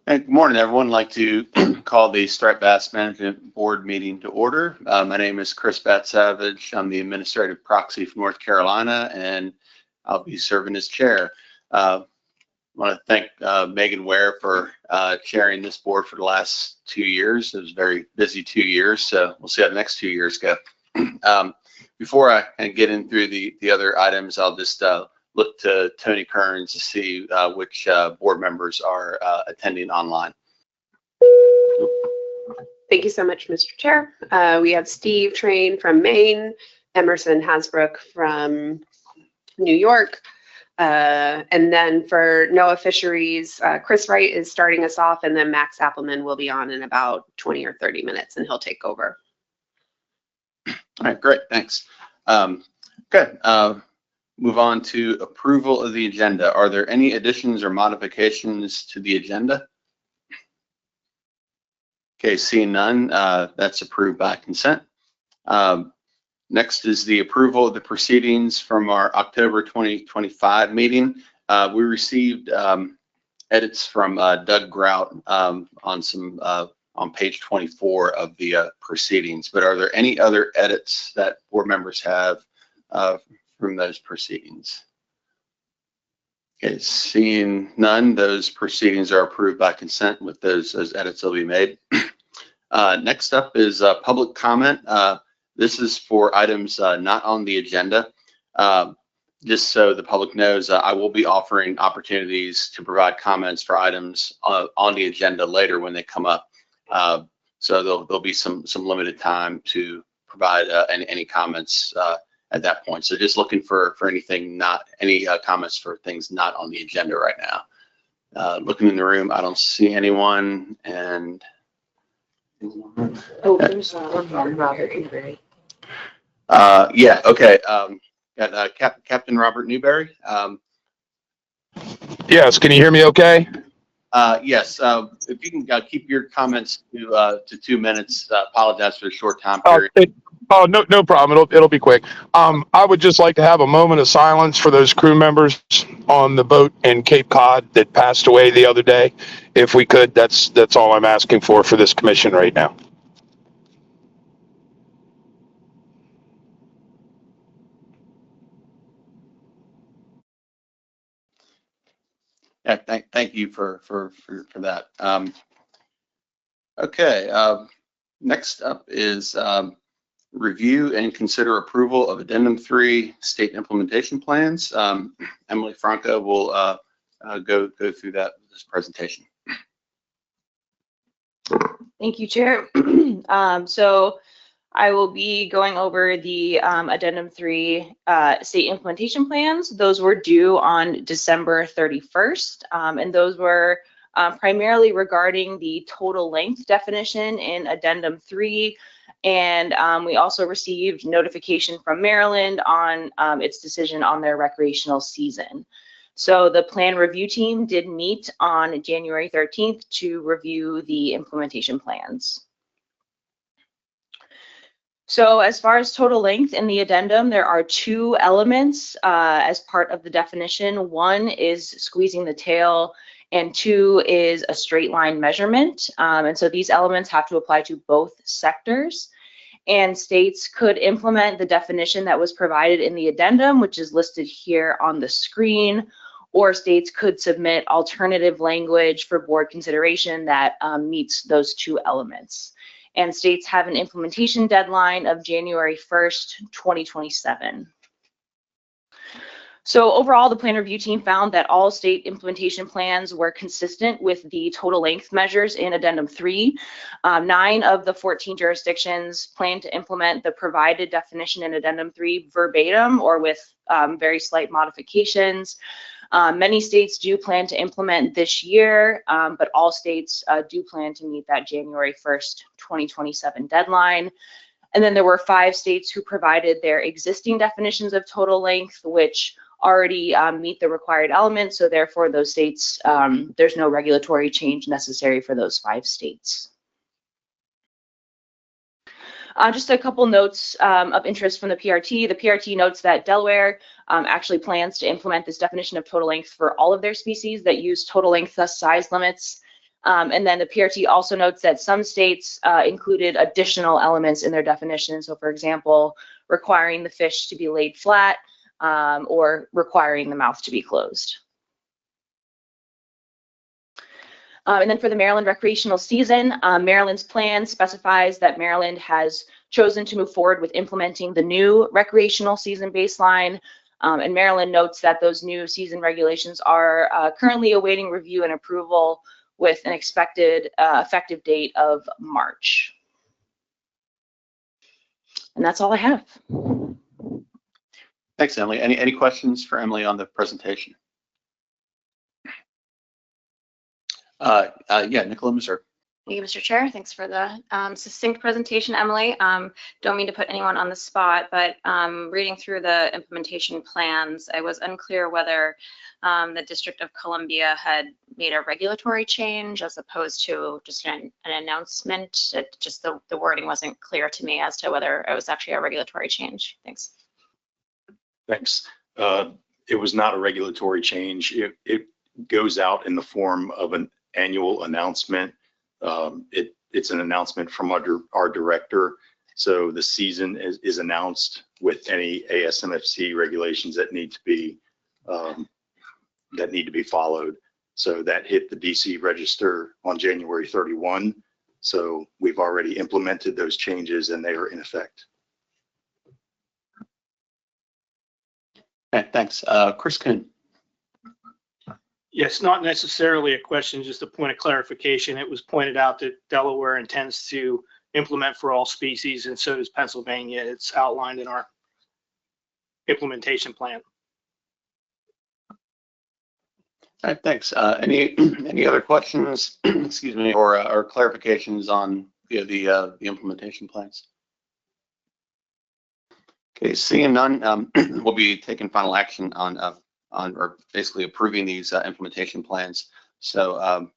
Good morning, everyone. I'd like to call the Striped Bass Management Board meeting to order. My name is Chris Bat-Savage. I'm the administrative proxy from North Carolina, and I'll be serving as chair. I want to thank Megan Ware for chairing this board for the last 2 years. It was a very busy 2 years, so we'll see how the next 2 years go. Before I get in through the other items, I'll just look to Tony Kearns to see which board members are attending online. Thank you so much, Mr. Chair. We have Steve Train from Maine, Emerson Hasbrook from New York, and then for NOAA Fisheries, Chris Wright is starting us off, and then Max Appelman will be on in about 20 or 30 minutes, and he'll take over. All right, great, thanks. Good. Move on to approval of the agenda. Are there any additions or modifications to the agenda? Okay, seeing none, that's approved by consent. Next is the approval of the proceedings from our October 2025 meeting. We received edits from Doug Grout on page 24 of the proceedings, but are there any other edits that board members have from those proceedings? Okay, seeing none, those proceedings are approved by consent with those edits will be made. Next up is public comment. This is for items not on the agenda. Just so the public knows, I will be offering opportunities to provide comments for items on the agenda later when they come up. So there'll be some limited time to provide any comments at that point. So just looking for anything any comments for things not on the agenda right now. Looking in the room, I don't see anyone. And oh, there's Robert Newberry. Yeah, okay. Got Captain Robert Newberry. Yes, can you hear me okay? Yes, if you can keep your comments to 2 minutes. Apologize for the short time period. No problem. It'll be quick. I would just like to have a moment of silence for those crew members on the boat in Cape Cod that passed away the other day. If we could, that's all I'm asking for this commission right now. Yeah, thank you for that. Okay, next up is review and consider approval of Addendum 3 state implementation plans. Emily Franco will go through this presentation. Thank you, Chair. So I will be going over the Addendum 3 state implementation plans. Those were due on December 31st, and those were primarily regarding the total length definition in Addendum 3. And we also received notification from Maryland on its decision on their recreational season. So the plan review team did meet on January 13th to review the implementation plans. So as far as total length in the addendum, there are 2 elements as part of the definition. 1 is squeezing the tail, and 2 is a straight line measurement. And so these elements have to apply to both sectors. And states could implement the definition that was provided in the addendum, which is listed here on the screen, or states could submit alternative language for board consideration that meets those 2 elements. And states have an implementation deadline of January 1st, 2027. So overall, the plan review team found that all state implementation plans were consistent with the total length measures in Addendum 3. 9 of the 14 jurisdictions plan to implement the provided definition in Addendum 3 verbatim or with very slight modifications. Many states do plan to implement this year, but all states do plan to meet that January 1st, 2027 deadline. And then there were 5 states who provided their existing definitions of total length, which already meet the required elements. So therefore, those states, there's no regulatory change necessary for those 5 states. Just a couple notes of interest from the PRT. The PRT notes that Delaware actually plans to implement this definition of total length for all of their species that use total length thus size limits. And then the PRT also notes that some states included additional elements in their definition. So for example, requiring the fish to be laid flat or requiring the mouth to be closed. And then for the Maryland recreational season, Maryland's plan specifies that Maryland has chosen to move forward with implementing the new recreational season baseline. And Maryland notes that those new season regulations are currently awaiting review and approval with an expected effective date of March. And that's all I have. Thanks, Emily. Any questions for Emily on the presentation? Yeah, Nicola Missouri. Thank you, Mr. Chair. Thanks for the succinct presentation, Emily. Don't mean to put anyone on the spot, but reading through the implementation plans, I was unclear whether the District of Columbia had made a regulatory change as opposed to just an announcement. Just the wording wasn't clear to me as to whether it was actually a regulatory change. Thanks. Thanks. It was not a regulatory change. It goes out in the form of an annual announcement. It's an announcement from our director. So the season is announced with any ASMFC regulations that need to be followed. So that hit the DC register on January 31. So we've already implemented those changes and they are in effect. Okay, thanks. Chris Kuhn. Yes, not necessarily a question, just a point of clarification. It was pointed out that Delaware intends to implement for all species, and so does Pennsylvania. It's outlined in our implementation plan. All right, thanks. Any other questions, excuse me, or clarifications on the implementation plans? Okay, seeing none, we'll be taking final action on or basically approving these implementation plans. So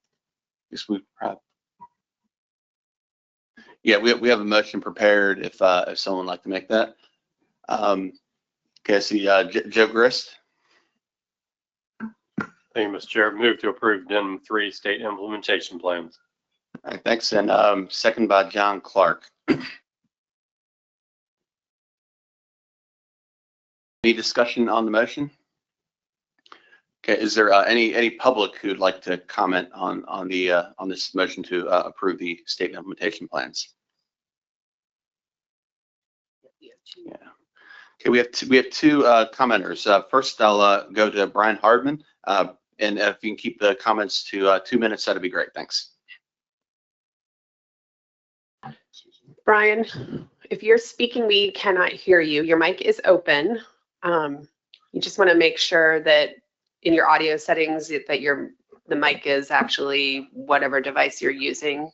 yeah, we have a motion prepared if someone would like to make that. Okay, I see Joe Grist. Thank you, Mr. Chair. Move to approve addendum 3 state implementation plans. All right, thanks. And second by John Clark. Any discussion on the motion? Okay, is there any public who'd like to comment on this motion to approve the state implementation plans? Yeah. Okay, we have two commenters. First, I'll go to Brian Hardman, and if you can keep the comments to 2 minutes, that'd be great. Thanks. Brian, if you're speaking, we cannot hear you. Your mic is open. You just want to make sure that in your audio settings that the mic is actually whatever device you're using.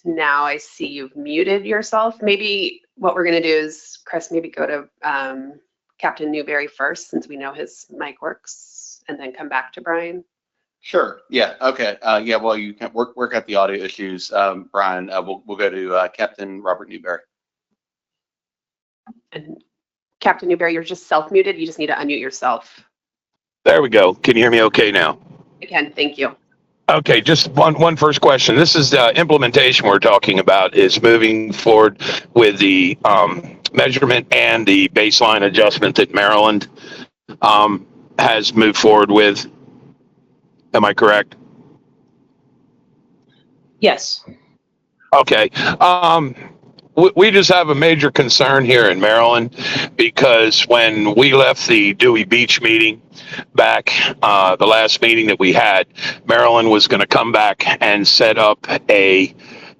Now I see you've muted yourself. Maybe what we're going to do is, Chris, maybe go to Captain Newberry first, since we know his mic works, and then come back to Brian. Sure. Yeah. Okay. Yeah. Well, you can work out the audio issues, Brian. We'll go to Captain Robert Newberry. And Captain Newberry, you're just self-muted. You just need to unmute yourself. There we go. Can you hear me okay now? Again, thank you. Okay, just one first question. This is the implementation we're talking about is moving forward with the measurement and the baseline adjustment that Maryland has moved forward with. Am I correct? Yes. Okay. We just have a major concern here in Maryland because when we left the Dewey Beach meeting back, the last meeting that we had, Maryland was going to come back and set up a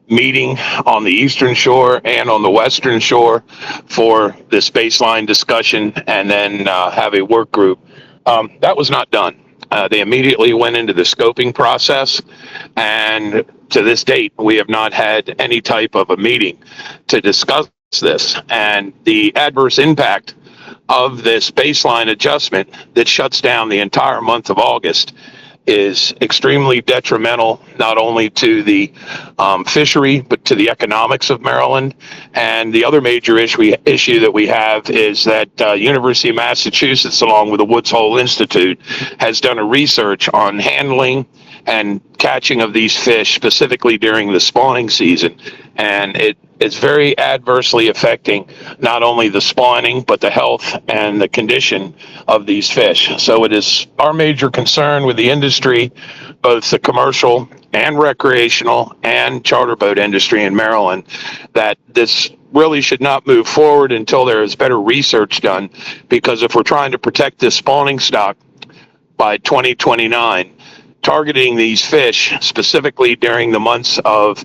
meeting on the Eastern Shore and on the Western Shore for this baseline discussion and then have a work group. That was not done. They immediately went into the scoping process, and to this date, we have not had any type of a meeting to discuss this. And the adverse impact of this baseline adjustment that shuts down the entire month of August is extremely detrimental, not only to the fishery, but to the economics of Maryland. And the other major issue that we have is that University of Massachusetts, along with the Woods Hole Institute, has done a research on handling and catching of these fish, specifically during the spawning season. And it's very adversely affecting not only the spawning, but the health and the condition of these fish. So it is our major concern with the industry, both the commercial and recreational and charter boat industry in Maryland, that this really should not move forward until there is better research done. Because if we're trying to protect this spawning stock by 2029, targeting these fish specifically during the months of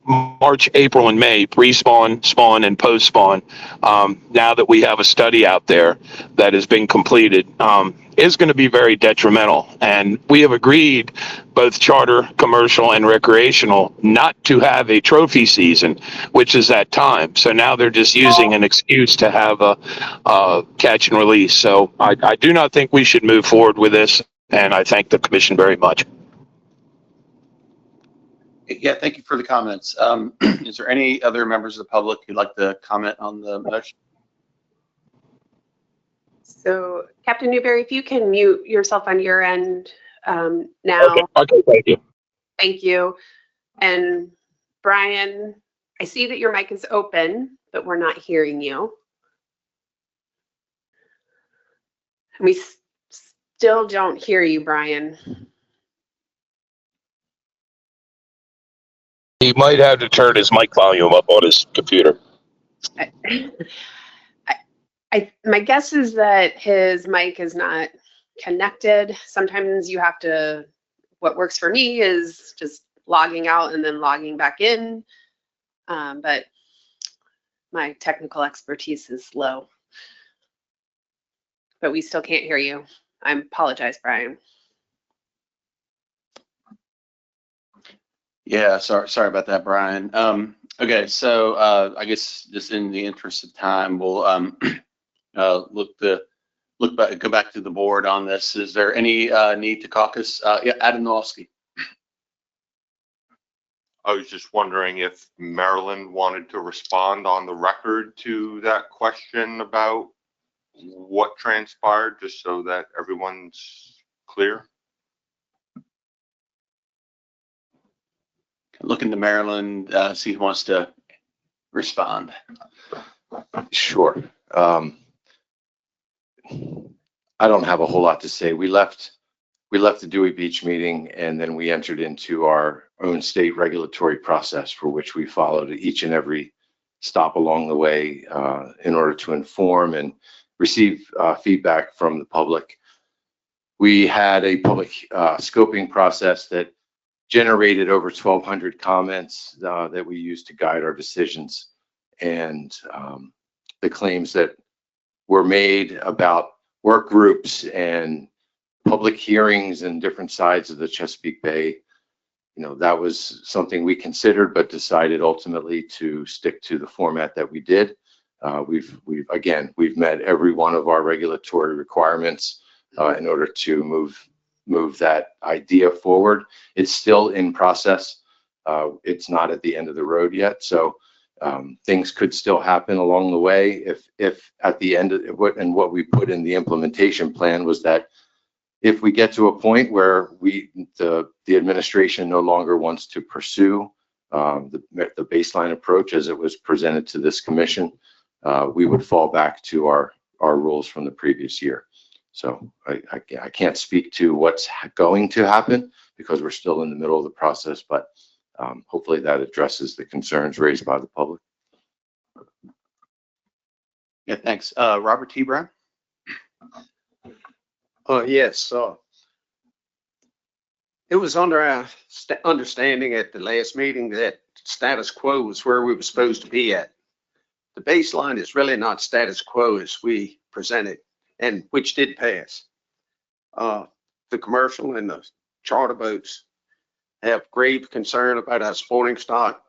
March, April, and May, pre-spawn, spawn, and post-spawn, now that we have a study out there that has been completed, is going to be very detrimental. And we have agreed, both charter, commercial, and recreational, not to have a trophy season, which is that time. So now they're just using an excuse to have a catch and release. So I do not think we should move forward with this, and I thank the commission very much. Yeah, thank you for the comments. Is there any other members of the public who'd like to comment on the motion? So Captain Newberry, if you can mute yourself on your end now. Okay, thank you. Thank you. And Brian, I see that your mic is open, but we're not hearing you. And we still don't hear you, Brian. He might have to turn his mic volume up on his computer. My guess is that his mic is not connected. Sometimes you have to, what works for me is just logging out and then logging back in. But my technical expertise is low. But we still can't hear you. I apologize, Brian. Yeah, sorry about that, Brian. Okay, so I guess just in the interest of time, we'll go back to the board on this. Is there any need to caucus? Yeah, Adam Nowalski. I was just wondering if Maryland wanted to respond on the record to that question about what transpired, just so that everyone's clear. Looking to Maryland, see who wants to respond. Sure. I don't have a whole lot to say. We left the Dewey Beach meeting, and then we entered into our own state regulatory process, for which we followed each and every stop along the way in order to inform and receive feedback from the public. We had a public scoping process that generated over 1,200 comments that we used to guide our decisions. And the claims that were made about work groups and public hearings in different sides of the Chesapeake Bay, that was something we considered, but decided ultimately to stick to the format that we did. We've met every one of our regulatory requirements in order to move that idea forward. It's still in process. It's not at the end of the road yet. So things could still happen along the way. If at the end of what we put in the implementation plan was that if we get to a point where the administration no longer wants to pursue the baseline approach as it was presented to this commission, we would fall back to our rules from the previous year. So I can't speak to what's going to happen because we're still in the middle of the process, but hopefully that addresses the concerns raised by the public. Yeah, thanks. Robert T. Brown. Yes. It was under our understanding at the last meeting that status quo was where we were supposed to be at. The baseline is really not status quo as we presented, and which did pass. The commercial and the charter boats have grave concern about our spawning stock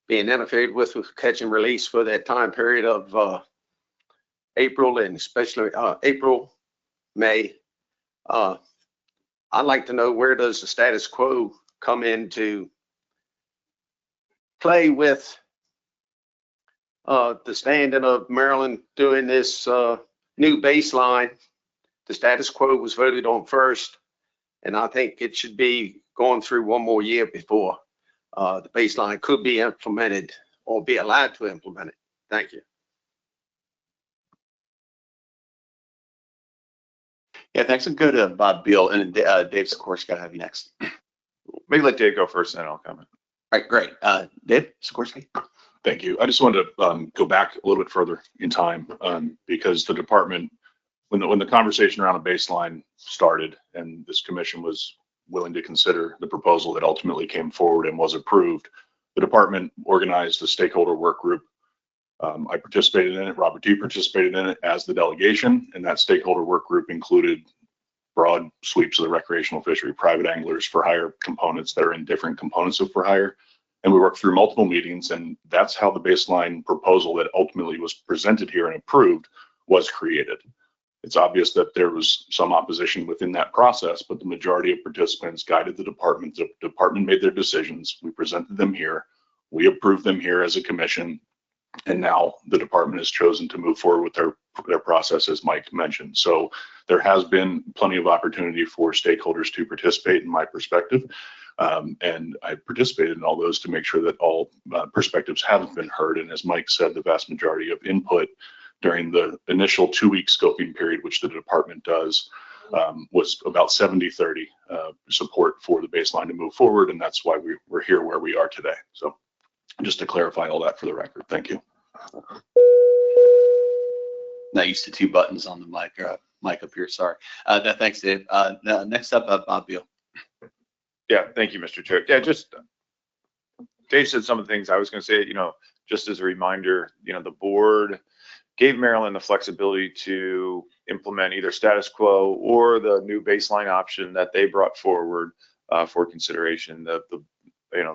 being interfered with catch and release for that time period of April, and especially April, May. I'd like to know, where does the status quo come into play with the standing of Maryland doing this new baseline? The status quo was voted on first, and I think it should be going through one more year before the baseline could be implemented or be allowed to implement it. Thank you. Yeah, thanks. I'll go to Bob Beal, and Dave Sikorsky, I'll have you next. Maybe let Dave go first, and then I'll comment. All right, great. Dave Sikorsky. Thank you. I just wanted to go back a little bit further in time because the department, when the conversation around a baseline started and this commission was willing to consider the proposal that ultimately came forward and was approved, the department organized a stakeholder work group. I participated in it. Robert D participated in it as the delegation, and that stakeholder work group included broad sweeps of the recreational fishery, private anglers, for hire components that are in different components of for hire. And we worked through multiple meetings, and that's how the baseline proposal that ultimately was presented here and approved was created. It's obvious that there was some opposition within that process, but the majority of participants guided the department. The department made their decisions. We presented them here. We approved them here as a commission. And now the department has chosen to move forward with their process, as Mike mentioned. So there has been plenty of opportunity for stakeholders to participate, in my perspective. And I participated in all those to make sure that all perspectives have been heard. And as Mike said, the vast majority of input during the initial 2-week scoping period, which the department does, was about 70-30 support for the baseline to move forward. And that's why we're here where we are today. So just to clarify all that for the record. Thank you. Not used to 2 buttons on the mic, mic up here. Sorry. Thanks, Dave. Next up, Bob Beal. Yeah, thank you, Mr. Chair. Yeah, just Dave said some of the things I was going to say. Just as a reminder, the board gave Maryland the flexibility to implement either status quo or the new baseline option that they brought forward for consideration. The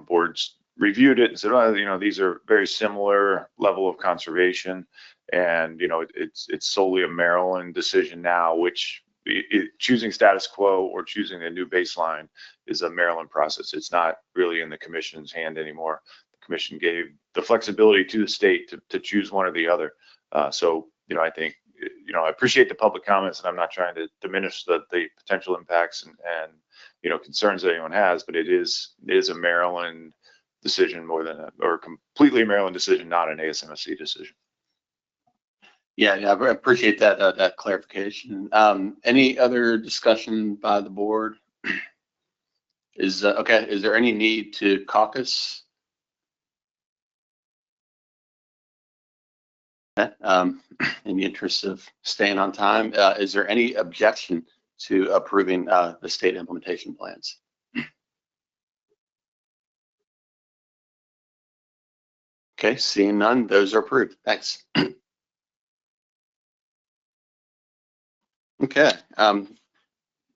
boards reviewed it and said, well, these are very similar level of conservation, and it's solely a Maryland decision now, which choosing status quo or choosing a new baseline is a Maryland process. It's not really in the commission's hand anymore. The commission gave the flexibility to the state to choose one or the other. So I think I appreciate the public comments, and I'm not trying to diminish the potential impacts and concerns that anyone has, but it is a Maryland decision or completely a Maryland decision, not an ASMSC decision. Yeah, I appreciate that clarification. Any other discussion by the board? Is there any need to caucus? In the interest of staying on time, is there any objection to approving the state implementation plans? Okay, seeing none, those are approved. Thanks. Okay,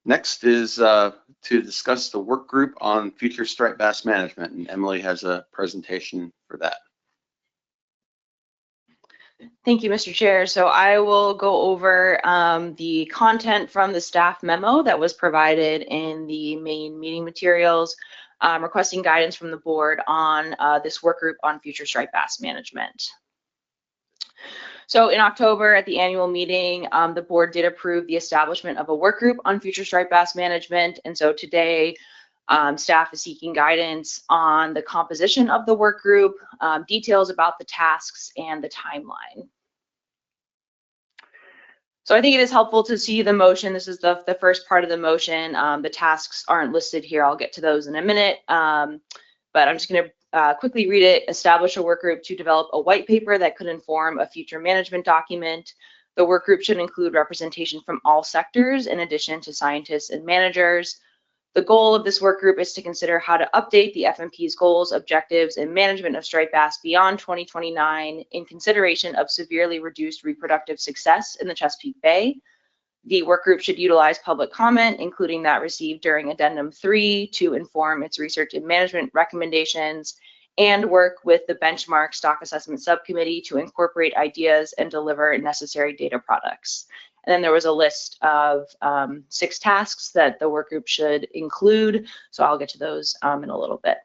next is to discuss the work group on future striped bass management, and Emily has a presentation for that. Thank you, Mr. Chair. So I will go over the content from the staff memo that was provided in the main meeting materials, requesting guidance from the board on this work group on future striped bass management. So in October at the annual meeting, the board did approve the establishment of a work group on future striped bass management. And so today, staff is seeking guidance on the composition of the work group, details about the tasks, and the timeline. So I think it is helpful to see the motion. This is the first part of the motion. The tasks aren't listed here. I'll get to those in a minute. But I'm just going to quickly read it. Establish a work group to develop a white paper that could inform a future management document. The work group should include representation from all sectors in addition to scientists and managers. The goal of this work group is to consider how to update the FMP's goals, objectives, and management of striped bass beyond 2029 in consideration of severely reduced reproductive success in the Chesapeake Bay. The work group should utilize public comment, including that received during Addendum 3, to inform its research and management recommendations, and work with the Benchmark Stock Assessment Subcommittee to incorporate ideas and deliver necessary data products. And then there was a list of 6 tasks that the work group should include. So I'll get to those in a little bit.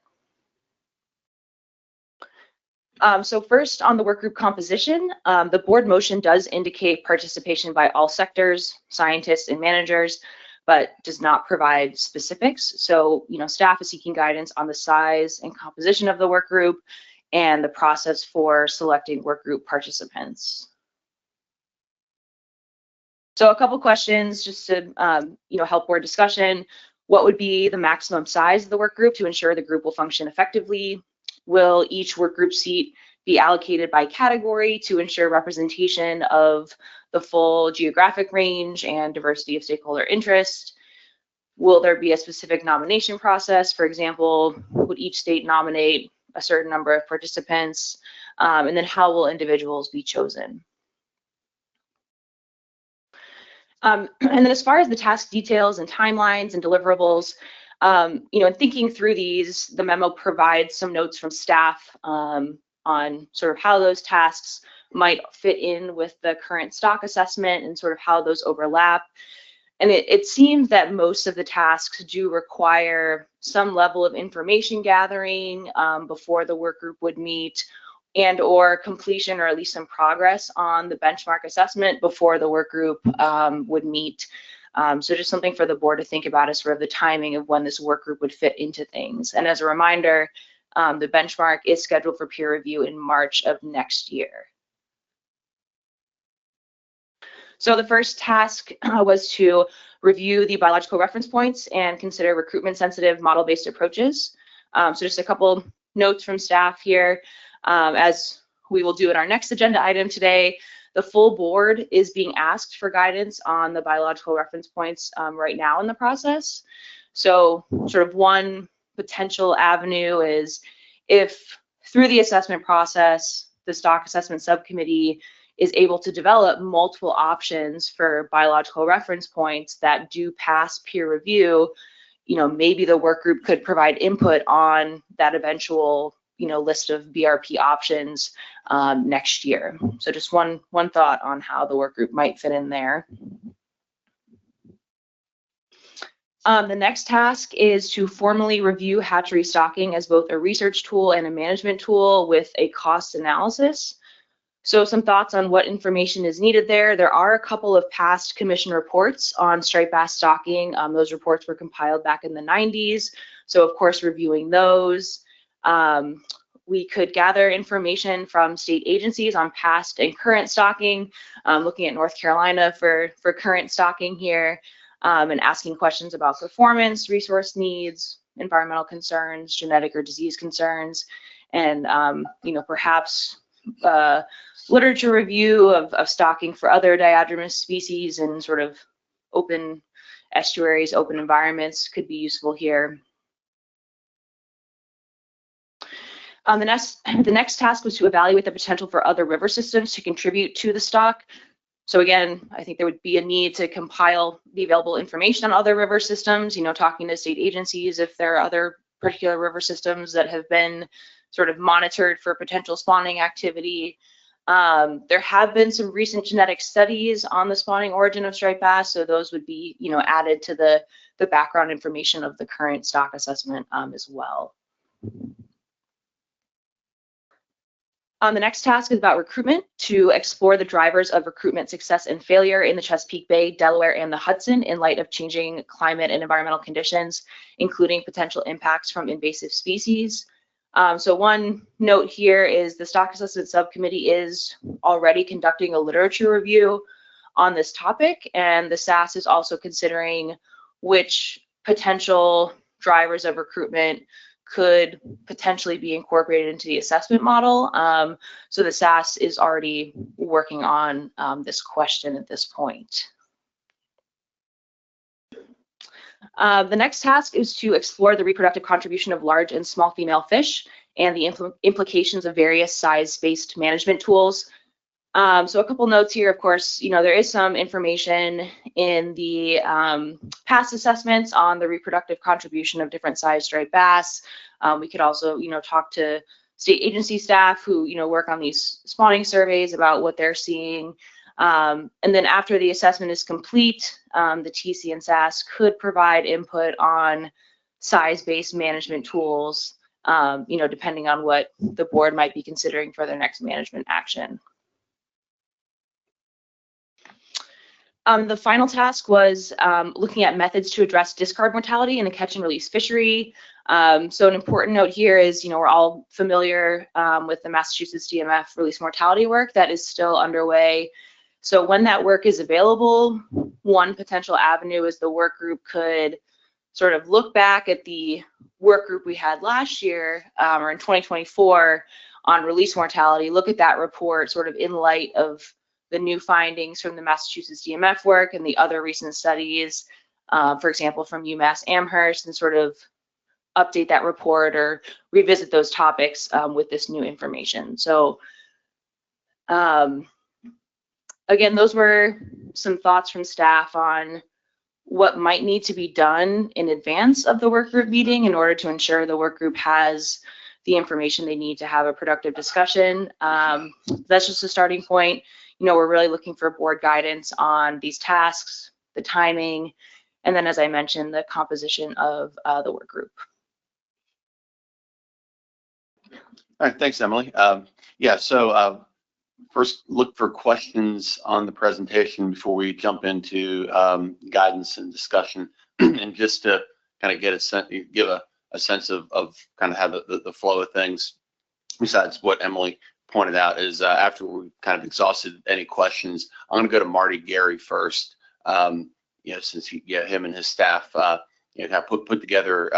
So first on the work group composition, the board motion does indicate participation by all sectors, scientists and managers, but does not provide specifics. So, staff is seeking guidance on the size and composition of the work group and the process for selecting work group participants. So a couple questions just to help board discussion. What would be the maximum size of the work group to ensure the group will function effectively? Will each work group seat be allocated by category to ensure representation of the full geographic range and diversity of stakeholder interest? Will there be a specific nomination process? For example, would each state nominate a certain number of participants? And then how will individuals be chosen? And then as far as the task details and timelines and deliverables, in thinking through these, the memo provides some notes from staff on sort of how those tasks might fit in with the current stock assessment and sort of how those overlap. And it seems that most of the tasks do require some level of information gathering before the work group would meet, and or completion or at least some progress on the benchmark assessment before the work group would meet. So just something for the board to think about is sort of the timing of when this work group would fit into things. And as a reminder, the benchmark is scheduled for peer review in March of next year. So the first task was to review the biological reference points and consider recruitment sensitive model-based approaches. So just a couple notes from staff here. As we will do in our next agenda item today, the full board is being asked for guidance on the biological reference points right now in the process. So sort of one potential avenue is if through the assessment process, the stock assessment subcommittee is able to develop multiple options for biological reference points that do pass peer review, maybe the work group could provide input on that eventual list of BRP options next year. So just one thought on how the work group might fit in there. The next task is to formally review hatchery stocking as both a research tool and a management tool with a cost analysis. So some thoughts on what information is needed there. There are a couple of past commission reports on striped bass stocking. Those reports were compiled back in the 90s. So of course, reviewing those. We could gather information from state agencies on past and current stocking, looking at North Carolina for current stocking here, and asking questions about performance, resource needs, environmental concerns, genetic or disease concerns, and perhaps literature review of stocking for other diadromous species and sort of open estuaries, open environments could be useful here. The next task was to evaluate the potential for other river systems to contribute to the stock. So again, I think there would be a need to compile the available information on other river systems, talking to state agencies if there are other particular river systems that have been sort of monitored for potential spawning activity. There have been some recent genetic studies on the spawning origin of striped bass, so those would be, added to the background information of the current stock assessment as well. The next task is about recruitment, to explore the drivers of recruitment success and failure in the Chesapeake Bay, Delaware, and the Hudson in light of changing climate and environmental conditions, including potential impacts from invasive species. So one note here is the stock assessment subcommittee is already conducting a literature review on this topic, and the SAS is also considering which potential drivers of recruitment could potentially be incorporated into the assessment model. So the SAS is already working on this question at this point. The next task is to explore the reproductive contribution of large and small female fish and the implications of various size-based management tools. So a couple notes here, of course, there is some information in the past assessments on the reproductive contribution of different size striped bass. We could also, talk to state agency staff who, work on these spawning surveys about what they're seeing. And then after the assessment is complete, the TC and SAS could provide input on size-based management tools, depending on what the board might be considering for their next management action. The final task was looking at methods to address discard mortality in a catch and release fishery. So an important note here is, we're all familiar with the Massachusetts DMF release mortality work that is still underway. So when that work is available, one potential avenue is the work group could sort of look back at the work group we had last year or in 2024 on release mortality, look at that report sort of in light of the new findings from the Massachusetts DMF work and the other recent studies, for example, from UMass Amherst, and sort of update that report or revisit those topics with this new information. So again, those were some thoughts from staff on what might need to be done in advance of the work group meeting in order to ensure the work group has the information they need to have a productive discussion. That's just a starting point. We're really looking for board guidance on these tasks, the timing, and then, as I mentioned, the composition of the work group. All right, thanks, Emily. So first, look for questions on the presentation before we jump into guidance and discussion, and just to kind of give a sense of kind of how the flow of things. Besides what Emily pointed out is after we kind of exhausted any questions, I'm going to go to Marty Gary first. Since him and his staff kind of put together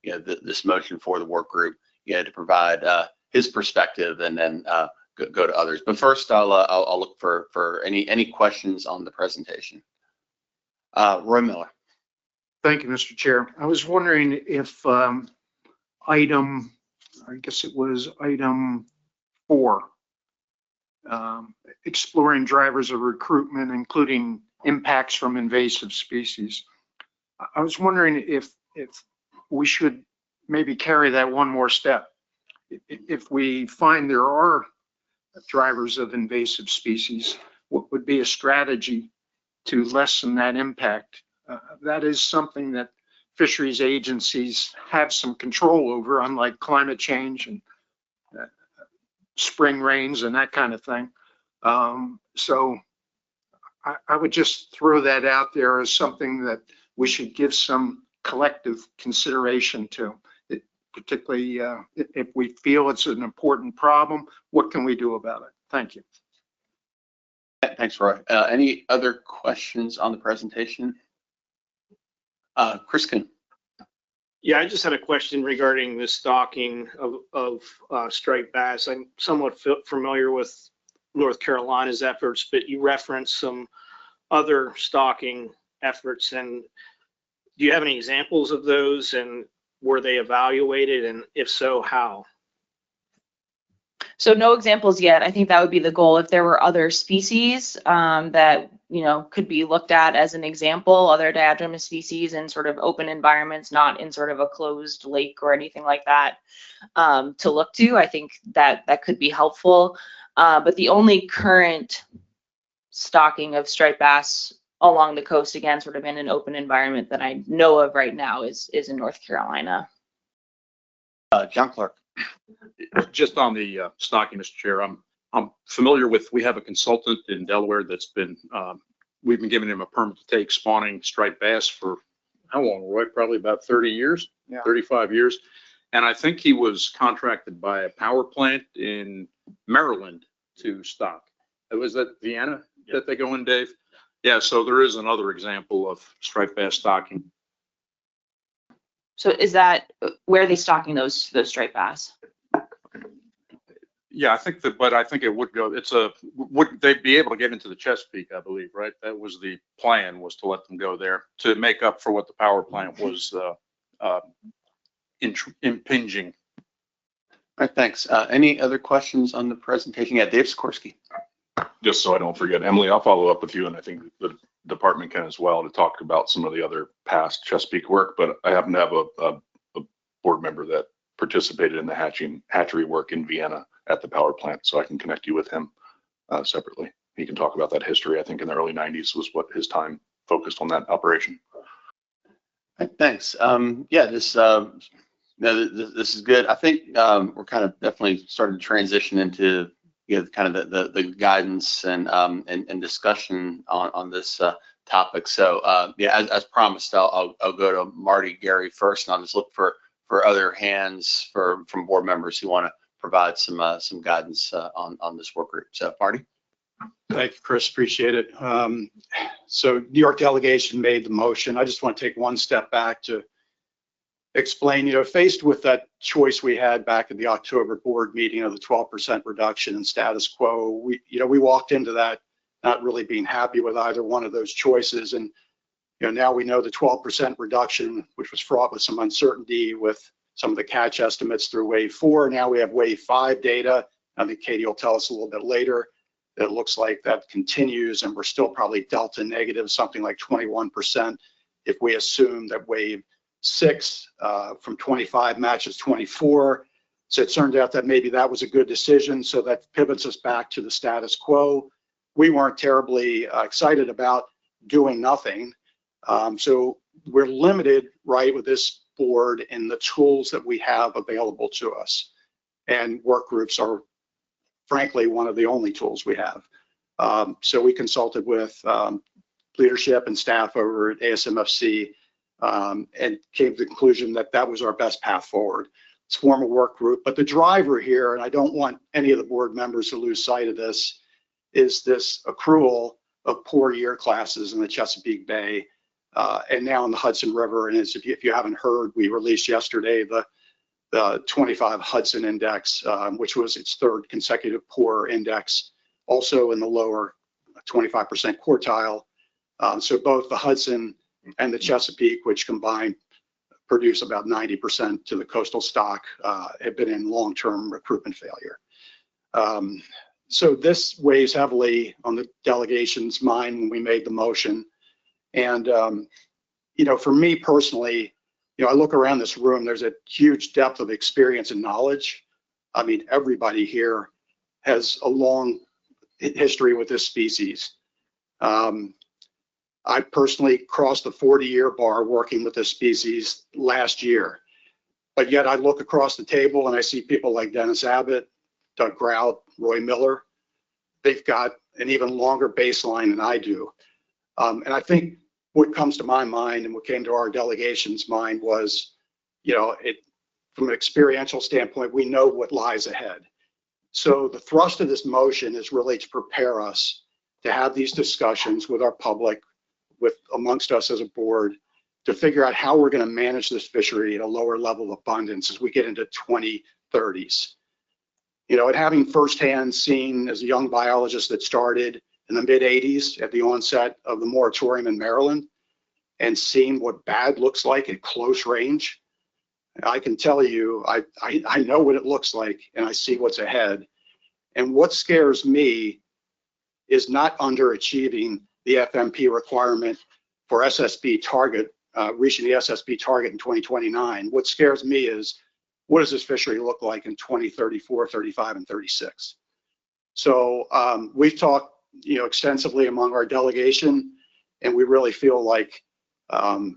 this motion for the work group to provide his perspective, and then go to others. But first, I'll look for any questions on the presentation. Roy Miller. Thank you, Mr. Chair. I was wondering if item 4, exploring drivers of recruitment, including impacts from invasive species. I was wondering if we should maybe carry that one more step. If we find there are drivers of invasive species, what would be a strategy to lessen that impact? That is something that fisheries agencies have some control over, unlike climate change and spring rains and that kind of thing. So I would just throw that out there as something that we should give some collective consideration to, particularly if we feel it's an important problem. What can we do about it? Thank you. Thanks, Roy. Any other questions on the presentation? Chris Kuhn. Yeah, I just had a question regarding the stocking of striped bass. I'm somewhat familiar with North Carolina's efforts, but you referenced some other stocking efforts. And do you have any examples of those, and were they evaluated, and if so, how? So no examples yet. I think that would be the goal. If there were other species that could be looked at as an example, other diadromous species in sort of open environments, not in sort of a closed lake or anything like that, to look to, I think that could be helpful. But the only current stocking of striped bass along the coast, again, sort of in an open environment that I know of right now, is in North Carolina. John Clark. Just on the stocking, Mr. Chair, I'm familiar with, we have a consultant in Delaware that's been, we've been giving him a permit to take spawning striped bass for how long, Roy? Probably about 30 years, yeah. 35 years. And I think he was contracted by a power plant in Maryland to stock. Was that Vienna that they go in, Dave? Yeah, so there is another example of striped bass stocking. So is that, where are they stocking those striped bass? Yeah, I think that, but I think it would go, would they be able to get into the Chesapeake, I believe, right? That was the plan, was to let them go there to make up for what the power plant was impinging. All right, thanks. Any other questions on the presentation? Yeah, Dave Sikorsky. Just so I don't forget, Emily, I'll follow up with you, and I think the department can as well, to talk about some of the other past Chesapeake work. But I happen to have a board member that participated in the hatchery work in Vienna at the power plant, so I can connect you with him separately. he can talk about that history. I think in the early 90s was what his time focused on that operation. Thanks. Yeah, this is good. I think we're kind of definitely starting to transition into kind of the guidance and discussion on this topic. So yeah, as promised, I'll go to Marty, Gary first, and I'll just look for other hands from board members who want to provide some guidance on this work group. So Marty. Thank you, Chris. Appreciate it. So New York delegation made the motion. I just want to take one step back to explain, faced with that choice we had back at the October board meeting of the 12% reduction in status quo, we walked into that not really being happy with either one of those choices. And, now we know the 12% reduction, which was fraught with some uncertainty with some of the catch estimates through wave 4. Now we have wave 5 data. I think Katie will tell us a little bit later. It looks like that continues, and we're still probably delta negative, something like 21%, if we assume that wave 6 from 25 matches 24. So it turned out that maybe that was a good decision. So that pivots us back to the status quo. We weren't terribly excited about doing nothing. So we're limited, right, with this board in the tools that we have available to us. And work groups are frankly one of the only tools we have. So we consulted with leadership and staff over at ASMFC and came to the conclusion that that was our best path forward. Let's form a work group. But the driver here, and I don't want any of the board members to lose sight of this, is this accrual of poor year classes in the Chesapeake Bay and now in the Hudson River. And if you haven't heard, we released yesterday the 25 Hudson Index, which was its 3rd consecutive poor index, also in the lower 25% quartile. So both the Hudson and the Chesapeake, which combined produce about 90% to the coastal stock, have been in long-term recruitment failure. So this weighs heavily on the delegation's mind when we made the motion. And, for me personally, I look around this room, there's a huge depth of experience and knowledge. I mean, everybody here has a long history with this species. I personally crossed the 40-year bar working with this species last year. But yet I look across the table and I see people like Dennis Abbott, Doug Grout, Roy Miller. They've got an even longer baseline than I do. And I think what comes to my mind and what came to our delegation's mind was, from an experiential standpoint, we know what lies ahead. So the thrust of this motion is really to prepare us to have these discussions with our public, amongst us as a board, to figure out how we're going to manage this fishery at a lower level of abundance as we get into 2030s. And having firsthand seen as a young biologist that started in the mid 80s at the onset of the moratorium in Maryland and seeing what bad looks like at close range, I can tell you, I know what it looks like and I see what's ahead. And what scares me is not underachieving the FMP requirement for SSB target, reaching the SSB target in 2029. What scares me is, what does this fishery look like in 2034, 35, and 36? So we've talked, extensively among our delegation, and we really feel like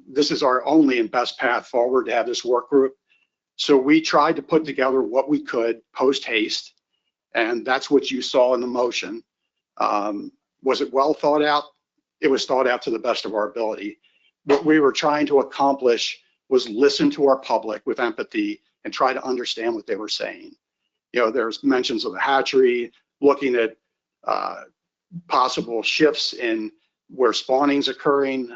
this is our only and best path forward to have this work group. So we tried to put together what we could post haste, and that's what you saw in the motion. Was it well thought out? It was thought out to the best of our ability. What we were trying to accomplish was listen to our public with empathy and try to understand what they were saying. There's mentions of the hatchery, looking at possible shifts in where spawning's occurring.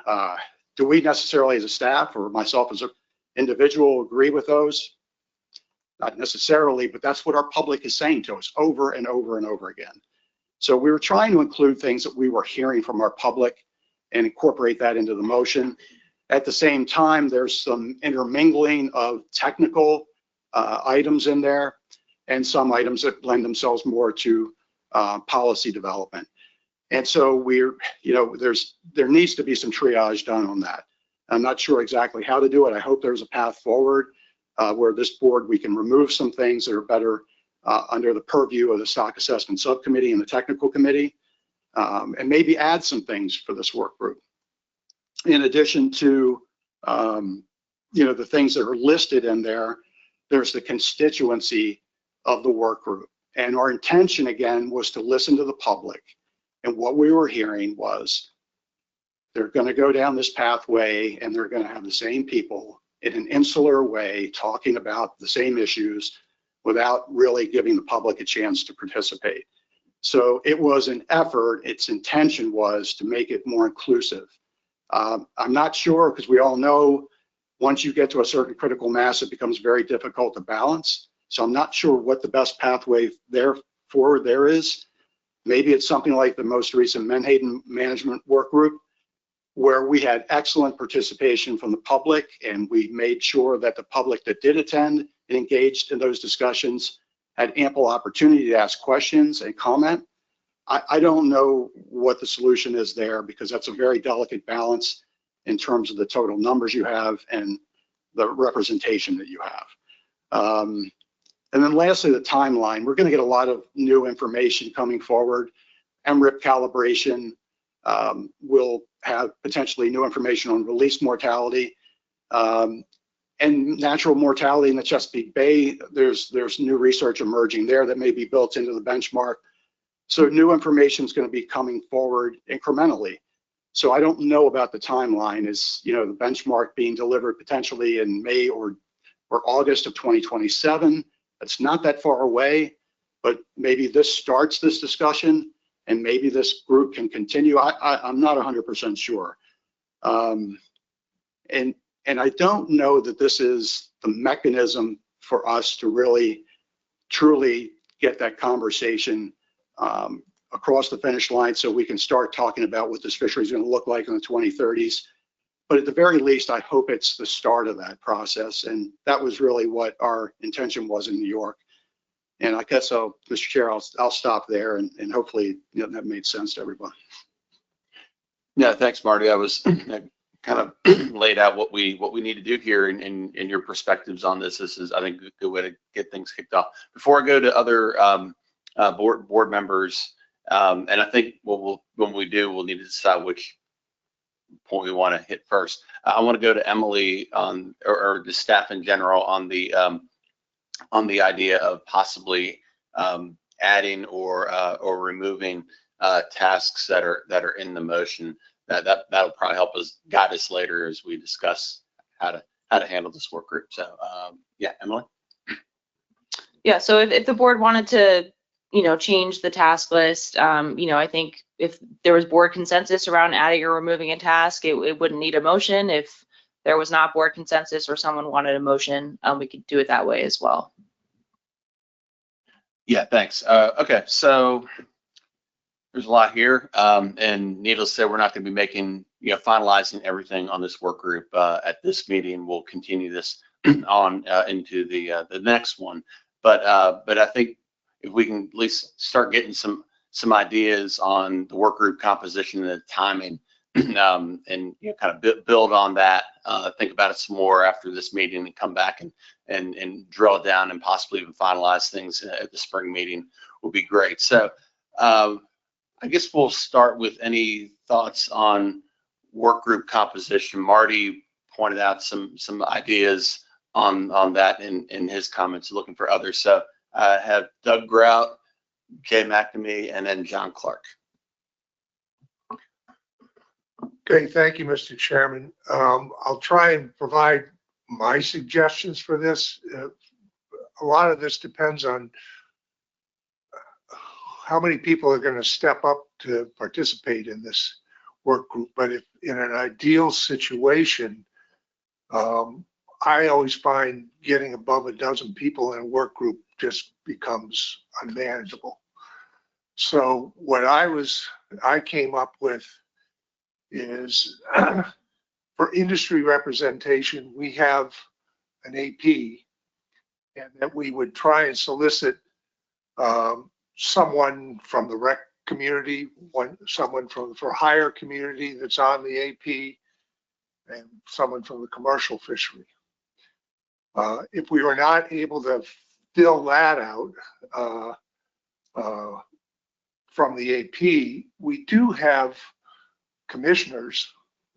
Do we necessarily as a staff or myself as an individual agree with those? Not necessarily, but that's what our public is saying to us over and over and over again. So we were trying to include things that we were hearing from our public and incorporate that into the motion. At the same time, there's some intermingling of technical items in there and some items that blend themselves more to policy development. And so there needs to be some triage done on that. I'm not sure exactly how to do it. I hope there's a path forward where this board, we can remove some things that are better under the purview of the stock assessment subcommittee and the technical committee. and maybe add some things for this work group. In addition to, the things that are listed in there, there's the constituency of the work group. And our intention, again, was to listen to the public. And what we were hearing was they're going to go down this pathway and they're going to have the same people in an insular way talking about the same issues without really giving the public a chance to participate. So it was an effort. Its intention was to make it more inclusive. I'm not sure, because we all know once you get to a certain critical mass, it becomes very difficult to balance. So I'm not sure what the best pathway there is. Maybe it's something like the most recent Menhaden Management Work Group, where we had excellent participation from the public, and we made sure that the public that did attend and engaged in those discussions had ample opportunity to ask questions and comment. I don't know what the solution is there, because that's a very delicate balance in terms of the total numbers you have and the representation that you have. And then lastly, the timeline. We're going to get a lot of new information coming forward. MRIP calibration will have potentially new information on release mortality. And natural mortality in the Chesapeake Bay, there's new research emerging there that may be built into the benchmark. So new information is going to be coming forward incrementally. So I don't know about the timeline. Is the benchmark being delivered potentially in May or August of 2027? It's not that far away, but maybe this starts this discussion, and maybe this group can continue. I'm not 100% sure. And I don't know that this is the mechanism for us to really, truly get that conversation across the finish line so we can start talking about what this fishery is going to look like in the 2030s. But at the very least, I hope it's the start of that process. And that was really what our intention was in New York. And I guess Mr. Chair, I'll stop there, and hopefully that made sense to everybody. Yeah, thanks, Marty. I was kind of laid out what we need to do here, and your perspectives on this. This is, I think, a good way to get things kicked off. Before I go to other board members, and I think when we do, we'll need to decide which point we want to hit first. I want to go to Emily on, or the staff in general, on the idea of possibly adding or removing tasks that are in the motion. That'll probably help us guide us later as we discuss how to handle this work group. So yeah, Emily. Yeah. So if the board wanted to, change the task list, I think if there was board consensus around adding or removing a task, it wouldn't need a motion. If there was not board consensus or someone wanted a motion, we could do it that way as well. Yeah, thanks. Okay, so there's a lot here, and needless to say, we're not going to be making, finalizing everything on this work group at this meeting. We'll continue this on into the next one. But I think if we can at least start getting some ideas on the work group composition and the timing, and kind of build on that, think about it some more after this meeting, and come back and drill it down and possibly even finalize things at the spring meeting would be great. So I guess we'll start with any thoughts on work group composition. Marty pointed out some ideas on that in his comments, looking for others. So I have Doug Grout, Jay McNamee, and then John Clark. Okay, thank you, Mr. Chairman. I'll try and provide my suggestions for this. A lot of this depends on how many people are going to step up to participate in this work group. But if in an ideal situation, I always find getting above a dozen people in a work group just becomes unmanageable. So what I came up with is for industry representation, we have an AP, and that we would try and solicit someone from the rec community, someone from for hire community that's on the AP, and someone from the commercial fishery. If we were not able to fill that out from the AP, we do have commissioners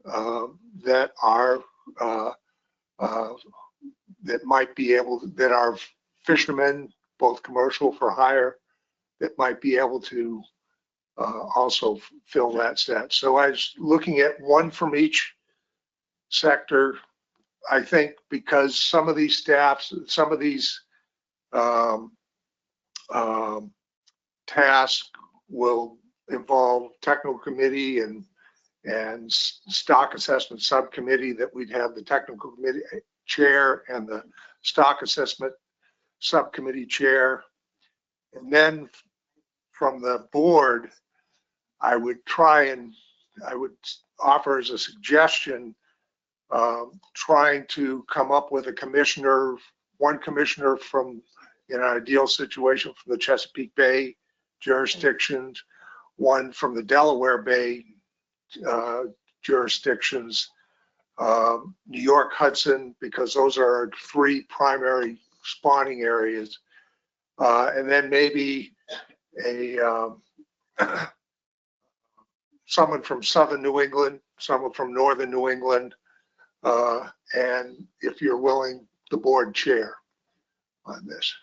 that are that might be able, that are fishermen, both commercial for hire, that might be able to also fill that set. So I was looking at one from each sector. I think because some of these staffs, some of these tasks will involve technical committee and stock assessment subcommittee, that we'd have the technical committee chair and the stock assessment subcommittee chair. And then from the board, I would offer as a suggestion, trying to come up with a commissioner, one commissioner from, in an ideal situation, from the Chesapeake Bay jurisdictions, one from the Delaware Bay jurisdictions, New York Hudson, because those are our three primary spawning areas, and then maybe someone from southern New England, someone from northern New England, and if you're willing, the board chair on this.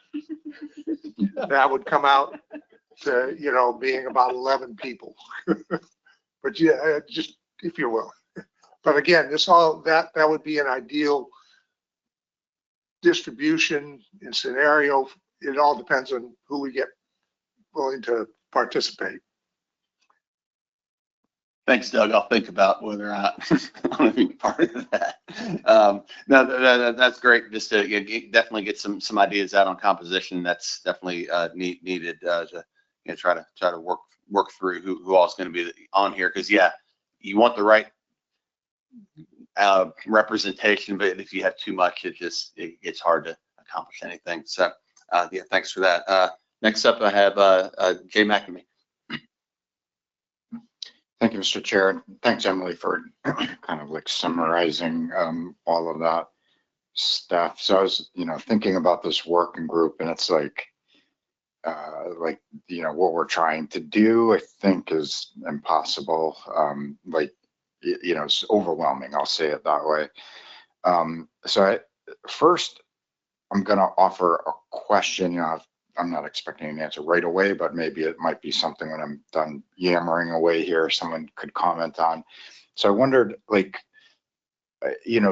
That would come out to, you know, being about 11 people. But yeah, just if you're willing. But again, this all, that would be an ideal distribution and scenario. It all depends on who we get willing to participate. Thanks, Doug. I'll think about whether or not I want to be part of that. No, that's great. Just to definitely get some ideas out on composition. That's definitely needed to try to work through who all is going to be on here. Because yeah, you want the right representation, but if you have too much, it's hard to accomplish anything. So yeah, thanks for that. Next up, I have Jay McNamee. Thank you, Mr. Chair. Thanks, Emily, for kind of like summarizing all of that stuff. So I was, thinking about this working group, and it's like, what we're trying to do, I think, is impossible. It's overwhelming. I'll say it that way. First, I'm going to offer a question. I'm not expecting an answer right away, but maybe it might be something when I'm done yammering away here, someone could comment on. So I wondered,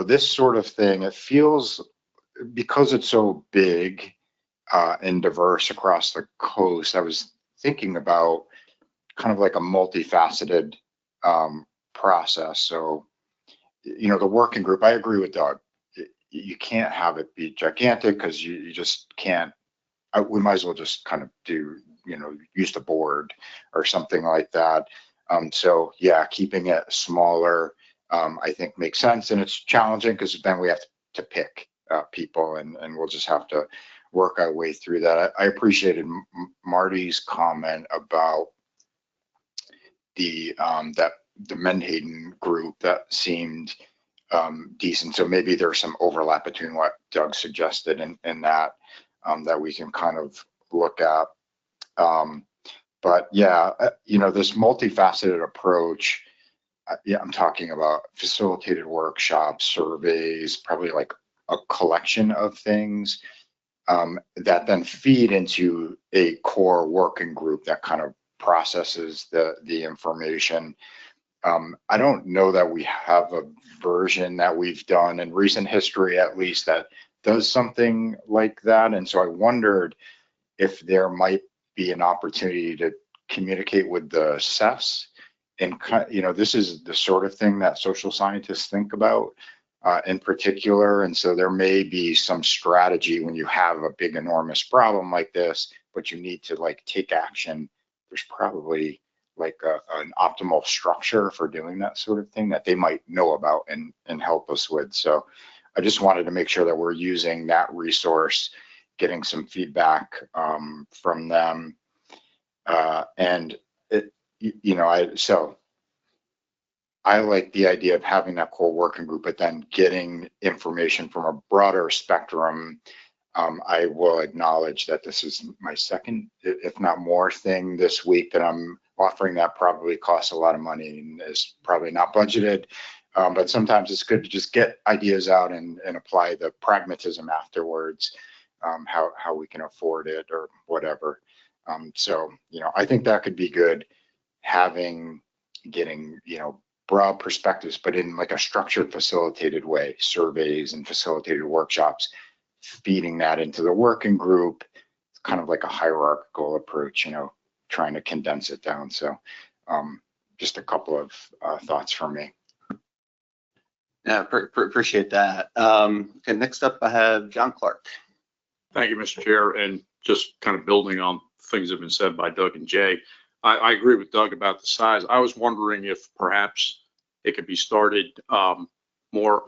this sort of thing, it feels, because it's so big and diverse across the coast, I was thinking about kind of like a multifaceted process. So, the working group, I agree with Doug. You can't have it be gigantic because you just can't. We might as well just kind of do, use the board or something like that. So yeah, keeping it smaller, I think makes sense, and it's challenging because then we have to pick people, and we'll just have to work our way through that. I appreciated Marty's comment about the Menhaden group. That seemed decent. So maybe there's some overlap between what Doug suggested and that. That we can kind of look at. But yeah, this multifaceted approach, I'm talking about facilitated workshops, surveys, probably like a collection of things that then feed into a core working group that kind of processes the information. I don't know that we have a version that we've done in recent history, at least, that does something like that. And so I wondered if there might be an opportunity to communicate with the CEFs. And, this is the sort of thing that social scientists think about in particular. And so there may be some strategy when you have a big, enormous problem like this, but you need to take action. There's probably an optimal structure for doing that sort of thing that they might know about and help us with. So I just wanted to make sure that we're using that resource, getting some feedback from them. I like the idea of having that core working group, but then getting information from a broader spectrum I will acknowledge that this is my second, if not more, thing this week that I'm offering that probably costs a lot of money and is probably not budgeted. But sometimes it's good to just get ideas out and apply the pragmatism afterwards, how we can afford it or whatever. So, I think that could be good, getting, broad perspectives, but in like a structured, facilitated way, surveys and facilitated workshops, feeding that into the working group. It's kind of like a hierarchical approach, trying to condense it down. So just a couple of thoughts from me. Yeah, appreciate that. Okay, next up I have John Clark. Thank you, Mr. Chair. And just kind of building on things that have been said by Doug and Jay, I agree with Doug about the size. I was wondering if perhaps it could be started more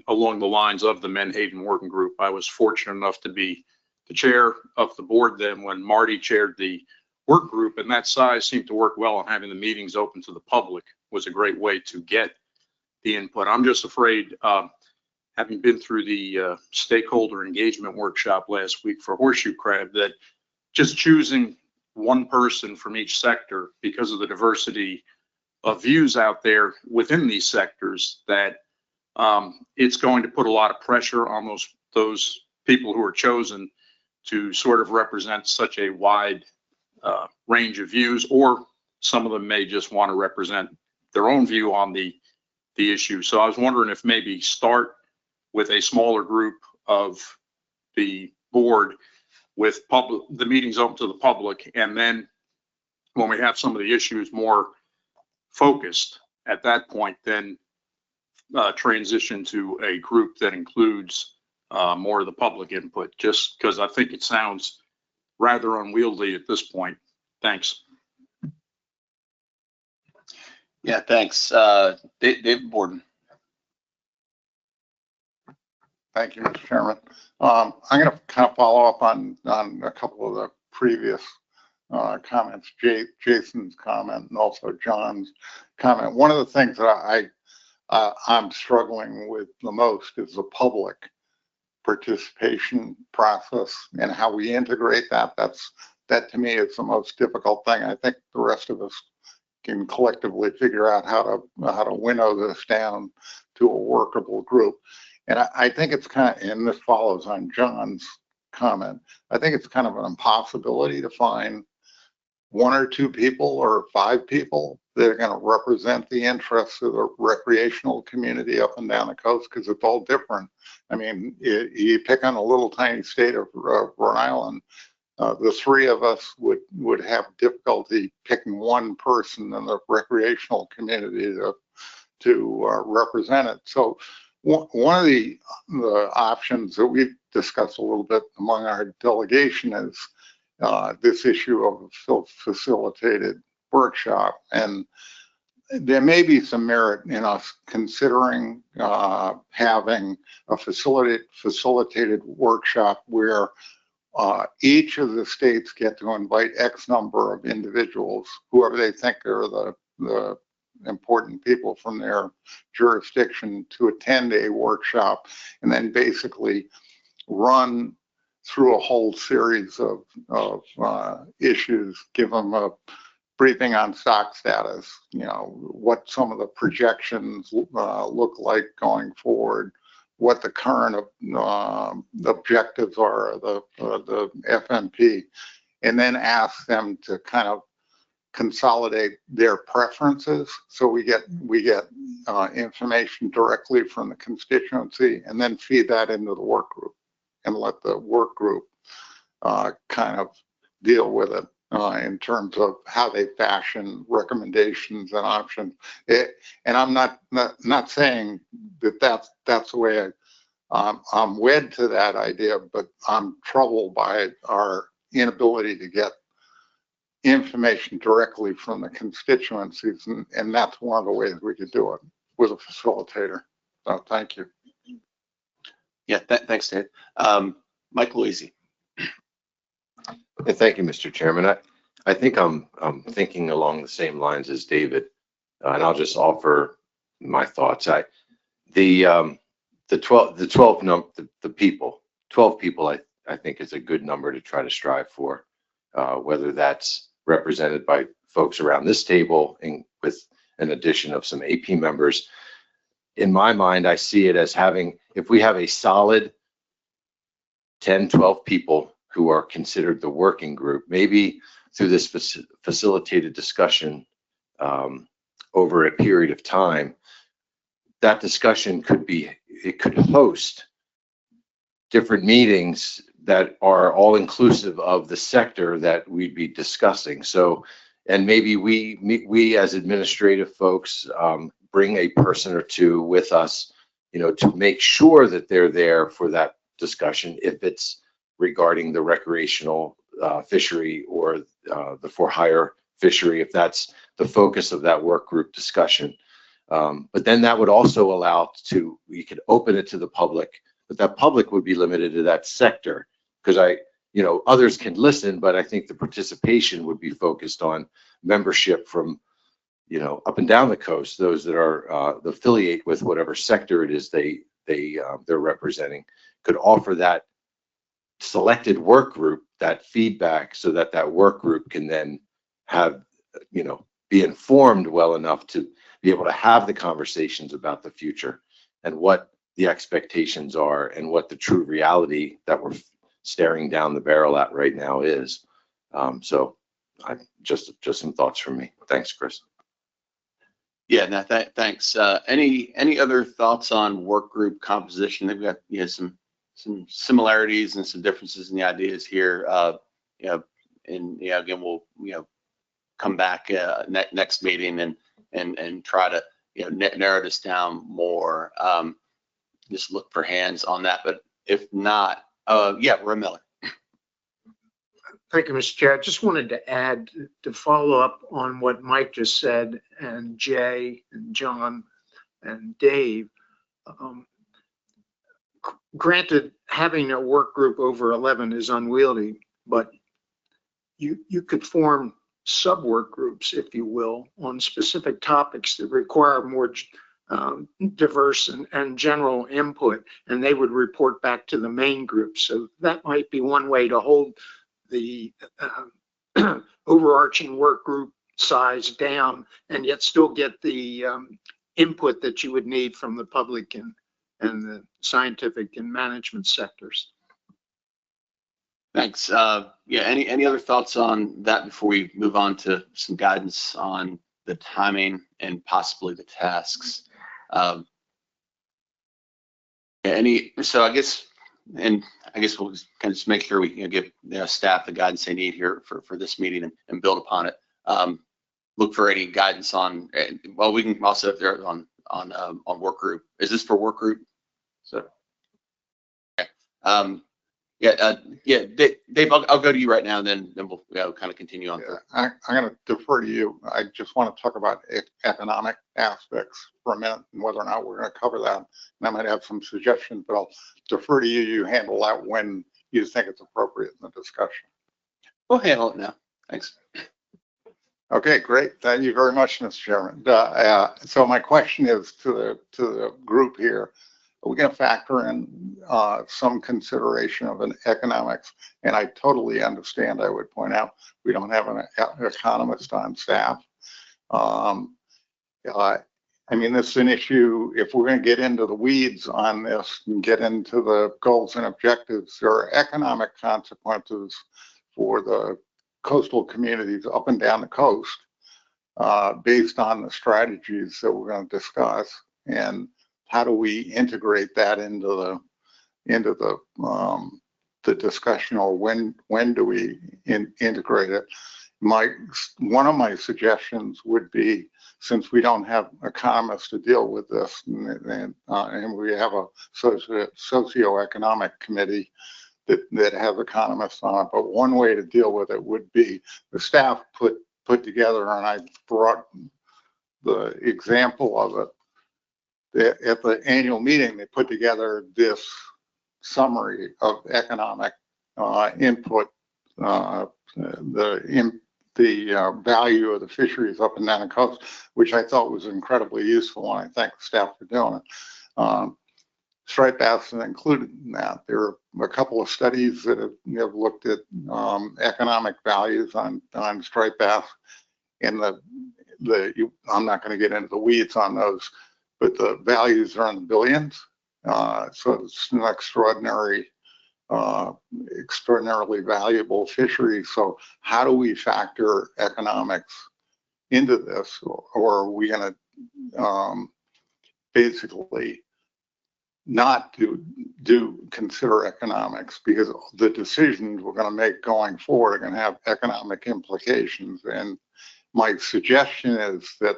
along the lines of the Menhaden Working Group. I was fortunate enough to be the chair of the board then when Marty chaired the work group, and that size seemed to work well, and having the meetings open to the public was a great way to get the input. I'm just afraid, having been through the stakeholder engagement workshop last week for horseshoe crab, that just choosing one person from each sector, because of the diversity of views out there within these sectors, that it's going to put a lot of pressure on those people who are chosen to sort of represent such a wide range of views, or some of them may just want to represent their own view on the issue. So I was wondering if maybe start with a smaller group of the board with the meetings open to the public, and then when we have some of the issues more focused at that point, then transition to a group that includes more of the public input, just because I think it sounds rather unwieldy at this point. Thanks. Yeah, thanks. David Borden. Thank you, Mr. Chairman. I'm going to kind of follow up on a couple of the previous comments, Jason's comment and also John's comment. One of the things that I'm struggling with the most is the public participation process and how we integrate that. That to me is the most difficult thing. I think the rest of us can collectively figure out how to winnow this down to a workable group. And I think it's kind of, and this follows on John's comment, I think it's kind of an impossibility to find one or two people or five people that are going to represent the interests of the recreational community up and down the coast, because it's all different. I mean, you pick on a little tiny state of Rhode Island, the three of us would have difficulty picking one person in the recreational community to represent it. So one of the options that we've discussed a little bit among our delegation is this issue of a facilitated workshop. And there may be some merit in us considering having a facilitated workshop where each of the states get to invite X number of individuals, whoever they think are the important people from their jurisdiction, to attend a workshop, and then basically run through a whole series of issues, give them a briefing on stock status, what some of the projections look like going forward, what the current objectives are of the FMP, and then ask them to kind of consolidate their preferences, so we get information directly from the constituency, and then feed that into the work group and let the work group kind of deal with it in terms of how they fashion recommendations and options. And I'm not saying that that's the way I'm wed to that idea, but I'm troubled by our inability to get information directly from the constituencies, and that's one of the ways we could do it, with a facilitator. So thank you. Yeah, thanks, Dave. Mike Louisi. Thank you, Mr. Chairman. I think I'm thinking along the same lines as David, and I'll just offer my thoughts. The 12 people, 12 people, I think is a good number to try to strive for, whether that's represented by folks around this table and with an addition of some AP members. In my mind, I see it as having, if we have a solid 10, 12 people who are considered the working group, maybe through this facilitated discussion over a period of time, that discussion could host different meetings that are all inclusive of the sector that we'd be discussing. So, and maybe we as administrative folks bring a person or two with us, to make sure that they're there for that discussion, if it's regarding the recreational fishery or the for-hire fishery, if that's the focus of that work group discussion. But then that would also allow we could open it to the public, but that public would be limited to that sector, because others can listen, but I think the participation would be focused on membership from, up and down the coast, those that are affiliate with whatever sector it is they're representing, could offer that selected work group that feedback, so that work group can then have, be informed well enough to be able to have the conversations about the future and what the expectations are and what the true reality that we're staring down the barrel at right now is. So just some thoughts from me. Thanks, Chris. Yeah, no, thanks. Any other thoughts on work group composition? They've got some similarities and some differences in the ideas here. And again, we'll come back next meeting and try to narrow this down more. Just look for hands on that. But if not, Roy Miller. Thank you, Mr. Chair. I just wanted to add, to follow up on what Mike just said, and Jay and John and Dave. Granted, having a work group over 11 is unwieldy, but you could form sub-work groups, if you will, on specific topics that require more diverse and general input, and they would report back to the main group. So that might be one way to hold the overarching work group size down and yet still get the input that you would need from the public and the scientific and management sectors. Thanks. Any other thoughts on that before we move on to some guidance on the timing and possibly the tasks? So I guess we'll just kind of just make sure we give staff the guidance they need here for this meeting and build upon it. Look for any guidance on, well, we can also, if they're on work group. Is this for work group? So, okay. Dave, I'll go to you right now, and then we'll kind of continue on. I'm going to defer to you. I just want to talk about economic aspects for a minute and whether or not we're going to cover that. And I might have some suggestions, but I'll defer to you. You handle that when you think it's appropriate in the discussion. We'll handle it now. Thanks. Okay, great. Thank you very much, Mr. Chairman. So my question is to the group here. Are we going to factor in some consideration of an economics? And I totally understand. I would point out we don't have an economist on staff. I mean, this is an issue. If we're going to get into the weeds on this and get into the goals and objectives, there are economic consequences for the coastal communities up and down the coast based on the strategies that we're going to discuss. And how do we integrate that into the discussion, or when do we integrate it? One of my suggestions would be, since we don't have economists to deal with this, and we have a socioeconomic committee that have economists on it, but one way to deal with it would be the staff put together, and I brought the example of it. At the annual meeting, they put together this summary of economic input, the value of the fisheries up and down the coast, which I thought was incredibly useful, and I thank the staff for doing it. striped bass is included in that. There are a couple of studies that have looked at economic values on striped bass, and I'm not going to get into the weeds on those, but the values are in the billions. So it's an extraordinarily valuable fishery. So how do we factor economics into this, or are we going to basically not consider economics, because the decisions we're going to make going forward are going to have economic implications? And my suggestion is that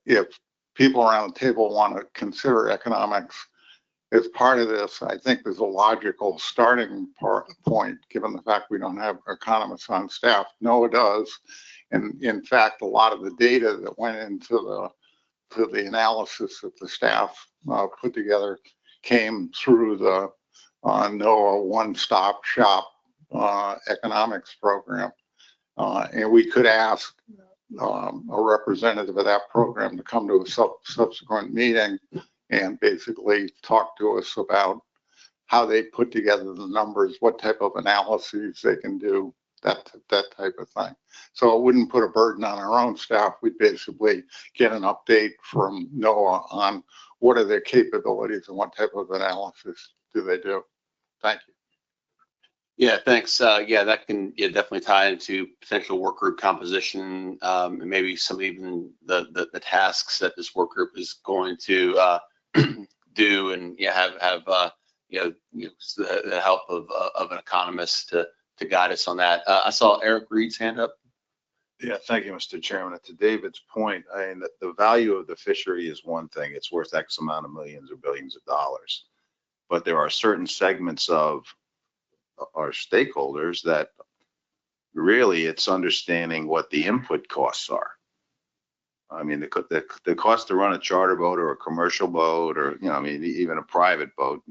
if people around the table want to consider economics as part of this, I think there's a logical starting point, given the fact we don't have economists on staff. NOAA does. And in fact, a lot of the data that went into the analysis that the staff put together came through the NOAA one-stop shop economics program. And we could ask a representative of that program to come to a subsequent meeting and basically talk to us about how they put together the numbers, what type of analyses they can do, that type of thing. So it wouldn't put a burden on our own staff. We'd basically get an update from NOAA on what are their capabilities and what type of analysis do they do. Thank you. Yeah, thanks. Yeah, that can definitely tie into potential work group composition, and maybe some even the tasks that this work group is going to do, and have the help of an economist to guide us on that. I saw Eric Reed's hand up. Yeah, thank you, Mr. Chairman. And to David's point, I mean, the value of the fishery is one thing. It's worth X amount of millions or billions of dollars. But there are certain segments of our stakeholders that really it's understanding what the input costs are. I mean, the cost to run a charter boat or a commercial boat, or, I mean, even a private boat,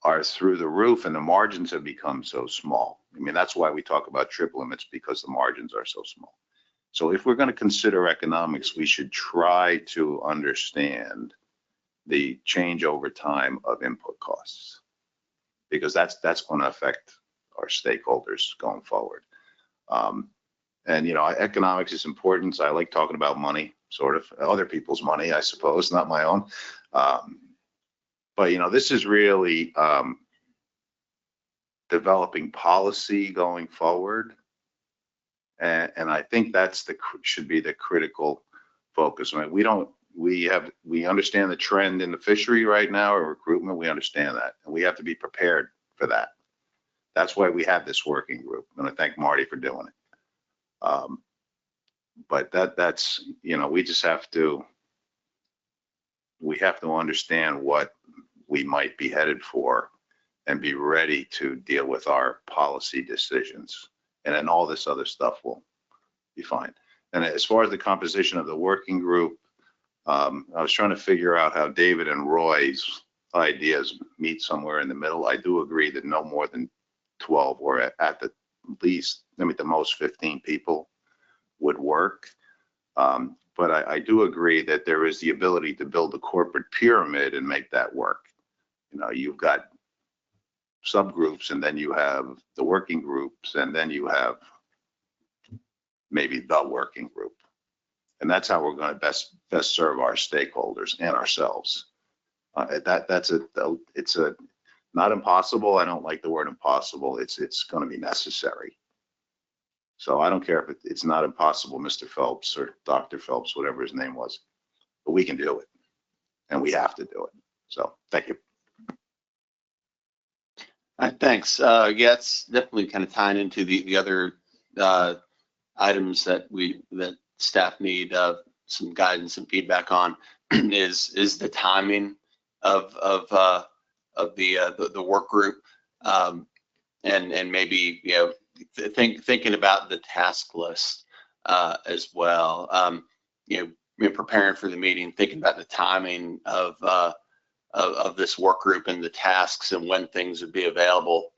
are through the roof, and the margins have become so small. I mean, that's why we talk about trip limits, because the margins are so small. So if we're going to consider economics, we should try to understand the change over time of input costs, because that's going to affect our stakeholders going forward. And, economics is important. So I like talking about money, sort of other people's money, I suppose, not my own. But, this is really developing policy going forward. And I think that's should be the critical focus. I mean, we understand the trend in the fishery right now, or recruitment. We understand that, and we have to be prepared for that. That's why we have this working group. I'm going to thank Marty for doing it. But that's, we just have to understand what we might be headed for and be ready to deal with our policy decisions. And then all this other stuff will be fine. And as far as the composition of the working group, I was trying to figure out how David and Roy's ideas meet somewhere in the middle. I do agree that no more than 12 or at the least, the most 15 people would work. But I do agree that there is the ability to build a corporate pyramid and make that work. You've got subgroups, and then you have the working groups, and then you have maybe the working group. And that's how we're going to best serve our stakeholders and ourselves. It's not impossible. I don't like the word impossible. It's going to be necessary. So I don't care if it's not impossible, Mr. Phelps or Dr. Phelps, whatever his name was, but we can do it, and we have to do it. So thank you. All right, thanks. Yeah, it's definitely kind of tying into the other items that staff need some guidance and feedback on is the timing of the work group, and maybe thinking about the task list as well. Preparing for the meeting, thinking about the timing of this work group and the tasks and when things would be available.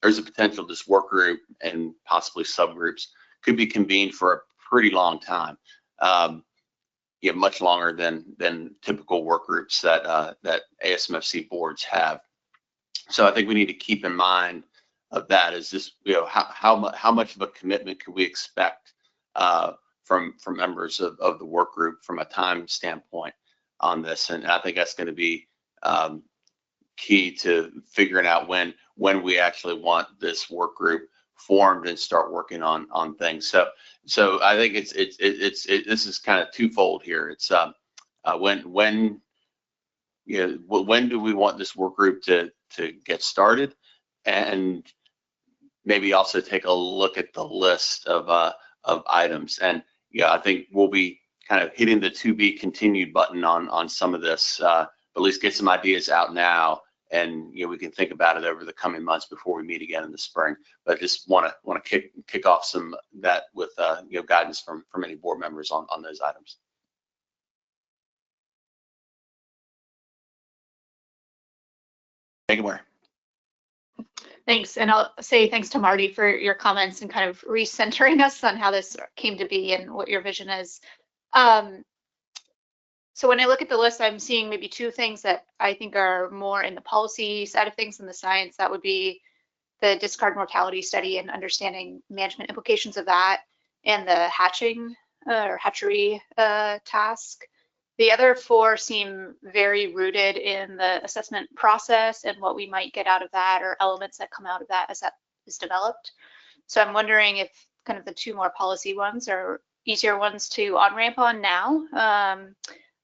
There's a potential this work group and possibly subgroups could be convened for a pretty long time. much longer than typical work groups that ASMFC boards have. So I think we need to keep in mind of that is this, how much of a commitment can we expect from members of the work group from a time standpoint on this? And I think that's going to be key to figuring out when we actually want this work group formed and start working on things. So I think this is kind of twofold here. It's when do we want this work group to get started, and maybe also take a look at the list of items. And I think we'll be kind of hitting the to be continued button on some of this, but at least get some ideas out now, and we can think about it over the coming months before we meet again in the spring. But just want to kick off some that with guidance from any board members on those items. Megan Ware. Thanks, and I'll say thanks to Marty for your comments and kind of recentering us on how this came to be and what your vision is. So when I look at the list, I'm seeing maybe two things that I think are more in the policy side of things than the science. That would be the discard mortality study and understanding management implications of that, and the hatching or hatchery task. The other four seem very rooted in the assessment process and what we might get out of that, or elements that come out of that as that is developed. So I'm wondering if kind of the two more policy ones are easier ones to on-ramp on now.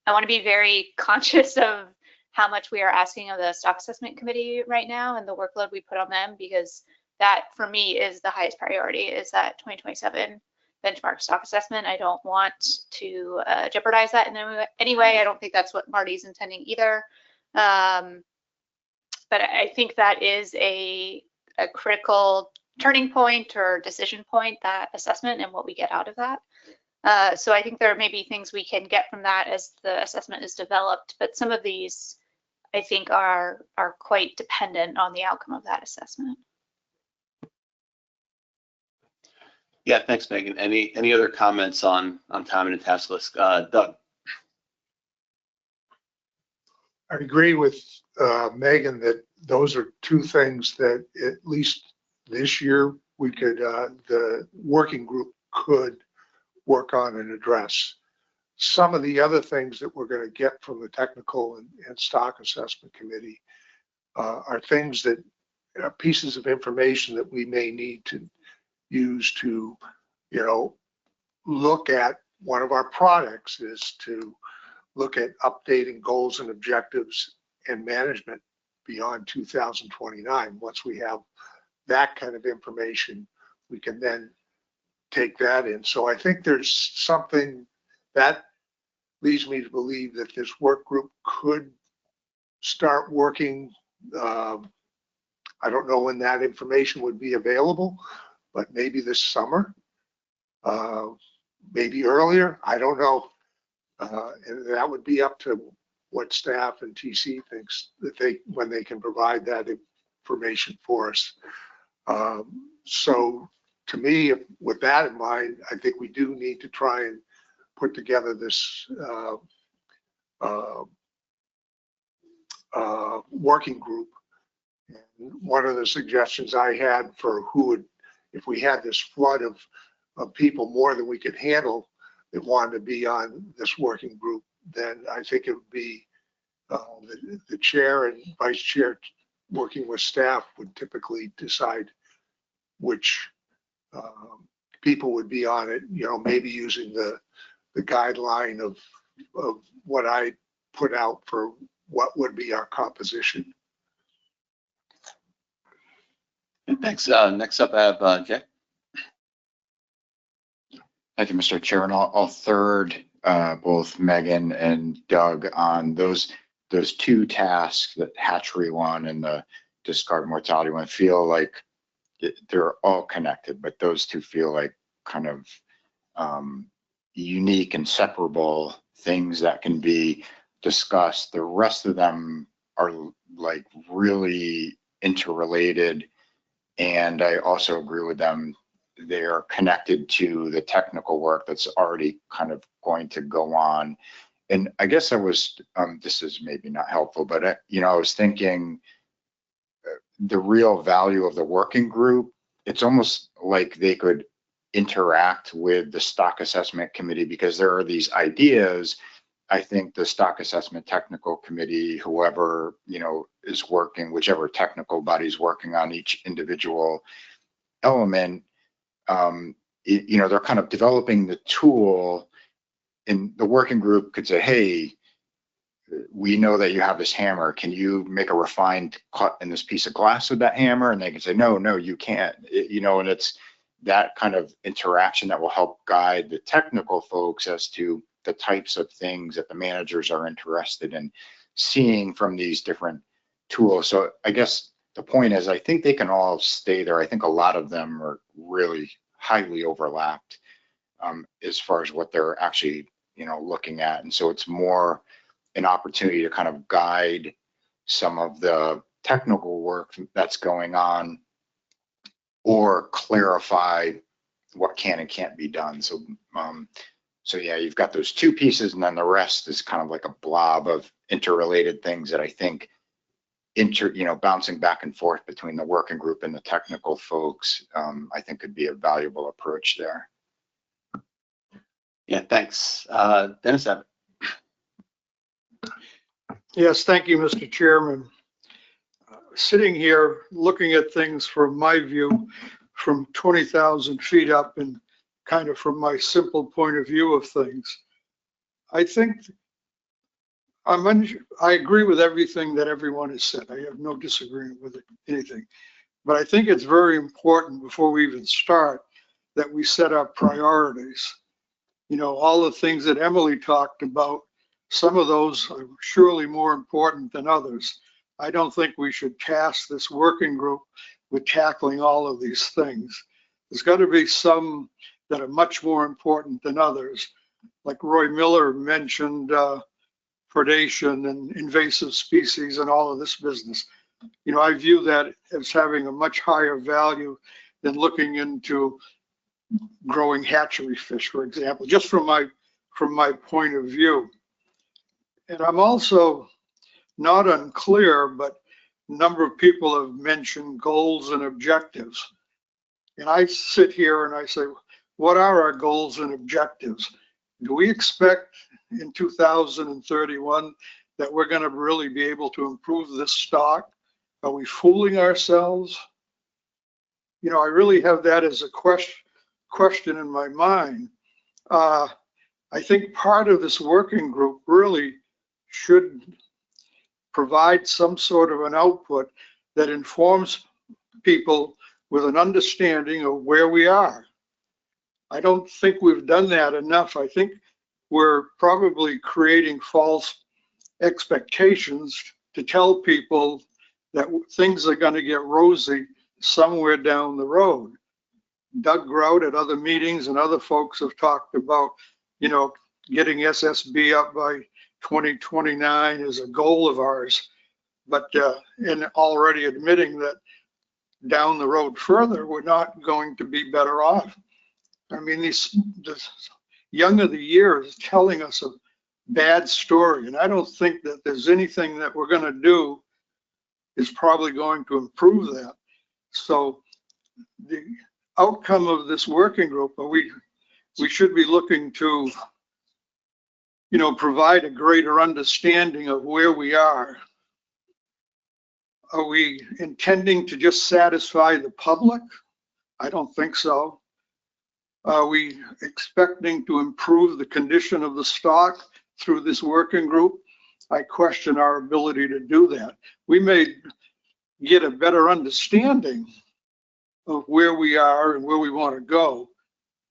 I want to be very conscious of how much we are asking of the stock assessment committee right now and the workload we put on them, because that for me is the highest priority, is that 2027 benchmark stock assessment. I don't want to jeopardize that in any way. I don't think that's what Marty's intending either. But I think that is a critical turning point or decision point, that assessment and what we get out of that. So I think there may be things we can get from that as the assessment is developed, but some of these I think are quite dependent on the outcome of that assessment. Yeah, thanks, Megan. Any other comments on timing and task list? Doug. I agree with Megan that those are two things that at least this year we could, the working group could work on and address. Some of the other things that we're going to get from the technical and stock assessment committee are things that pieces of information that we may need to use to, look at one of our products is to look at updating goals and objectives and management beyond 2029. Once we have that kind of information, we can then take that in. So I think there's something that leads me to believe that this work group could start working. I don't know when that information would be available, but maybe this summer, maybe earlier, I don't know. And that would be up to what staff and TC thinks that when they can provide that information for us. So to me, with that in mind, I think we do need to try and put together this working group. And one of the suggestions I had for who would, if we had this flood of people, more than we could handle, that wanted to be on this working group, then I think it would be the chair and vice chair working with staff would typically decide which people would be on it, maybe using the guideline of what I put out for what would be our composition. Thanks. Next up, I have Jay. Thank you, Mr. Chair, and I'll third both Megan and Doug on those two tasks, the hatchery one and the discard mortality one. Feel like they're all connected, but those two feel like kind of unique and separable things that can be discussed. The rest of them are like really interrelated, and I also agree with them. They're connected to the technical work that's already kind of going to go on. And I guess I was, this is maybe not helpful, but I was thinking the real value of the working group, it's almost like they could interact with the stock assessment committee, because there are these ideas. I think the stock assessment technical committee, whoever, is working, whichever technical body's working on each individual element, they're kind of developing the tool, and the working group could say, hey, we know that you have this hammer. Can you make a refined cut in this piece of glass with that hammer? And they can say, no, you can't, and it's that kind of interaction that will help guide the technical folks as to the types of things that the managers are interested in seeing from these different tools. So I guess the point is, I think they can all stay there. I think a lot of them are really highly overlapped as far as what they're actually, looking at. And so it's more an opportunity to kind of guide some of the technical work that's going on, or clarify what can and can't be done. So, yeah, you've got those two pieces, and then the rest is kind of like a blob of interrelated things that I think bouncing back and forth between the working group and the technical folks, I think could be a valuable approach there. Yeah, thanks. Dennis Abbott. Yes, thank you, Mr. Chairman. Sitting here looking at things from my view from 20,000 feet up, and kind of from my simple point of view of things, I think I agree with everything that everyone has said. I have no disagreement with anything. But I think it's very important, before we even start, that we set our priorities. All the things that Emily talked about, some of those are surely more important than others. I don't think we should task this working group with tackling all of these things. There's got to be some that are much more important than others. Like Roy Miller mentioned, predation and invasive species and all of this business. I view that as having a much higher value than looking into growing hatchery fish, for example, just from my point of view. And I'm also not unclear, but a number of people have mentioned goals and objectives. And I sit here and I say, what are our goals and objectives? Do we expect in 2031 that we're going to really be able to improve this stock? Are we fooling ourselves? I really have that as a question in my mind. I think part of this working group really should provide some sort of an output that informs people with an understanding of where we are. I don't think we've done that enough. I think we're probably creating false expectations to tell people that things are going to get rosy somewhere down the road. Doug Grout at other meetings and other folks have talked about, getting SSB up by 2029 is a goal of ours, but and already admitting that down the road further, we're not going to be better off. I mean, the young of the year is telling us a bad story, and I don't think that there's anything that we're going to do is probably going to improve that. So the outcome of this working group, we should be looking to, provide a greater understanding of where we are. Are we intending to just satisfy the public? I don't think so. Are we expecting to improve the condition of the stock through this working group? I question our ability to do that. We may get a better understanding of where we are and where we want to go.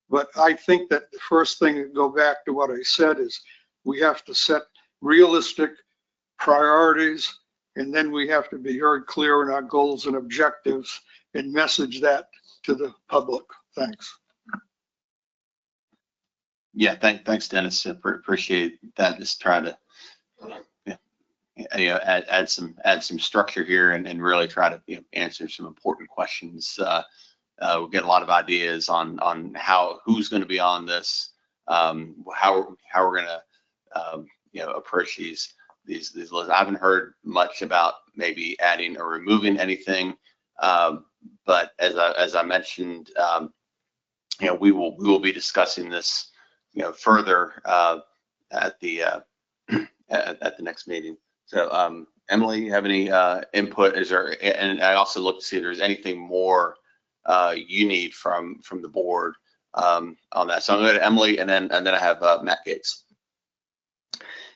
But I think that the first thing, to go back to what I said, is we have to set realistic priorities, and then we have to be very clear in our goals and objectives and message that to the public. Thanks. Yeah, thanks, Dennis. Appreciate that. Just try to add some structure here and really try to answer some important questions. We'll get a lot of ideas on who's going to be on this, how we're going to approach these lists. I haven't heard much about maybe adding or removing anything, but as I mentioned, we will be discussing this further at the next meeting. So Emily, you have any input? Is there? And I also look to see if there's anything more you need from the board on that. So I'm going to Emily, and then I have Matt Gates.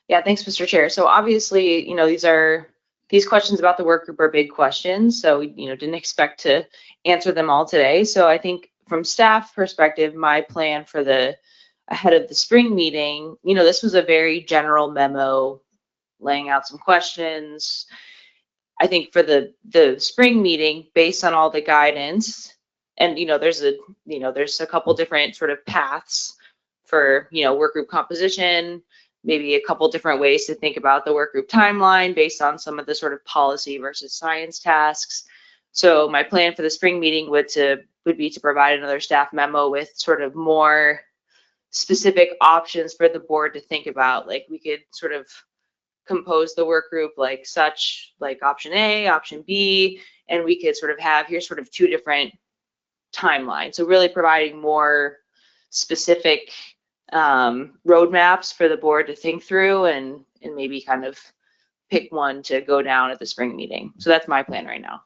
Yeah, thanks, Mr. Chair. So obviously, these questions about the work group are big questions. So didn't expect to answer them all today. So I think from staff perspective, my plan for ahead of the spring meeting, this was a very general memo laying out some questions. I think for the spring meeting, based on all the guidance, and there's a couple different sort of paths for work group composition, maybe a couple different ways to think about the work group timeline based on some of the sort of policy versus science tasks. So my plan for the spring meeting would be to provide another staff memo with sort of more specific options for the board to think about. Like we could sort of compose the work group like option A, option B, and we could sort of have here's sort of two different timelines. So really providing more specific roadmaps for the board to think through and maybe kind of pick one to go down at the spring meeting. So that's my plan right now.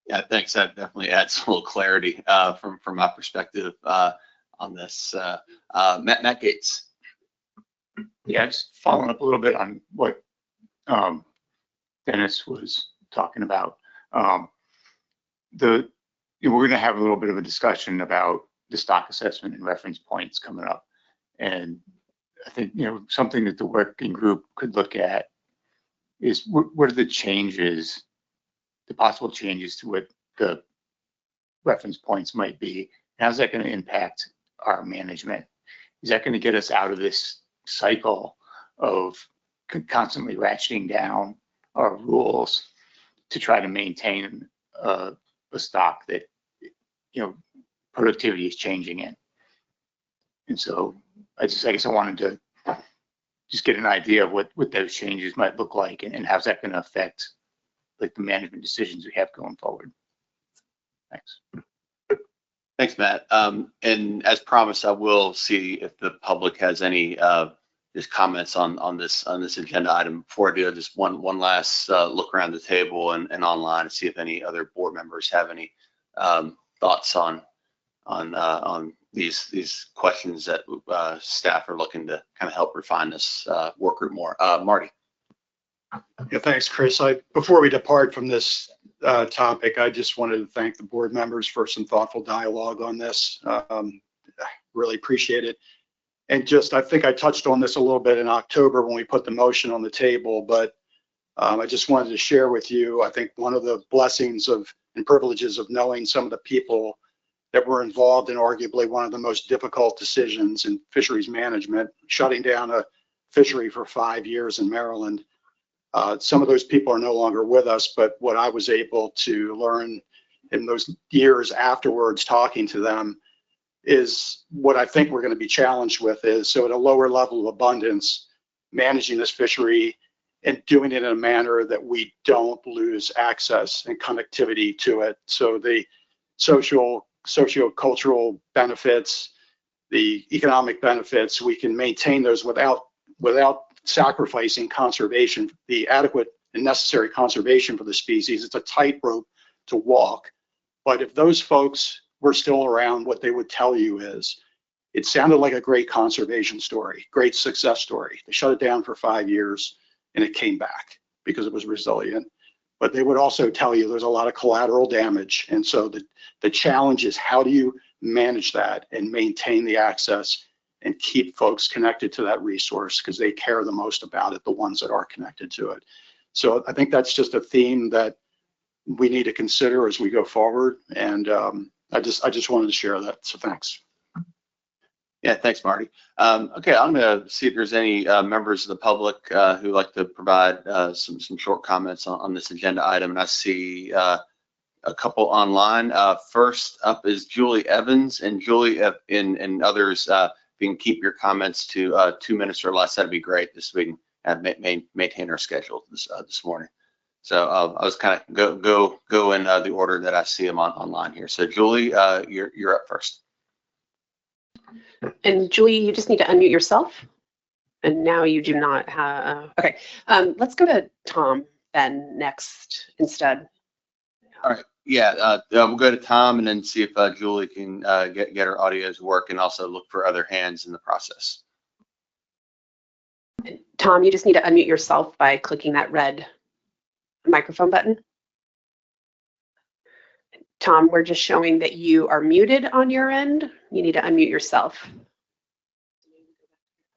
Yeah, thanks. That definitely adds a little clarity from my perspective on this. Matt Gates. Yeah, just following up a little bit on what Dennis was talking about. We're going to have a little bit of a discussion about the stock assessment and reference points coming up. And I think, something that the working group could look at is what are the changes, the possible changes to what the reference points might be. How's that going to impact our management? Is that going to get us out of this cycle of constantly ratcheting down our rules to try to maintain a stock that, productivity is changing in? And so I guess I wanted to just get an idea of what those changes might look like and how's that going to affect like the management decisions we have going forward. Thanks. Thanks, Matt. And as promised, I will see if the public has any just comments on this agenda item. Before I do, just one last look around the table and online to see if any other board members have any thoughts on these questions that staff are looking to kind of help refine this work group more. Marty. Yeah, thanks, Chris. Before we depart from this topic, I just wanted to thank the board members for some thoughtful dialogue on this. Really appreciate it. And I think I touched on this a little bit in October when we put the motion on the table, but I just wanted to share with you, I think one of the blessings and privileges of knowing some of the people that were involved in arguably one of the most difficult decisions in fisheries management, shutting down a fishery for 5 years in Maryland. Some of those people are no longer with us, but what I was able to learn in those years afterwards, talking to them, is what I think we're going to be challenged with is, so at a lower level of abundance, managing this fishery and doing it in a manner that we don't lose access and connectivity to it. So the socio-cultural benefits, the economic benefits, we can maintain those without sacrificing conservation, the adequate and necessary conservation for the species. It's a tightrope to walk. But if those folks were still around, what they would tell you is, it sounded like a great conservation story, great success story. They shut it down for 5 years and it came back because it was resilient. But they would also tell you there's a lot of collateral damage. And so the challenge is, how do you manage that and maintain the access and keep folks connected to that resource, because they care the most about it, the ones that are connected to it. So I think that's just a theme that we need to consider as we go forward. And I just wanted to share that. So thanks. Yeah, thanks, Marty. Okay, I'm going to see if there's any members of the public who'd like to provide some short comments on this agenda item. And I see a couple online. First up is Julie Evans, and Julie and others, if you can keep your comments to 2 minutes or less, that'd be great. This so we can maintain our schedule this morning. So I was kind of go in the order that I see them online here. So Julie, you're up first. And Julie, you just need to unmute yourself. And now you do not have, okay. Let's go to Tom then next instead. All right. Yeah, we'll go to Tom and then see if Julie can get her audios work, and also look for other hands in the process. Tom, you just need to unmute yourself by clicking that red microphone button. Tom, we're just showing that you are muted on your end. You need to unmute yourself.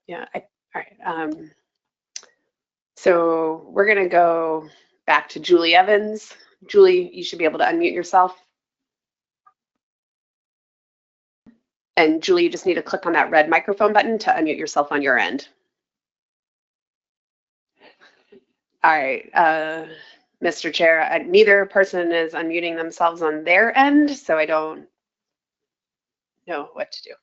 Yeah, all right. So we're gonna go back to Julie Evans. Julie, you should be able to unmute yourself. And Julie, you just need to click on that red microphone button to unmute yourself on your end. All right, Mr. Chair, neither person is unmuting themselves on their end, so I don't know what to do.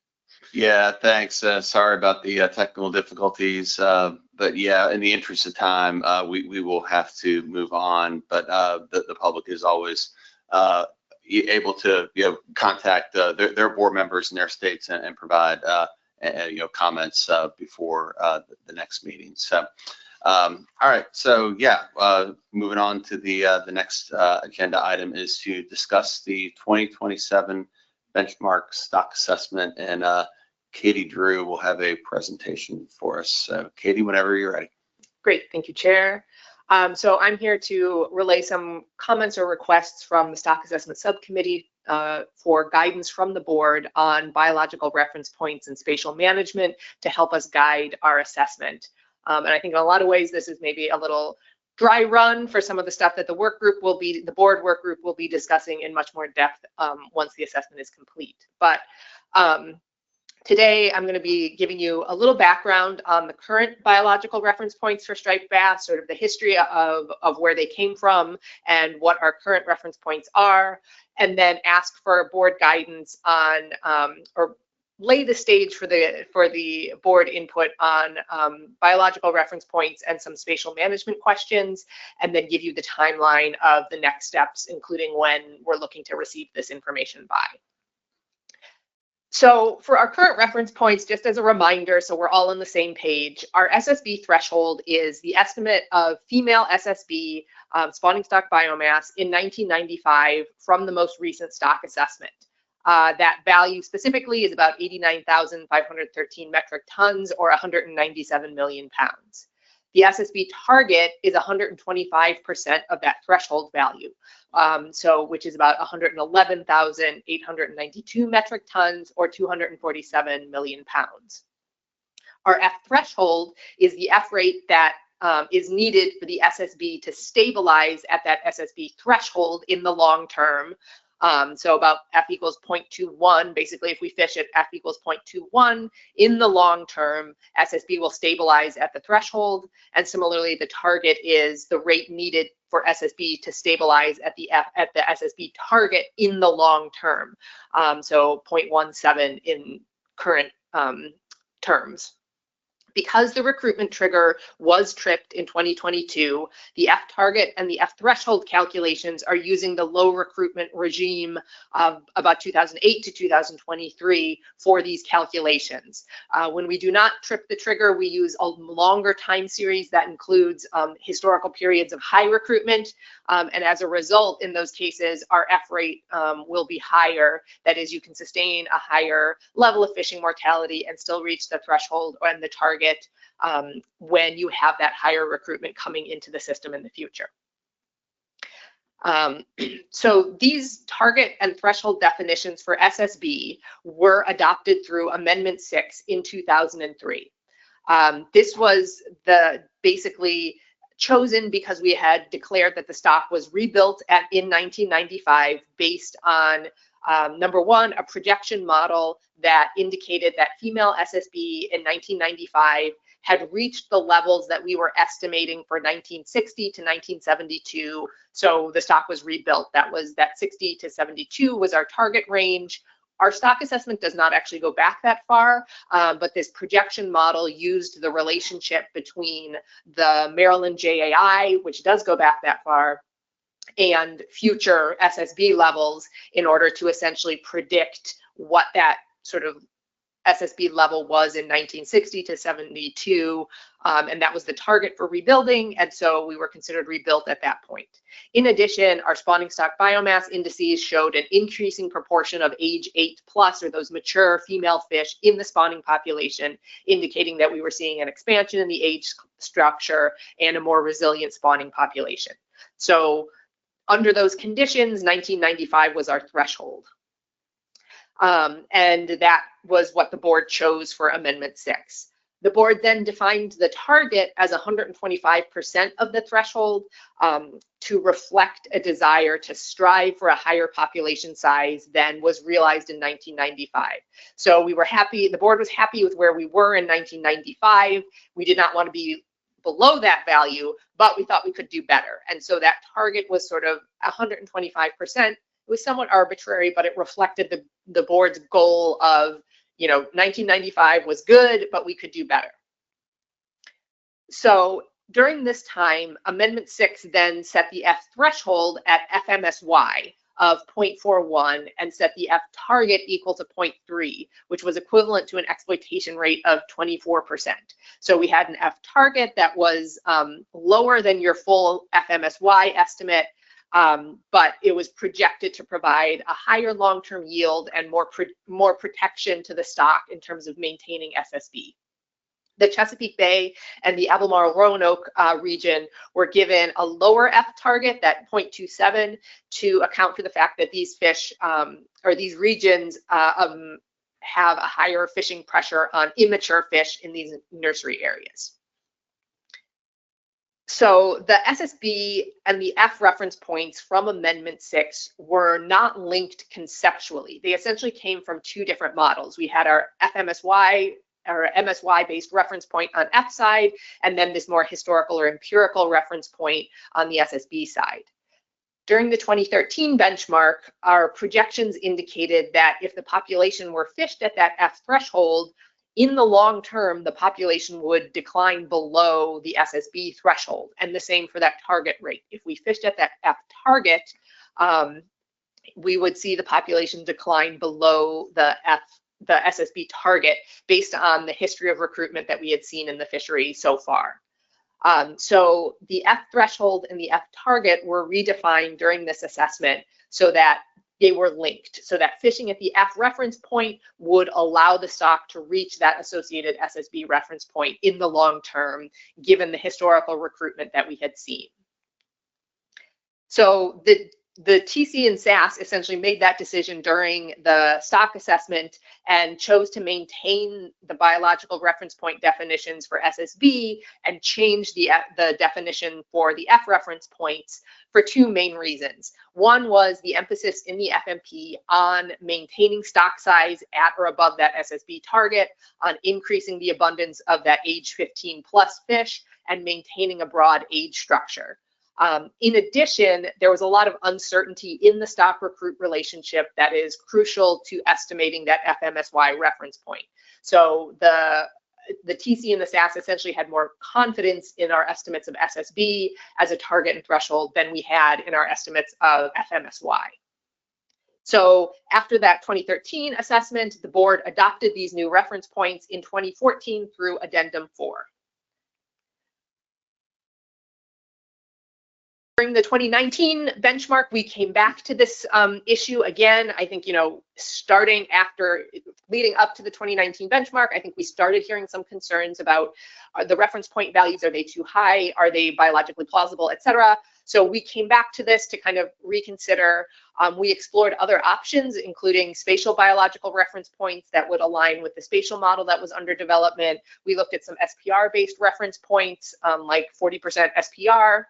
Yeah, thanks. Sorry about the technical difficulties, but yeah, in the interest of time, we will have to move on. But the public is always able to contact their board members in their states and provide comments before the next meeting. So. All right, so yeah, moving on to the next agenda item is to discuss the 2027 benchmark stock assessment, and Katie Drew will have a presentation for us. So Katie, whenever you're ready. Great, thank you, Chair. So I'm here to relay some comments or requests from the Stock Assessment Subcommittee for guidance from the board on biological reference points and spatial management to help us guide our assessment. And I think in a lot of ways, this is maybe a little dry run for some of the stuff that the board work group will be discussing in much more depth once the assessment is complete. But today I'm going to be giving you a little background on the current biological reference points for striped bass, sort of the history of where they came from and what our current reference points are, and then ask for board guidance on or lay the stage for the board input on biological reference points and some spatial management questions, and then give you the timeline of the next steps, including when we're looking to receive this information by. So for our current reference points, just as a reminder, so we're all on the same page, our SSB threshold is the estimate of female SSB spawning stock biomass in 1995 from the most recent stock assessment. That value specifically is about 89,513 metric tons or 197 million pounds. The SSB target is 125% of that threshold value, which is about 111,892 metric tons or 247 million pounds. Our F threshold is the F rate that is needed for the SSB to stabilize at that SSB threshold in the long term. So about F equals 0.21, basically if we fish at F equals 0.21 in the long term, SSB will stabilize at the threshold. And similarly, the target is the rate needed for SSB to stabilize at the SSB target in the long term. So 0.17 in current terms. Because the recruitment trigger was tripped in 2022, the F target and the F threshold calculations are using the low recruitment regime of about 2008 to 2023 for these calculations. When we do not trip the trigger, we use a longer time series that includes historical periods of high recruitment. And as a result, in those cases, our F rate will be higher. That is, you can sustain a higher level of fishing mortality and still reach the threshold and the target when you have that higher recruitment coming into the system in the future. So these target and threshold definitions for SSB were adopted through Amendment 6 in 2003. This was basically chosen because we had declared that the stock was rebuilt in 1995 based on number one, a projection model that indicated that female SSB in 1995 had reached the levels that we were estimating for 1960 to 1972. So the stock was rebuilt. That 60 to 72 was our target range. Our stock assessment does not actually go back that far, but this projection model used the relationship between the Maryland JAI, which does go back that far, and future SSB levels in order to essentially predict what that sort of SSB level was in 1960 to 72, and that was the target for rebuilding, and so we were considered rebuilt at that point. In addition, our spawning stock biomass indices showed an increasing proportion of age 8+, or those mature female fish in the spawning population, indicating that we were seeing an expansion in the age structure and a more resilient spawning population. So under those conditions, 1995 was our threshold. And that was what the board chose for Amendment 6. The board then defined the target as 125% of the threshold to reflect a desire to strive for a higher population size than was realized in 1995. So we were happy, the board was happy with where we were in 1995. We did not want to be below that value, but we thought we could do better. And so that target was sort of 125%. It was somewhat arbitrary, but it reflected the board's goal of, 1995 was good, but we could do better. So during this time, Amendment 6 then set the F threshold at FMSY of 0.41 and set the F target equal to 0.3, which was equivalent to an exploitation rate of 24%. So we had an F target that was lower than your full FMSY estimate, but it was projected to provide a higher long-term yield and more protection to the stock in terms of maintaining SSB. The Chesapeake Bay and the Albemarle-Roanoke region were given a lower F target, that 0.27, to account for the fact that these fish or these regions have a higher fishing pressure on immature fish in these nursery areas. So the SSB and the F reference points from Amendment 6 were not linked conceptually. They essentially came from two different models. We had our FMSY or MSY-based reference point on F side, and then this more historical or empirical reference point on the SSB side. During the 2013 benchmark, our projections indicated that if the population were fished at that F threshold, in the long term, the population would decline below the SSB threshold, and the same for that target rate. If we fished at that F target, we would see the population decline below the SSB target based on the history of recruitment that we had seen in the fishery so far. So the F threshold and the F target were redefined during this assessment so that they were linked, so that fishing at the F reference point would allow the stock to reach that associated SSB reference point in the long term, given the historical recruitment that we had seen. So the TC and SAS essentially made that decision during the stock assessment and chose to maintain the biological reference point definitions for SSB and change the definition for the F reference points for two main reasons. One was the emphasis in the FMP on maintaining stock size at or above that SSB target, on increasing the abundance of that age 15+ fish, and maintaining a broad age structure. In addition, there was a lot of uncertainty in the stock recruit relationship that is crucial to estimating that FMSY reference point. So the TC and the SAS essentially had more confidence in our estimates of SSB as a target and threshold than we had in our estimates of FMSY. So after that 2013 assessment, the board adopted these new reference points in 2014 through Addendum 4. During the 2019 benchmark, we came back to this issue again. I think, starting leading up to the 2019 benchmark, I think we started hearing some concerns about the reference point values. Are they too high? Are they biologically plausible, et cetera? So we came back to this to kind of reconsider. We explored other options, including spatial biological reference points that would align with the spatial model that was under development. We looked at some SPR-based reference points, like 40% SPR.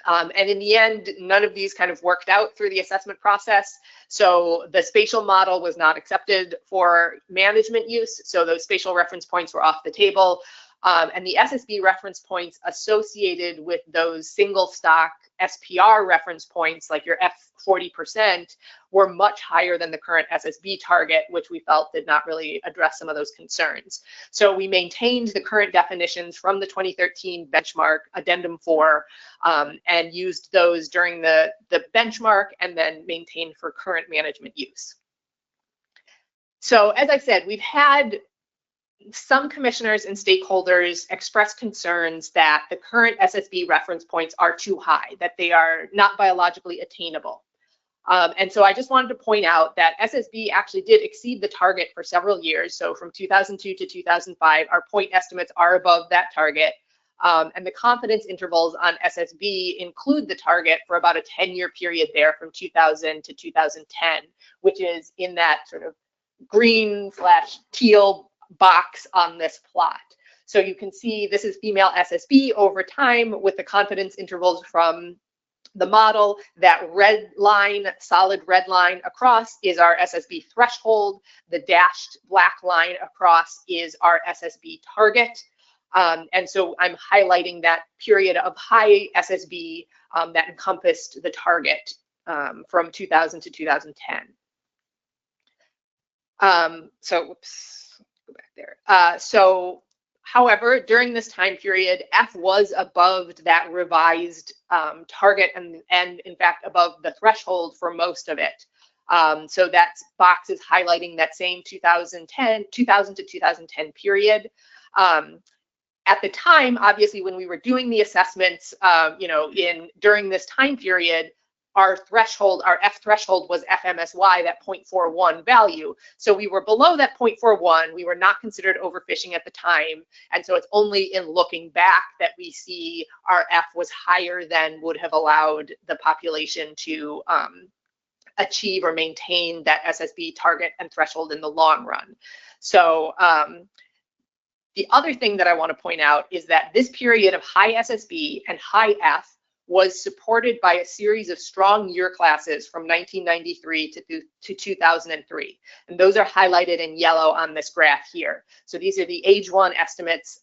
And in the end, none of these kind of worked out through the assessment process. So the spatial model was not accepted for management use. So those spatial reference points were off the table. And the SSB reference points associated with those single stock SPR reference points, like your F40%, were much higher than the current SSB target, which we felt did not really address some of those concerns. So we maintained the current definitions from the 2013 benchmark, Addendum 4, and used those during the benchmark and then maintained for current management use. So as I said, we've had some commissioners and stakeholders express concerns that the current SSB reference points are too high, that they are not biologically attainable. And so I just wanted to point out that SSB actually did exceed the target for several years. So from 2002 to 2005, our point estimates are above that target. And the confidence intervals on SSB include the target for about a 10-year period there from 2000 to 2010, which is in that sort of green/teal box on this plot. So you can see this is female SSB over time with the confidence intervals from the model. That red line, solid red line across, is our SSB threshold. The dashed black line across is our SSB target. And so I'm highlighting that period of high SSB that encompassed the target from 2000 to 2010. Whoops, go back there. However, during this time period, F was above that revised target and in fact above the threshold for most of it. So that box is highlighting that same 2000 to 2010 period. At the time, obviously, when we were doing the assessments, during this time period, our threshold, our F threshold was FMSY, that 0.41 value. So we were below that 0.41. We were not considered overfishing at the time. And so it's only in looking back that we see our F was higher than would have allowed the population to achieve or maintain that SSB target and threshold in the long run. So the other thing that I want to point out is that this period of high SSB and high F was supported by a series of strong year classes from 1993 to 2003. And those are highlighted in yellow on this graph here. So these are the age one estimates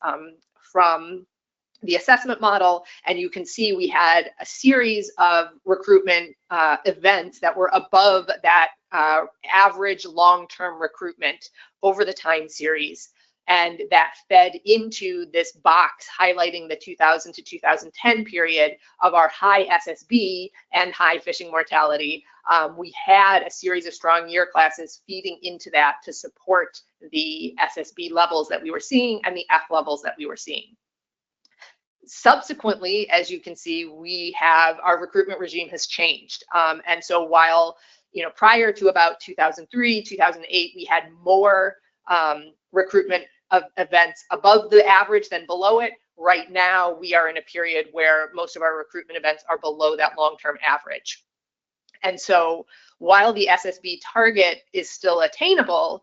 from the assessment model. And you can see we had a series of recruitment events that were above that average long-term recruitment over the time series. And that fed into this box highlighting the 2000 to 2010 period of our high SSB and high fishing mortality. We had a series of strong year classes feeding into that to support the SSB levels that we were seeing and the F levels that we were seeing. Subsequently, as you can see, we have our recruitment regime has changed. And so while, prior to about 2003, 2008, we had more recruitment of events above the average than below it. Right now, we are in a period where most of our recruitment events are below that long-term average. And so while the SSB target is still attainable,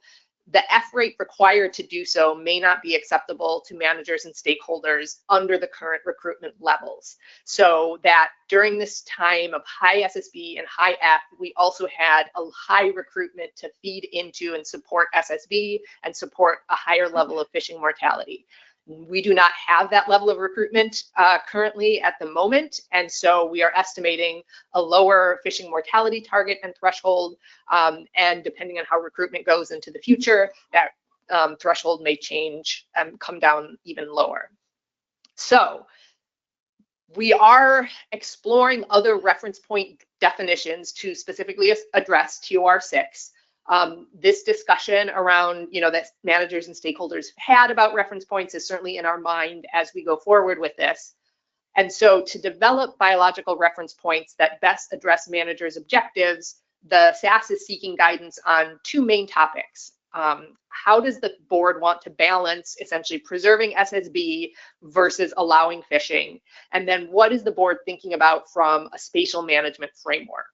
the F rate required to do so may not be acceptable to managers and stakeholders under the current recruitment levels. So that during this time of high SSB and high F, we also had a high recruitment to feed into and support SSB and support a higher level of fishing mortality. We do not have that level of recruitment currently at the moment, and so we are estimating a lower fishing mortality target and threshold, and depending on how recruitment goes into the future, that threshold may change and come down even lower. So we are exploring other reference point definitions to specifically address TOR 6. This discussion around, that managers and stakeholders had about reference points is certainly in our mind as we go forward with this. And so to develop biological reference points that best address managers' objectives, the SAS is seeking guidance on two main topics. How does the board want to balance essentially preserving SSB versus allowing fishing? And then what is the board thinking about from a spatial management framework?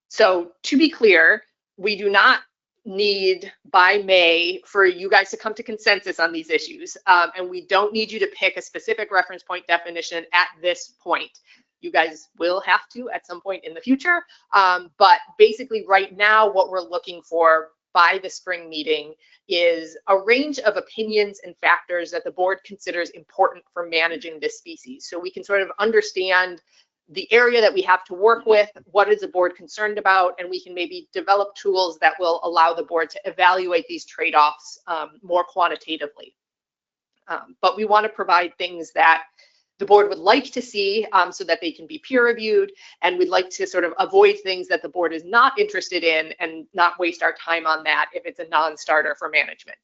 So to be clear, we do not need by May for you guys to come to consensus on these issues. And we don't need you to pick a specific reference point definition at this point. You guys will have to at some point in the future. But basically right now, what we're looking for by the spring meeting is a range of opinions and factors that the board considers important for managing this species. So we can sort of understand the area that we have to work with, what is the board concerned about, and we can maybe develop tools that will allow the board to evaluate these trade-offs more quantitatively. But we want to provide things that the board would like to see so that they can be peer reviewed, and we'd like to sort of avoid things that the board is not interested in and not waste our time on that if it's a non-starter for management.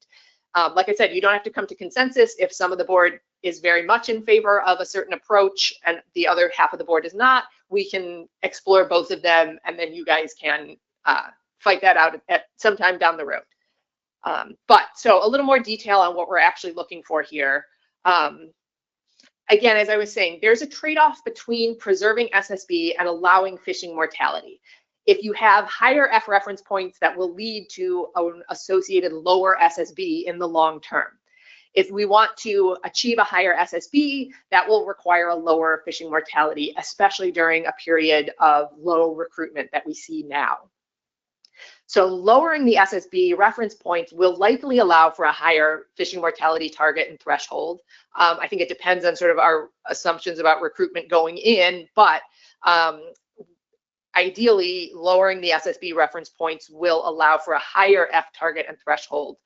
Like I said, you don't have to come to consensus. If some of the board is very much in favor of a certain approach and the other half of the board is not, we can explore both of them, and then you guys can fight that out at some time down the road. But so a little more detail on what we're actually looking for here. Again, as I was saying, there's a trade-off between preserving SSB and allowing fishing mortality. If you have higher F reference points, that will lead to an associated lower SSB in the long term. If we want to achieve a higher SSB, that will require a lower fishing mortality, especially during a period of low recruitment that we see now. So lowering the SSB reference points will likely allow for a higher fishing mortality target and threshold. I think it depends on sort of our assumptions about recruitment going in, but ideally lowering the SSB reference points will allow for a higher F target and threshold,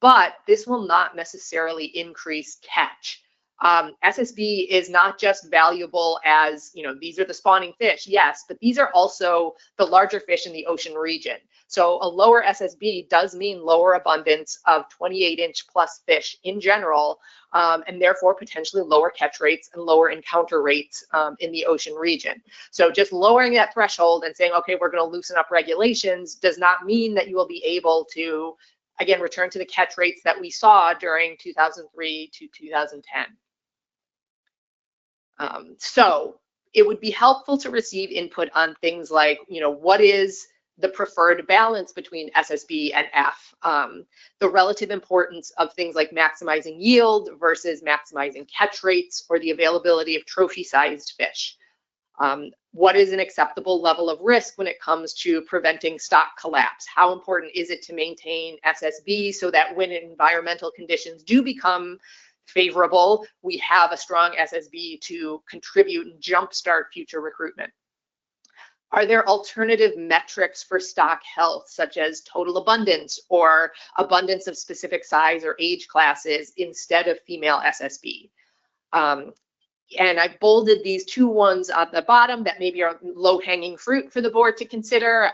but this will not necessarily increase catch. SSB is not just valuable as, you know, these are the spawning fish, yes, but these are also the larger fish in the ocean region. So a lower SSB does mean lower abundance of 28-inch plus fish in general, and therefore potentially lower catch rates and lower encounter rates in the ocean region. So just lowering that threshold and saying, okay, we're going to loosen up regulations does not mean that you will be able to, again, return to the catch rates that we saw during 2003 to 2010. So it would be helpful to receive input on things like, you know, what is the preferred balance between SSB and F, the relative importance of things like maximizing yield versus maximizing catch rates, or the availability of trophy-sized fish. What is an acceptable level of risk when it comes to preventing stock collapse? How important is it to maintain SSB so that when environmental conditions do become favorable, we have a strong SSB to contribute and jumpstart future recruitment? Are there alternative metrics for stock health, such as total abundance or abundance of specific size or age classes instead of female SSB? And I bolded these two ones at the bottom that maybe are low-hanging fruit for the board to consider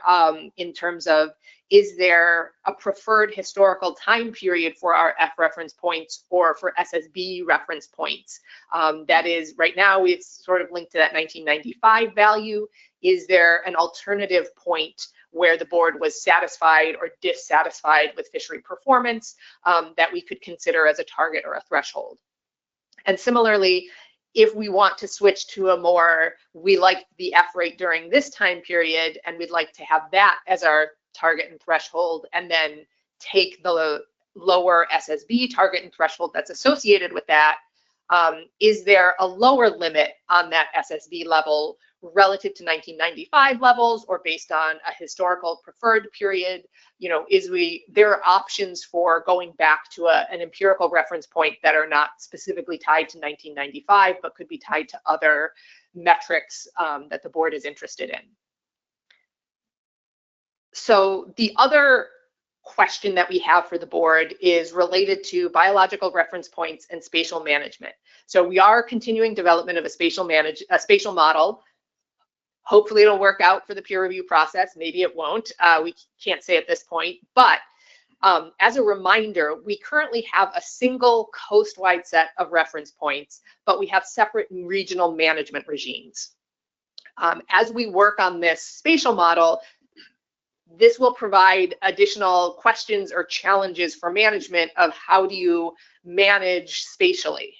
in terms of, is there a preferred historical time period for our F reference points or for SSB reference points? That is, right now it's sort of linked to that 1995 value. Is there an alternative point where the board was satisfied or dissatisfied with fishery performance that we could consider as a target or a threshold? And similarly, if we want to switch to a more, we like the F rate during this time period and we'd like to have that as our target and threshold, and then take the lower SSB target and threshold that's associated with that, is there a lower limit on that SSB level relative to 1995 levels, or based on a historical preferred period? You know, there are options for going back to an empirical reference point that are not specifically tied to 1995, but could be tied to other metrics that the board is interested in. So the other question that we have for the board is related to biological reference points and spatial management. So we are continuing development of a spatial model. Hopefully it'll work out for the peer review process. Maybe it won't. We can't say at this point. But as a reminder, we currently have a single coast-wide set of reference points, but we have separate regional management regimes. As we work on this spatial model, this will provide additional questions or challenges for management of how do you manage spatially.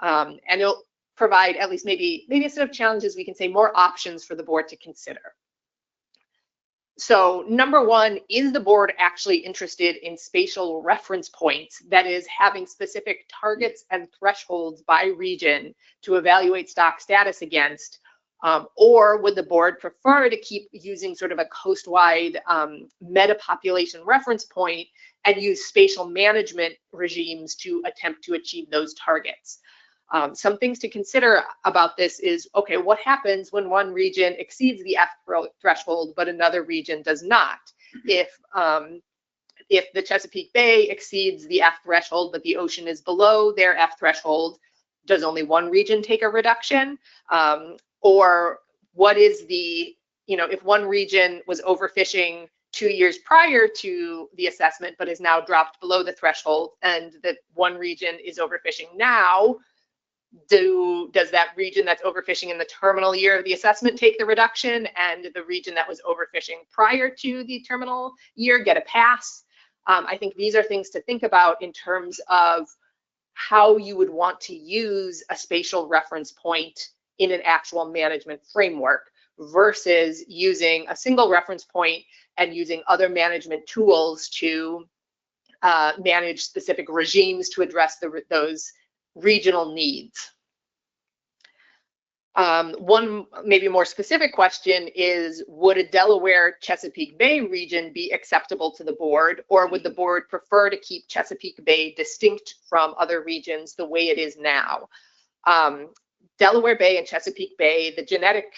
And it'll provide, at least maybe instead of challenges, we can say more options for the board to consider. So number one, is the board actually interested in spatial reference points, that is having specific targets and thresholds by region to evaluate stock status against, Or would the board prefer to keep using sort of a coast-wide meta-population reference point and use spatial management regimes to attempt to achieve those targets? Some things to consider about this is, okay, what happens when one region exceeds the F threshold, but another region does not? If the Chesapeake Bay exceeds the F threshold, but the ocean is below their F threshold, does only one region take a reduction? Or what is the, if one region was overfishing 2 years prior to the assessment, but is now dropped below the threshold, and that one region is overfishing now, does that region that's overfishing in the terminal year of the assessment take the reduction, and the region that was overfishing prior to the terminal year get a pass? I think these are things to think about in terms of how you would want to use a spatial reference point in an actual management framework versus using a single reference point and using other management tools to manage specific regimes to address those regional needs. One maybe more specific question is, would a Delaware Chesapeake Bay region be acceptable to the board, or would the board prefer to keep Chesapeake Bay distinct from other regions the way it is now? Delaware Bay and Chesapeake Bay, the genetic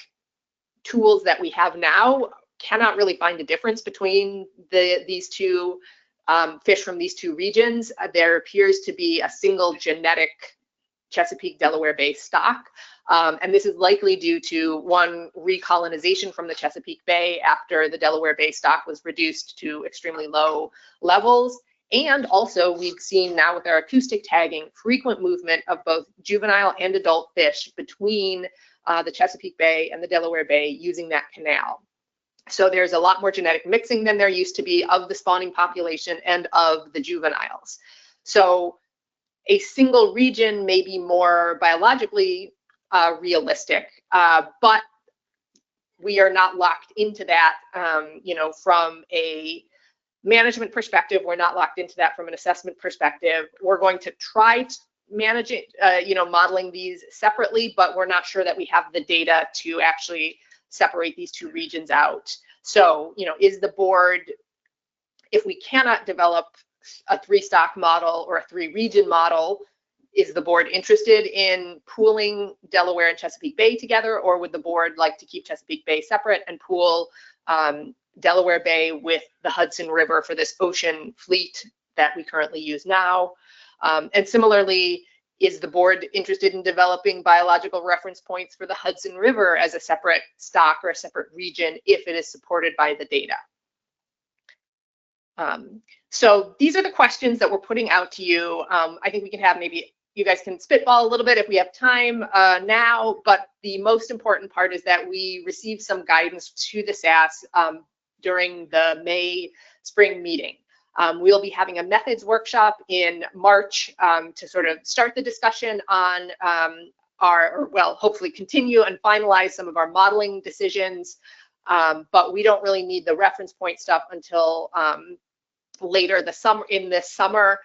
tools that we have now cannot really find a difference between these two fish from these two regions. There appears to be a single genetic Chesapeake Delaware Bay stock. And this is likely due to, one, recolonization from the Chesapeake Bay after the Delaware Bay stock was reduced to extremely low levels. And also, we've seen now with our acoustic tagging, frequent movement of both juvenile and adult fish between the Chesapeake Bay and the Delaware Bay using that canal. So there's a lot more genetic mixing than there used to be of the spawning population and of the juveniles. So a single region may be more biologically realistic, but we are not locked into that, from a management perspective. We're not locked into that from an assessment perspective. We're going to try to manage it, modeling these separately, but we're not sure that we have the data to actually separate these two regions out. So, is the board, if we cannot develop a 3-stock model or a 3-region model, is the board interested in pooling Delaware and Chesapeake Bay together, or would the board like to keep Chesapeake Bay separate and pool Delaware Bay with the Hudson River for this ocean fleet that we currently use now? And similarly, is the board interested in developing biological reference points for the Hudson River as a separate stock or a separate region if it is supported by the data? So these are the questions that we're putting out to you. I think we can have, maybe you guys can spitball a little bit if we have time now, but the most important part is that we received some guidance to the SAS during the May spring meeting. We'll be having a methods workshop in March to sort of start the discussion on hopefully continue and finalize some of our modeling decisions, but we don't really need the reference point stuff until later in this summer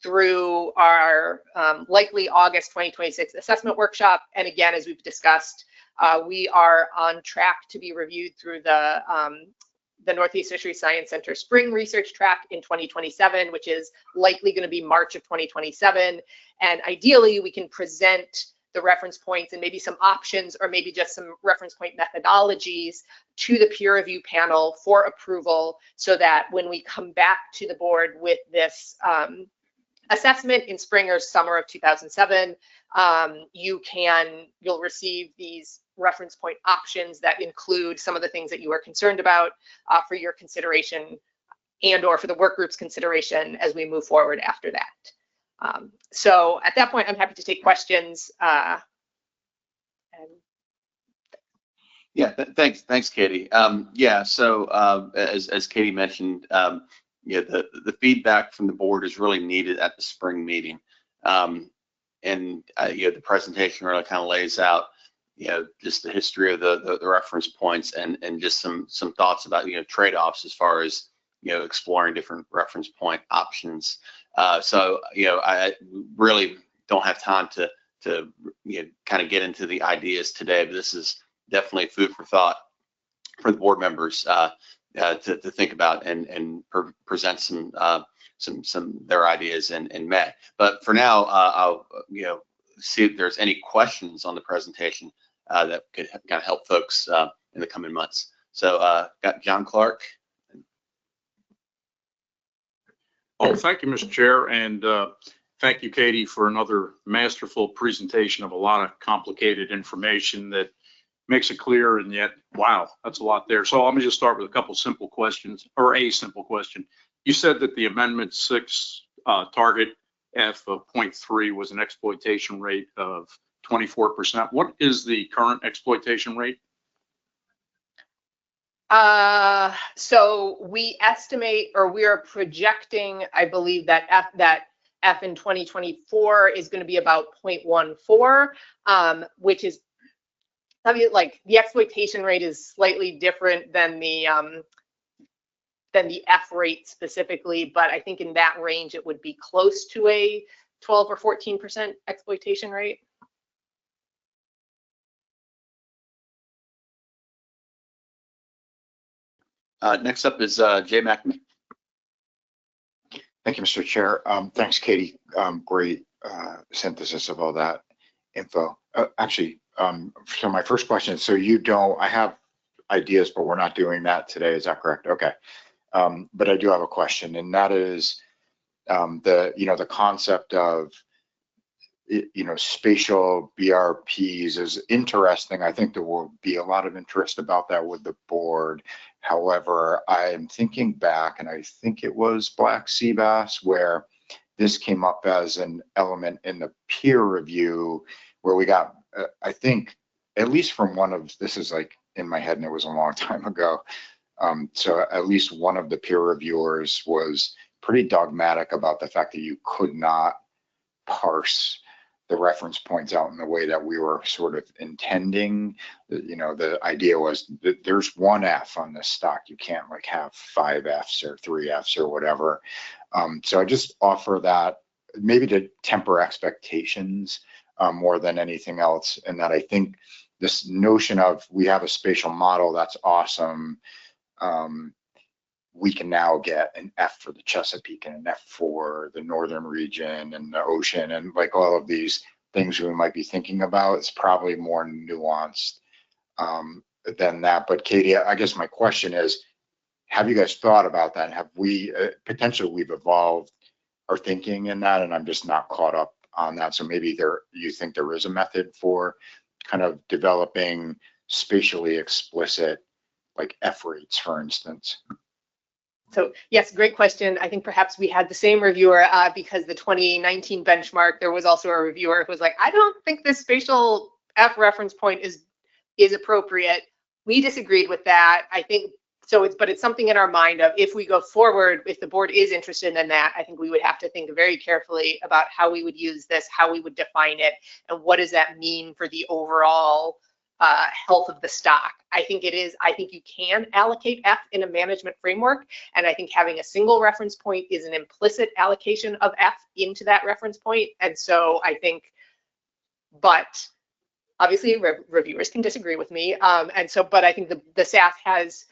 through our likely August 2026 assessment workshop. And again, as we've discussed, we are on track to be reviewed through the Northeast Fisheries Science Center Spring Research Track in 2027, which is likely going to be March of 2027. And ideally, we can present the reference points and maybe some options, or maybe just some reference point methodologies to the peer review panel for approval, so that when we come back to the board with this assessment in spring or summer of 2007, you'll receive these reference point options that include some of the things that you are concerned about for your consideration and or for the work group's consideration as we move forward after that. So at that point, I'm happy to take questions. Yeah, thanks, Katie. So as Katie mentioned, the feedback from the board is really needed at the spring meeting. The presentation really kind of lays out, just the history of the reference points and just some thoughts about, trade-offs as far as, exploring different reference point options. I really don't have time to kind of get into the ideas today, but this is definitely food for thought for the board members to think about and present some their ideas in May. But for now, I'll see if there's any questions on the presentation that could kind of help folks in the coming months. So got John Clark. Oh, thank you, Mr. Chair, and thank you, Katie, for another masterful presentation of a lot of complicated information that makes it clear, and yet, wow, that's a lot there. So let me just start with a couple simple questions, or a simple question. You said that the Amendment 6 target F of 0.3 was an exploitation rate of 24%. What is the current exploitation rate? So we estimate, or we are projecting, I believe that F in 2024 is going to be about 0.14, which is, I mean, like the exploitation rate is slightly different than the F rate specifically, but I think in that range it would be close to a 12 or 14% exploitation rate. Next up is Jay McNamee. Thank you, Mr. Chair. Thanks, Katie. Great synthesis of all that info. Actually, so my first question is, so I have ideas, but we're not doing that today. Is that correct? Okay. But I do have a question, and that is the concept of spatial BRPs is interesting. I think there will be a lot of interest about that with the board. However, I am thinking back, and I think it was Black Sea Bass where this came up as an element in the peer review where we got, I think, at least from one of, this is like in my head and it was a long time ago. So at least one of the peer reviewers was pretty dogmatic about the fact that you could not parse the reference points out in the way that we were sort of intending. The idea was that there's one F on this stock. You can't like have 5 Fs or 3 Fs or whatever. So I just offer that maybe to temper expectations more than anything else. And that I think this notion of we have a spatial model, that's awesome. We can now get an F for the Chesapeake and an F for the northern region and the ocean and like all of these things we might be thinking about. It's probably more nuanced than that. But Katie, I guess my question is, have you guys thought about that? Have we potentially we've evolved our thinking in that, and I'm just not caught up on that. So maybe you think there is a method for kind of developing spatially explicit like F rates, for instance. So yes, great question. I think perhaps we had the same reviewer because the 2019 benchmark, there was also a reviewer who was like, I don't think this spatial F reference point is appropriate. We disagreed with that. I think so. But it's something in our mind of if we go forward, if the board is interested in that, I think we would have to think very carefully about how we would use this, how we would define it, and what does that mean for the overall health of the stock. I think you can allocate F in a management framework, and I think having a single reference point is an implicit allocation of F into that reference point. And so I think, but obviously reviewers can disagree with me. But I think the SAS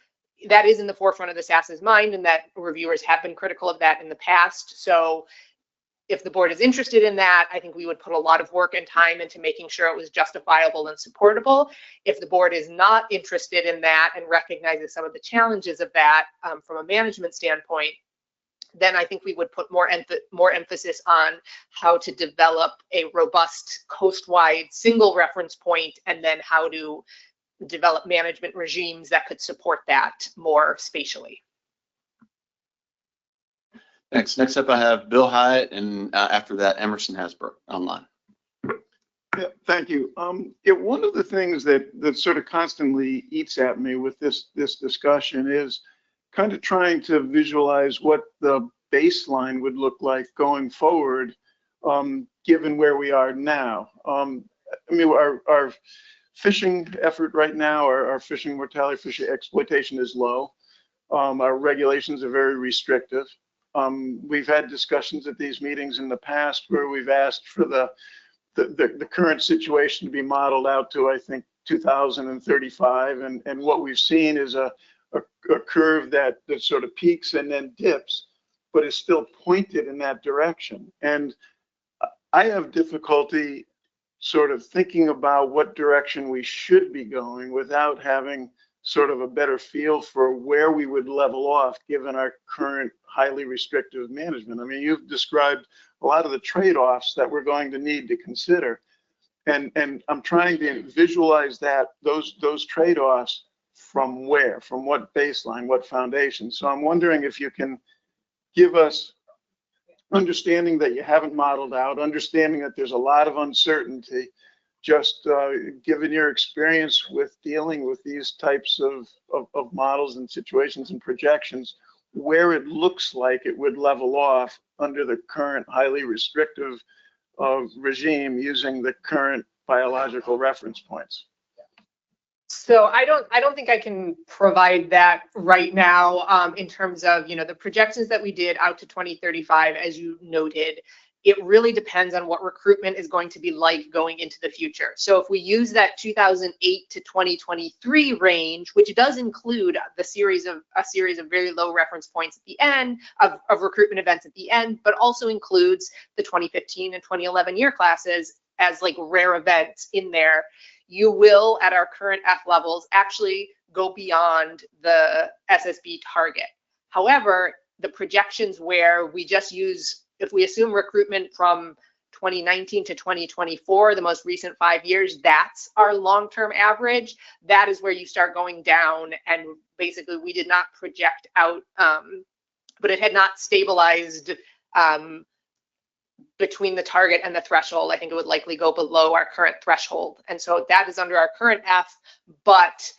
that is in the forefront of the SAS's mind, and that reviewers have been critical of that in the past. So if the board is interested in that, I think we would put a lot of work and time into making sure it was justifiable and supportable. If the board is not interested in that and recognizes some of the challenges of that from a management standpoint, then I think we would put more emphasis on how to develop a robust coast-wide single reference point, and then how to develop management regimes that could support that more spatially. Thanks. Next up, I have Bill Hyatt, and after that, Emerson Hasbrook online. Yeah, thank you. One of the things that sort of constantly eats at me with this discussion is kind of trying to visualize what the baseline would look like going forward, given where we are now. I mean, our fishing effort right now, our fishing mortality, fishing exploitation is low. Our regulations are very restrictive. We've had discussions at these meetings in the past where we've asked for the the current situation to be modeled out to, I think, 2035. And what we've seen is a curve that sort of peaks and then dips, but is still pointed in that direction. And I have difficulty sort of thinking about what direction we should be going without having sort of a better feel for where we would level off given our current highly restrictive management. I mean, you've described a lot of the trade-offs that we're going to need to consider. And I'm trying to visualize those trade-offs from where, from what baseline, what foundation. So I'm wondering if you can give us understanding that you haven't modeled out, understanding that there's a lot of uncertainty, just given your experience with dealing with these types of models and situations and projections, where it looks like it would level off under the current highly restrictive regime using the current biological reference points. So I don't think I can provide that right now in terms of, the projections that we did out to 2035, as you noted. It really depends on what recruitment is going to be like going into the future. So if we use that 2008 to 2023 range, which does include a series of very low reference points at the end of recruitment events at the end, but also includes the 2015 and 2011 year classes as like rare events in there, you will, at our current F levels, actually go beyond the SSB target. However, the projections where we just use, if we assume recruitment from 2019 to 2024, the most recent 5 years, that's our long-term average. That is where you start going down. And basically, we did not project out, but it had not stabilized between the target and the threshold. I think it would likely go below our current threshold. And so that is under our current F, but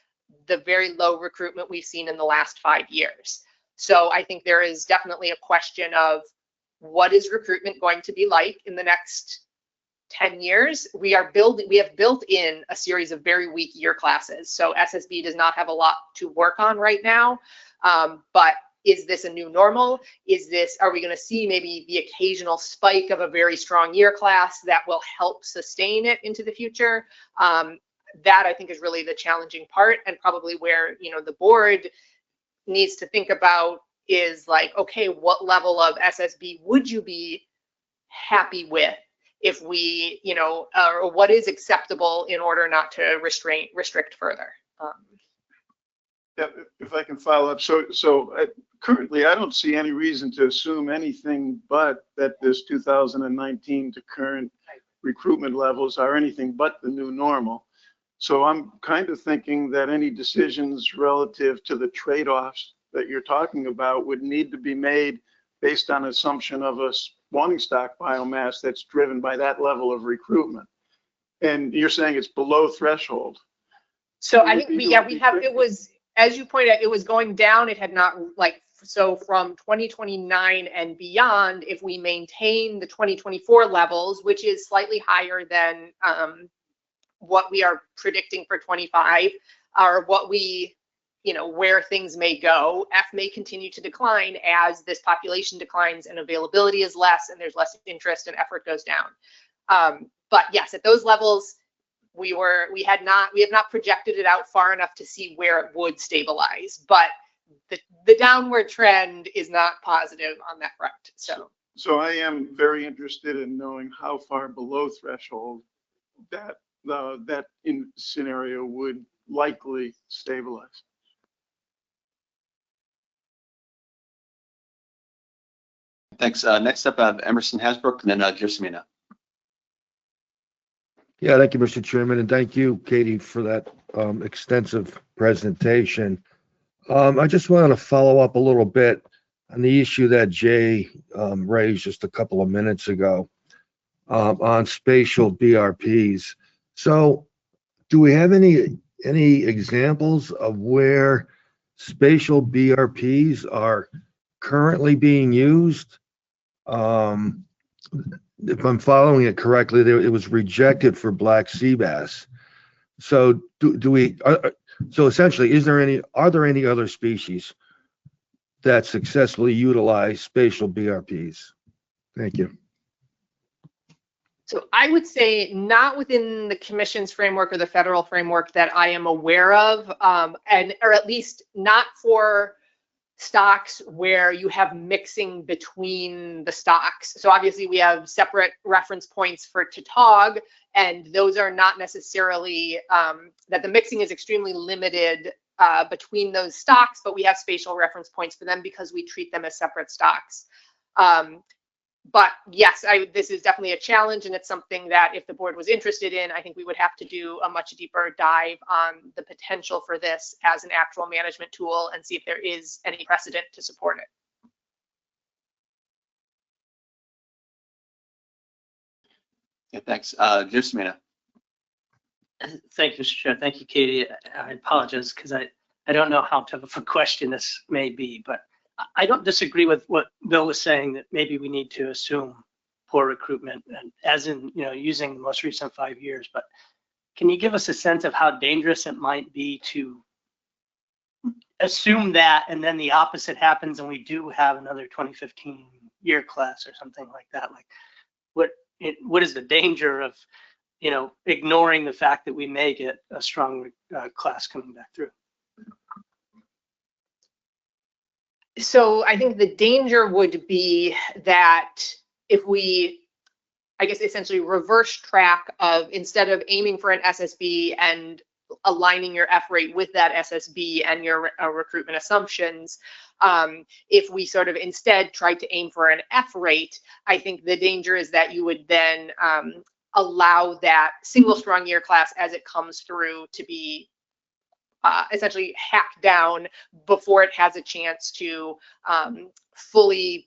the very low recruitment we've seen in the last 5 years. So I think there is definitely a question of what is recruitment going to be like in the next 10 years? We have built in a series of very weak year classes. So SSB does not have a lot to work on right now, but is this a new normal? Are we going to see maybe the occasional spike of a very strong year class that will help sustain it into the future? That I think is really the challenging part, and probably where, the board needs to think about is like, okay, what level of SSB would you be happy with if we, or what is acceptable in order not to restrict further? Yeah, if I can follow up. So currently, I don't see any reason to assume anything but that this 2019 to current recruitment levels are anything but the new normal. So I'm kind of thinking that any decisions relative to the trade-offs that you're talking about would need to be made based on assumption of a spawning stock biomass that's driven by that level of recruitment. And you're saying it's below threshold. So I think it was, as you pointed out, it was going down. It had not so from 2029 and beyond, if we maintain the 2024 levels, which is slightly higher than what we are predicting for 25, or what we, where things may go, F may continue to decline as this population declines and availability is less and there's less interest and effort goes down. But yes, at those levels, we have not projected it out far enough to see where it would stabilize, but the downward trend is not positive on that front. So I am very interested in knowing how far below threshold that in scenario would likely stabilize. Thanks. Next up, Emerson Hasbrook, and then Jersemina. Yeah, thank you, Mr. Chairman, and thank you, Katie, for that extensive presentation. I just wanted to follow up a little bit on the issue that Jay raised just a couple of minutes ago on spatial BRPs. So do we have any examples of where spatial BRPs are currently being used? If I'm following it correctly, it was rejected for black sea bass. So so essentially, are there any other species that successfully utilize spatial BRPs? Thank you. So I would say not within the commission's framework or the federal framework that I am aware of, or at least not for stocks where you have mixing between the stocks. So obviously we have separate reference points for TAUG, and those are not necessarily, that the mixing is extremely limited between those stocks, but we have spatial reference points for them because we treat them as separate stocks. But yes, this is definitely a challenge, and it's something that if the board was interested in, I think we would have to do a much deeper dive on the potential for this as an actual management tool and see if there is any precedent to support it. Yeah, thanks. Jim Smina. Thank you, Mr. Chair. Thank you, Katie. I apologize because I don't know how tough of a question this may be, but I don't disagree with what Bill was saying, that maybe we need to assume poor recruitment, and as in, using the most recent 5 years. But can you give us a sense of how dangerous it might be to assume that, and then the opposite happens, and we do have another 2015 year class or something like that? Like, what is the danger of, ignoring the fact that we may get a strong class coming back through? So I think the danger would be that if we, I guess, essentially reverse track of, instead of aiming for an SSB and aligning your F rate with that SSB and your recruitment assumptions, if we sort of instead tried to aim for an F rate, I think the danger is that you would then allow that single strong year class as it comes through to be essentially hacked down before it has a chance to fully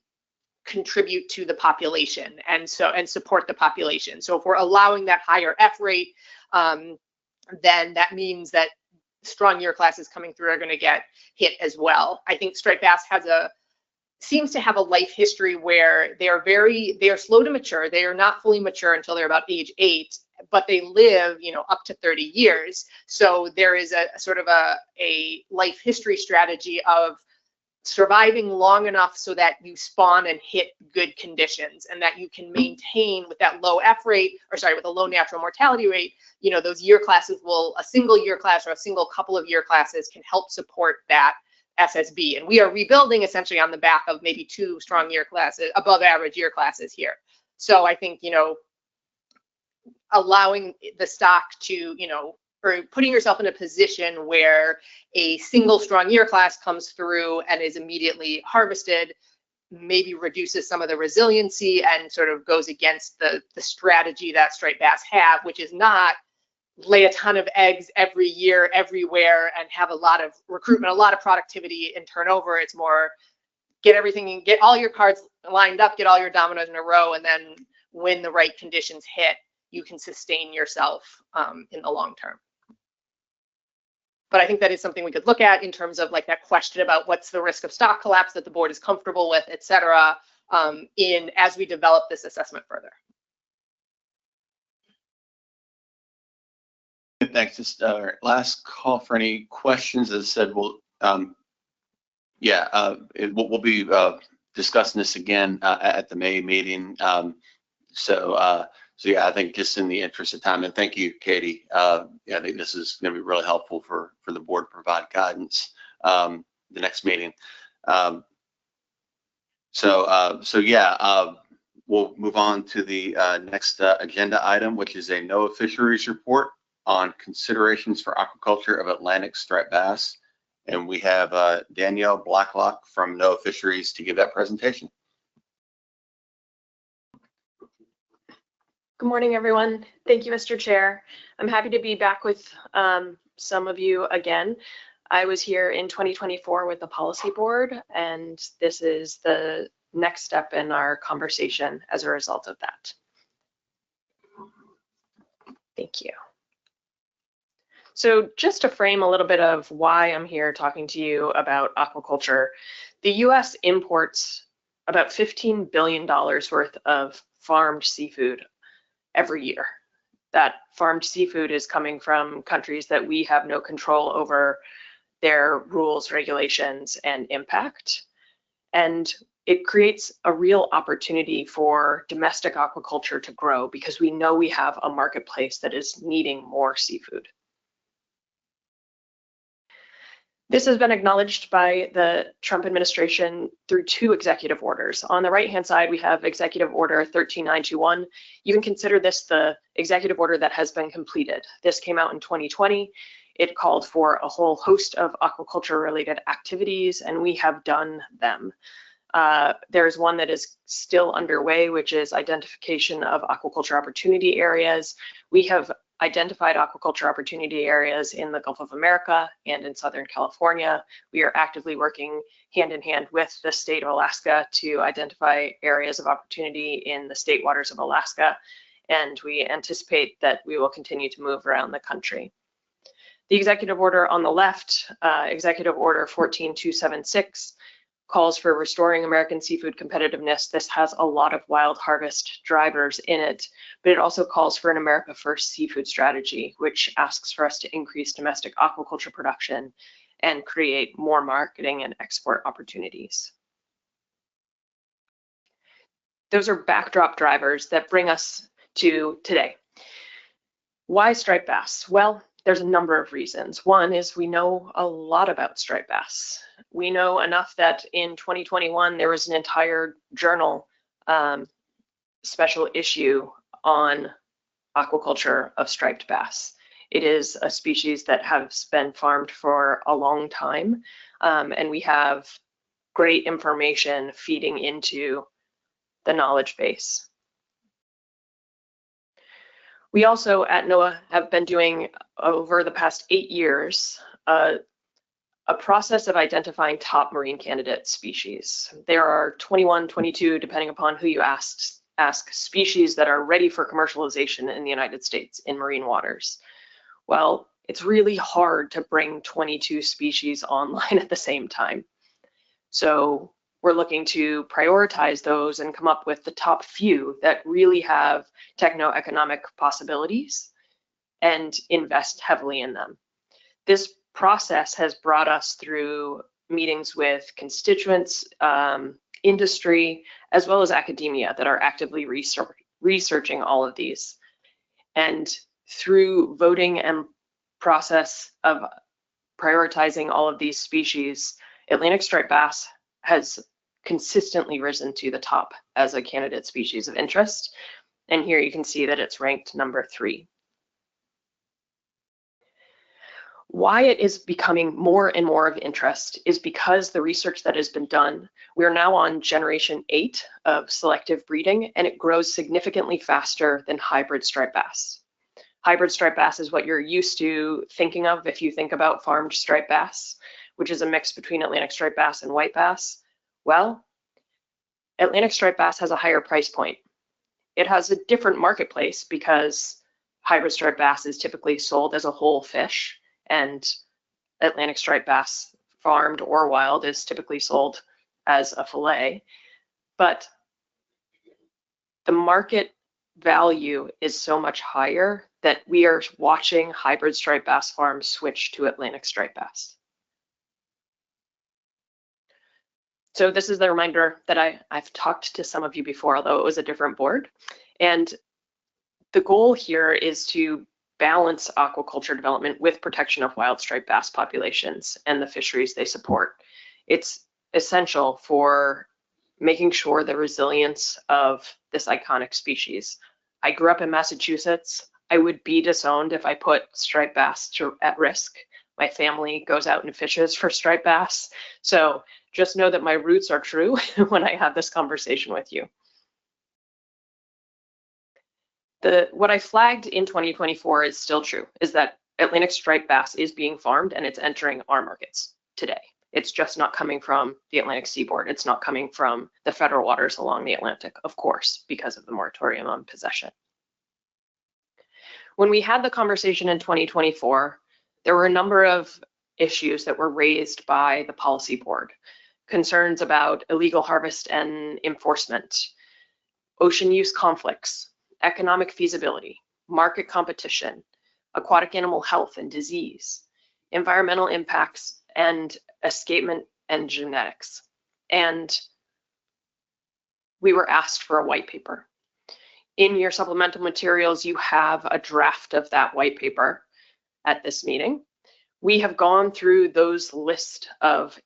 contribute to the population and support the population. So if we're allowing that higher F rate, then that means that strong year classes coming through are going to get hit as well. I think striped bass seems to have a life history where they are slow to mature. They are not fully mature until they're about age 8, but they live, up to 30 years. So there is a sort of a life history strategy of surviving long enough so that you spawn and hit good conditions, and that you can maintain with that low F rate, with a low natural mortality rate, those year classes a single year class or a single couple of year classes can help support that SSB. And we are rebuilding essentially on the back of maybe 2 strong year classes, above average year classes here. So I think, allowing the stock to, or putting yourself in a position where a single strong year class comes through and is immediately harvested maybe reduces some of the resiliency and sort of goes against the strategy that striped bass have, which is not lay a ton of eggs every year, everywhere, and have a lot of recruitment, a lot of productivity and turnover. It's more get all your cards lined up, get all your dominoes in a row, and then when the right conditions hit, you can sustain yourself in the long term. But I think that is something we could look at in terms of like that question about what's the risk of stock collapse that the board is comfortable with, et cetera, as we develop this assessment further. Thanks. Just last call for any questions. As I said, we'll be discussing this again at the May meeting. So yeah, I think just in the interest of time, and thank you, Katie. I think this is going to be really helpful for the board to provide guidance the next meeting. We'll move on to the next agenda item, which is a NOAA fisheries report on considerations for aquaculture of Atlantic striped bass. And we have Danielle Blacklock from NOAA Fisheries to give that presentation. Good morning, everyone. Thank you, Mr. Chair. I'm happy to be back with some of you again. I was here in 2024 with the policy board, and this is the next step in our conversation as a result of that. Thank you. So just to frame a little bit of why I'm here talking to you about aquaculture, the US imports about $15 billion worth of farmed seafood every year. That farmed seafood is coming from countries that we have no control over their rules, regulations, and impact. And it creates a real opportunity for domestic aquaculture to grow because we know we have a marketplace that is needing more seafood. This has been acknowledged by the Trump administration through 2 executive orders. On the right-hand side, we have Executive Order 13921. You can consider this the executive order that has been completed. This came out in 2020. It called for a whole host of aquaculture-related activities, and we have done them. There's one that is still underway, which is identification of aquaculture opportunity areas. We have identified aquaculture opportunity areas in the Gulf of America and in Southern California. We are actively working hand in hand with the state of Alaska to identify areas of opportunity in the state waters of Alaska, and we anticipate that we will continue to move around the country. The executive order on the left, Executive Order 14276, calls for restoring American seafood competitiveness. This has a lot of wild harvest drivers in it, but it also calls for an America First seafood strategy, which asks for us to increase domestic aquaculture production and create more marketing and export opportunities. Those are backdrop drivers that bring us to today. Why striped bass? Well, there's a number of reasons. One is we know a lot about striped bass. We know enough that in 2021, there was an entire journal special issue on aquaculture of striped bass. It is a species that has been farmed for a long time, and we have great information feeding into the knowledge base. We also at NOAA have been doing over the past 8 years a process of identifying top marine candidate species. There are 21, 22, depending upon who you ask, species that are ready for commercialization in the United States in marine waters. Well, it's really hard to bring 22 species online at the same time. So we're looking to prioritize those and come up with the top few that really have techno-economic possibilities and invest heavily in them. This process has brought us through meetings with constituents, industry, as well as academia that are actively researching all of these. And through voting and process of prioritizing all of these species, Atlantic striped bass has consistently risen to the top as a candidate species of interest. And here you can see that it's ranked number 3. Why it is becoming more and more of interest is because the research that has been done, we're now on generation 8 of selective breeding, and it grows significantly faster than hybrid striped bass. Hybrid striped bass is what you're used to thinking of if you think about farmed striped bass, which is a mix between Atlantic striped bass and white bass. Well, Atlantic striped bass has a higher price point. It has a different marketplace because hybrid striped bass is typically sold as a whole fish, and Atlantic striped bass, farmed or wild, is typically sold as a fillet. But the market value is so much higher that we are watching hybrid striped bass farms switch to Atlantic striped bass. So this is the reminder that I've talked to some of you before, although it was a different board. And the goal here is to balance aquaculture development with protection of wild striped bass populations and the fisheries they support. It's essential for making sure the resilience of this iconic species. I grew up in Massachusetts. I would be disowned if I put striped bass at risk. My family goes out and fishes for striped bass. So just know that my roots are true when I have this conversation with you. What I flagged in 2024 is still true, is that Atlantic striped bass is being farmed and it's entering our markets today. It's just not coming from the Atlantic seaboard. It's not coming from the federal waters along the Atlantic, of course, because of the moratorium on possession. When we had the conversation in 2024, there were a number of issues that were raised by the policy board. Concerns about illegal harvest and enforcement, ocean use conflicts, economic feasibility, market competition, aquatic animal health and disease, environmental impacts, and escapement and genetics. And we were asked for a white paper. In your supplemental materials, you have a draft of that white paper at this meeting. We have gone through those list of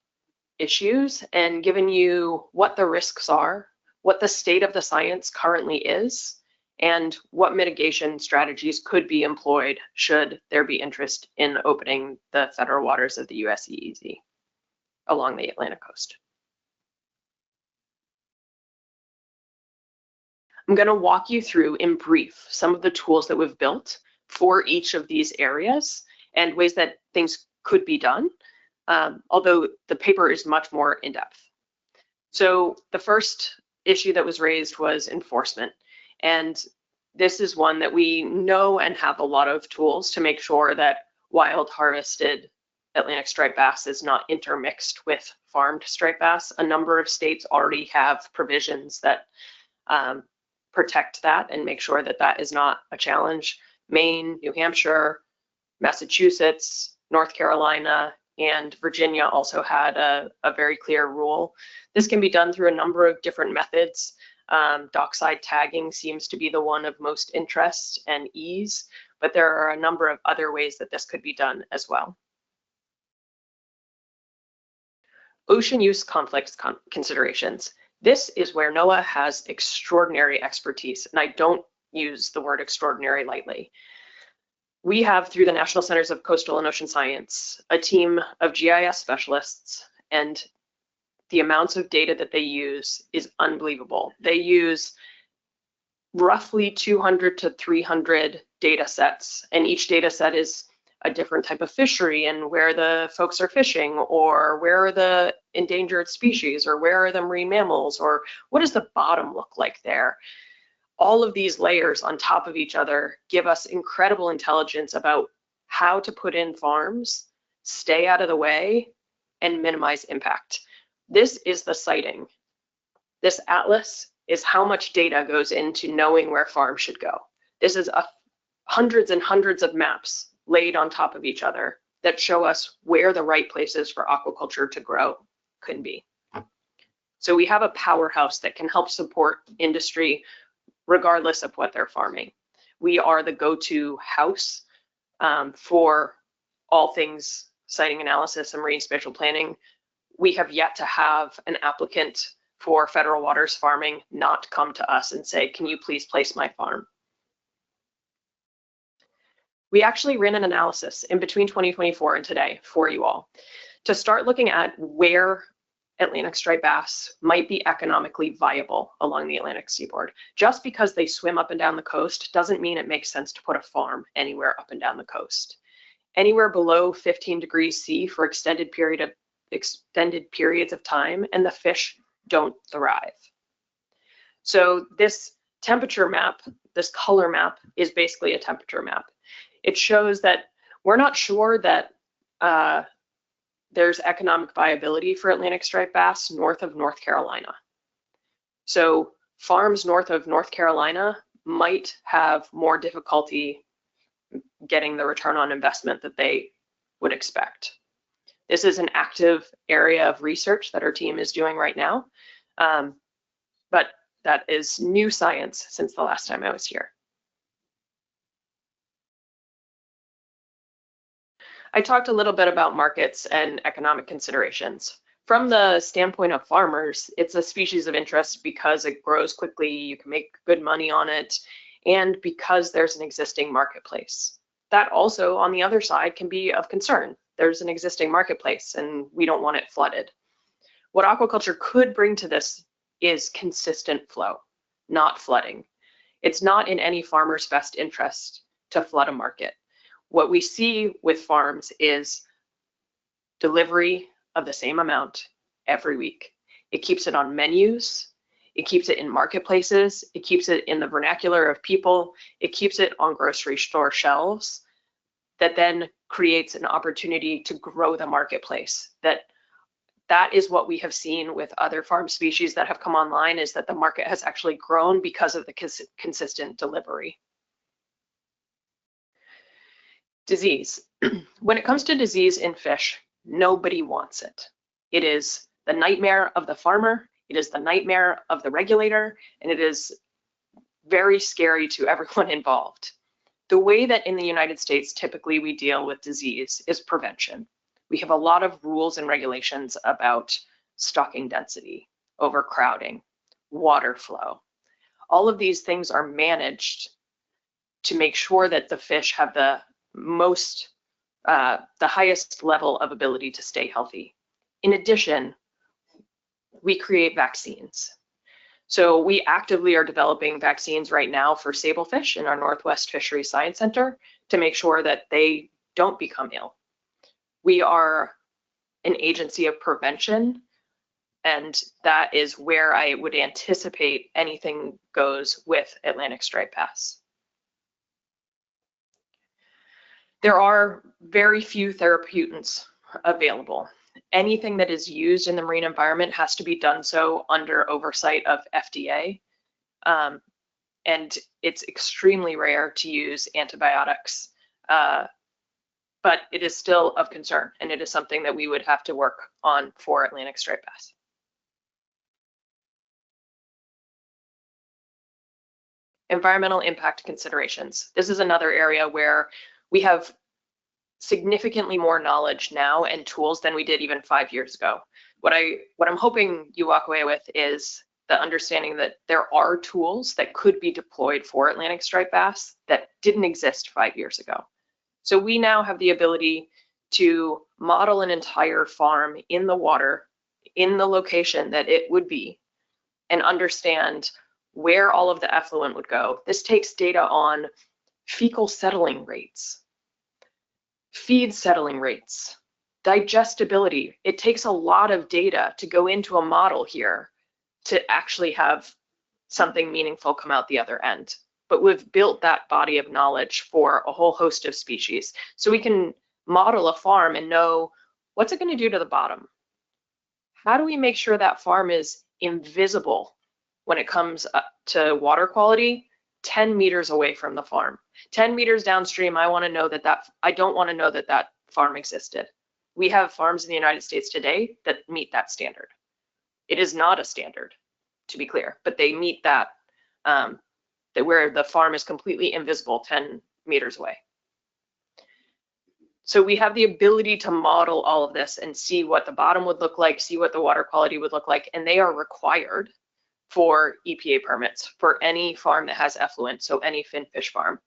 issues and given you what the risks are, what the state of the science currently is, and what mitigation strategies could be employed should there be interest in opening the federal waters of the US EEZ along the Atlantic coast. I'm going to walk you through in brief some of the tools that we've built for each of these areas and ways that things could be done, although the paper is much more in-depth. So the first issue that was raised was enforcement. And this is one that we know and have a lot of tools to make sure that wild harvested Atlantic striped bass is not intermixed with farmed striped bass. A number of states already have provisions that protect that and make sure that that is not a challenge. Maine, New Hampshire, Massachusetts, North Carolina, and Virginia also had a very clear rule. This can be done through a number of different methods. Dockside tagging seems to be the one of most interest and ease, but there are a number of other ways that this could be done as well. Ocean use conflicts considerations. This is where NOAA has extraordinary expertise, and I don't use the word extraordinary lightly. We have, through the National Centers of Coastal and Ocean Science, a team of GIS specialists, and the amounts of data that they use is unbelievable. They use roughly 200 to 300 data sets, and each data set is a different type of fishery and where the folks are fishing, or where are the endangered species, or where are the marine mammals, or what does the bottom look like there? All of these layers on top of each other give us incredible intelligence about how to put in farms, stay out of the way, and minimize impact. This is the siting. This atlas is how much data goes into knowing where farms should go. This is hundreds and hundreds of maps laid on top of each other that show us where the right places for aquaculture to grow can be. So we have a powerhouse that can help support industry regardless of what they're farming. We are the go-to house for all things siting analysis and marine spatial planning. We have yet to have an applicant for federal waters farming not come to us and say, can you please place my farm? We actually ran an analysis in between 2024 and today for you all to start looking at where Atlantic striped bass might be economically viable along the Atlantic seaboard. Just because they swim up and down the coast doesn't mean it makes sense to put a farm anywhere up and down the coast. Anywhere below 15 degrees C for extended periods of time, and the fish don't thrive. So this temperature map, this color map, is basically a temperature map. It shows that we're not sure that there's economic viability for Atlantic striped bass north of North Carolina. So farms north of North Carolina might have more difficulty getting the return on investment that they would expect. This is an active area of research that our team is doing right now, but that is new science since the last time I was here. I talked a little bit about markets and economic considerations. From the standpoint of farmers, it's a species of interest because it grows quickly, you can make good money on it, and because there's an existing marketplace. That also, on the other side, can be of concern. There's an existing marketplace and we don't want it flooded. What aquaculture could bring to this is consistent flow, not flooding. It's not in any farmer's best interest to flood a market. What we see with farms is delivery of the same amount every week. It keeps it on menus, it keeps it in marketplaces, it keeps it in the vernacular of people, it keeps it on grocery store shelves, that then creates an opportunity to grow the marketplace. That is what we have seen with other farm species that have come online, is that the market has actually grown because of the consistent delivery. Disease. When it comes to disease in fish, nobody wants it. It is the nightmare of the farmer, it is the nightmare of the regulator, and it is very scary to everyone involved. The way that in the United States typically we deal with disease is prevention. We have a lot of rules and regulations about stocking density, overcrowding, water flow. All of these things are managed to make sure that the fish have the highest level of ability to stay healthy. In addition, we create vaccines. So we actively are developing vaccines right now for sablefish in our Northwest Fisheries Science Center to make sure that they don't become ill. We are an agency of prevention, and that is where I would anticipate anything goes with Atlantic striped bass. There are very few therapeutics available. Anything that is used in the marine environment has to be done so under oversight of FDA. And it's extremely rare to use antibiotics, but it is still of concern, and it is something that we would have to work on for Atlantic striped bass. Environmental impact considerations. This is another area where we have significantly more knowledge now and tools than we did even 5 years ago. What I'm hoping you walk away with is the understanding that there are tools that could be deployed for Atlantic striped bass that didn't exist 5 years ago. So we now have the ability to model an entire farm in the water, in the location that it would be, and understand where all of the effluent would go. This takes data on fecal settling rates, feed settling rates, digestibility. It takes a lot of data to go into a model here to actually have something meaningful come out the other end. But we've built that body of knowledge for a whole host of species. So we can model a farm and know what's it going to do to the bottom? How do we make sure that farm is invisible when it comes to water quality 10 meters away from the farm? 10 meters downstream, I want to know I don't want to know that that farm existed. We have farms in the United States today that meet that standard. It is not a standard, to be clear, but they meet that, that where the farm is completely invisible 10 meters away. So we have the ability to model all of this and see what the bottom would look like, see what the water quality would look like, and they are required for EPA permits for any farm that has effluent, so any finfish farm.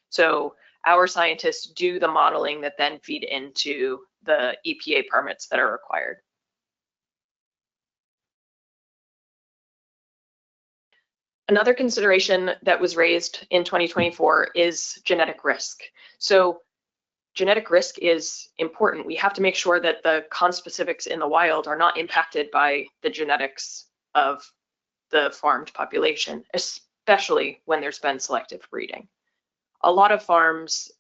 So our scientists do the modeling that then feed into the EPA permits that are required. Another consideration that was raised in 2024 is genetic risk. So genetic risk is important. We have to make sure that the conspecifics in the wild are not impacted by the genetics of the farmed population, especially when there's been selective breeding. A lot of farms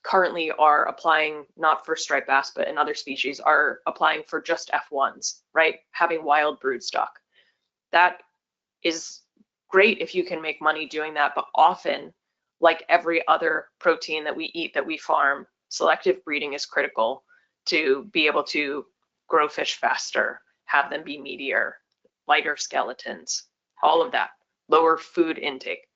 currently are applying, not for striped bass, but in other species, are applying for just F1s, right? Having wild brood stock. That is great if you can make money doing that, but often, like every other protein that we eat, that we farm, selective breeding is critical to be able to grow fish faster, have them be meatier, lighter skeletons, all of that, lower food intake.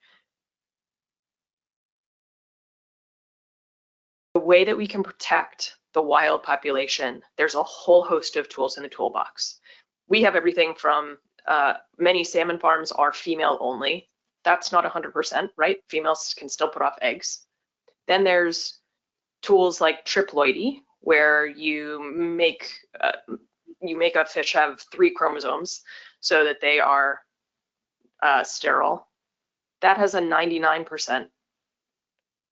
The way that we can protect the wild population, there's a whole host of tools in the toolbox. We have everything from many salmon farms are female only. That's not 100%, right? Females can still put off eggs. Then there's tools like triploidy, where you make a fish have 3 chromosomes so that they are sterile. That has a 99%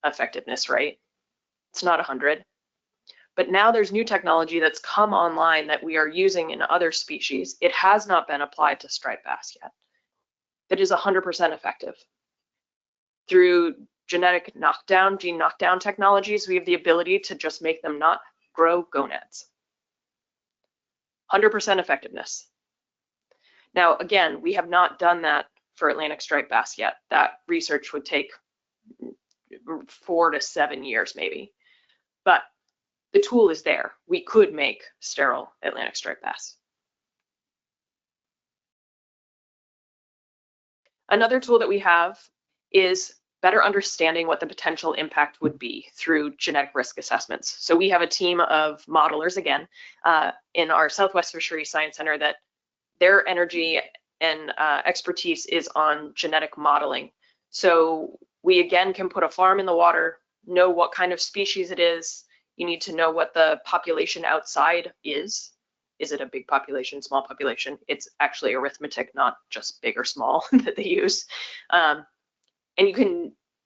effectiveness rate. It's not 100. But now there's new technology that's come online that we are using in other species. It has not been applied to striped bass yet. That is 100% effective. Through genetic knockdown, gene knockdown technologies, we have the ability to just make them not grow gonads. 100% effectiveness. Now, again, we have not done that for Atlantic striped bass yet. That research would take 4 to 7 years maybe. But the tool is there. We could make sterile Atlantic striped bass. Another tool that we have is better understanding what the potential impact would be through genetic risk assessments. So we have a team of modelers, again, in our Southwest Fisheries Science Center, that their energy and expertise is on genetic modeling. So we, again, can put a farm in the water, know what kind of species it is. You need to know what the population outside is. Is it a big population, small population? It's actually arithmetic, not just big or small that they use. And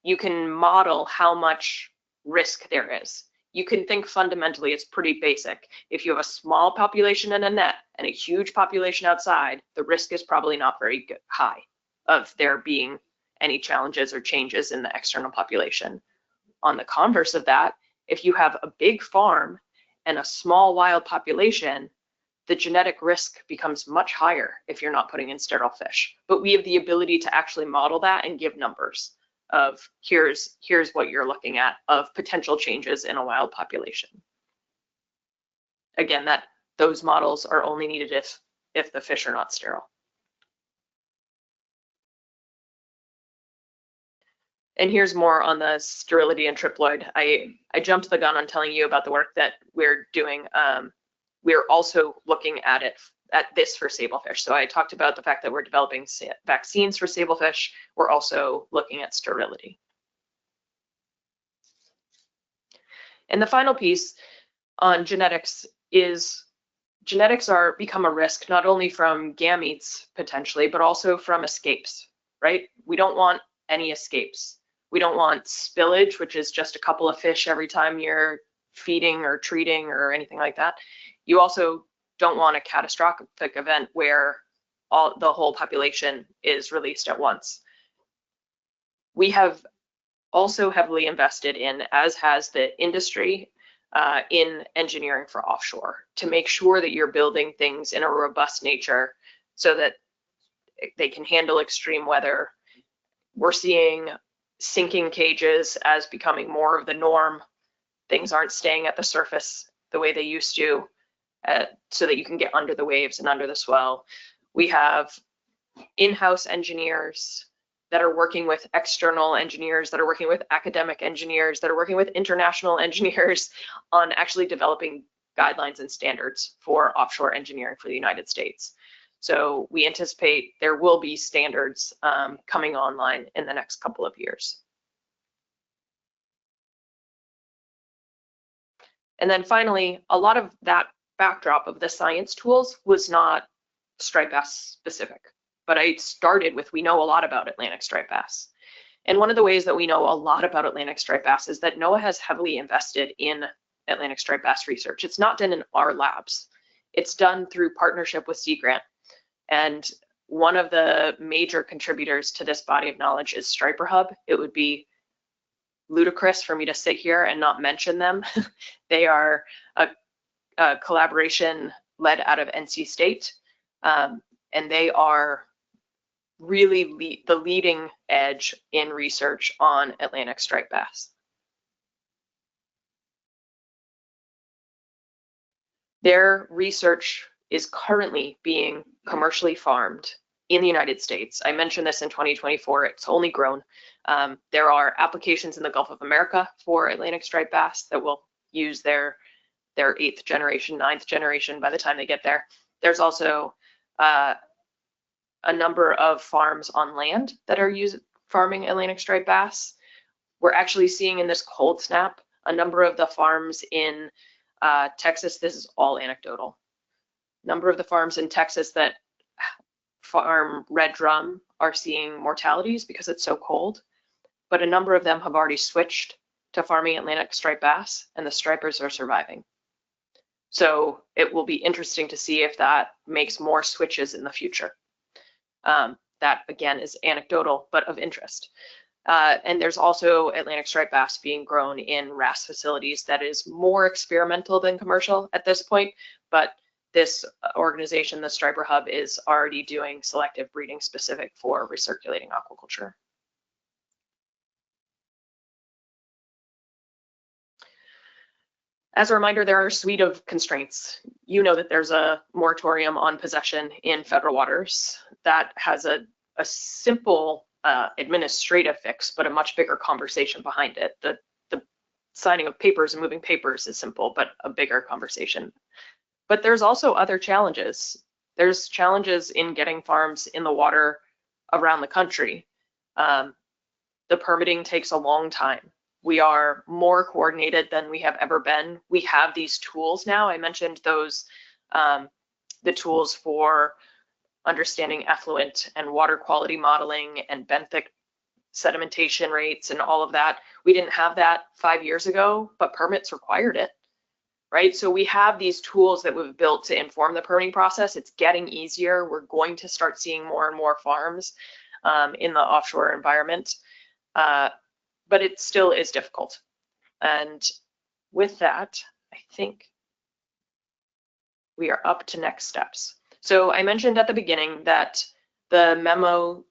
you can model how much risk there is. You can think fundamentally, it's pretty basic. If you have a small population in a net and a huge population outside, the risk is probably not very high of there being any challenges or changes in the external population. On the converse of that, if you have a big farm and a small wild population, the genetic risk becomes much higher if you're not putting in sterile fish. But we have the ability to actually model that and give numbers of here's what you're looking at of potential changes in a wild population. Again, those models are only needed if the fish are not sterile. And here's more on the sterility and triploid. I jumped the gun on telling you about the work that we're doing. We're also looking at this for sablefish. So I talked about the fact that we're developing vaccines for sablefish. We're also looking at sterility. And the final piece on genetics is genetics become a risk, not only from gametes potentially, but also from escapes, right? We don't want any escapes. We don't want spillage, which is just a couple of fish every time you're feeding or treating or anything like that. You also don't want a catastrophic event where the whole population is released at once. We have also heavily invested in, as has the industry, in engineering for offshore to make sure that you're building things in a robust nature so that they can handle extreme weather. We're seeing sinking cages as becoming more of the norm. Things aren't staying at the surface the way they used to, so that you can get under the waves and under the swell. We have in-house engineers that are working with external engineers, that are working with academic engineers, that are working with international engineers on actually developing guidelines and standards for offshore engineering for the United States. So we anticipate there will be standards coming online in the next couple of years. And then finally, a lot of that backdrop of the science tools was not striped bass specific, but I started with, we know a lot about Atlantic striped bass. And one of the ways that we know a lot about Atlantic striped bass is that NOAA has heavily invested in Atlantic striped bass research. It's not done in our labs. It's done through partnership with Sea Grant. And one of the major contributors to this body of knowledge is Striper Hub. It would be ludicrous for me to sit here and not mention them. They are a collaboration led out of NC State, and they are really the leading edge in research on Atlantic striped bass. Their research is currently being commercially farmed in the United States. I mentioned this in 2024, it's only grown. There are applications in the Gulf of America for Atlantic striped bass that will use their 8th generation, 9th generation by the time they get there. There's also a number of farms on land that are farming Atlantic striped bass. We're actually seeing in this cold snap, a number of the farms in Texas, this is all anecdotal, number of the farms in Texas that farm red drum are seeing mortalities because it's so cold, but a number of them have already switched to farming Atlantic striped bass, and the stripers are surviving. So it will be interesting to see if that makes more switches in the future. That again is anecdotal, but of interest. And there's also Atlantic striped bass being grown in RAS facilities that is more experimental than commercial at this point, but this organization, the Striper Hub, is already doing selective breeding specific for recirculating aquaculture. As a reminder, there are a suite of constraints. You know that there's a moratorium on possession in federal waters that has a a simple administrative fix, but a much bigger conversation behind it. The signing of papers and moving papers is simple, but a bigger conversation. But there's also other challenges. There's challenges in getting farms in the water around the country. The permitting takes a long time. We are more coordinated than we have ever been. We have these tools now. I mentioned those, the tools for understanding effluent and water quality modeling and benthic sedimentation rates and all of that. We didn't have that 5 years ago, but permits required it, right? So we have these tools that we've built to inform the permitting process. It's getting easier. We're going to start seeing more and more farms in the offshore environment, but it still is difficult. And with that, I think we are up to next steps. So I mentioned at the beginning that the memo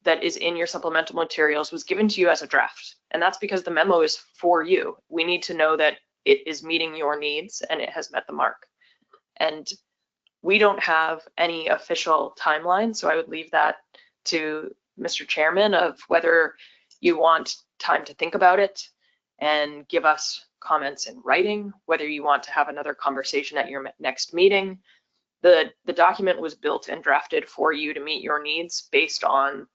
that is in your supplemental materials was given to you as a draft. And that's because the memo is for you. We need to know that it is meeting your needs and it has met the mark. And we don't have any official timeline, so I would leave that to Mr. Chairman of whether you want time to think about it and give us comments in writing, whether you want to have another conversation at your next meeting. The document was built and drafted for you to meet your needs based on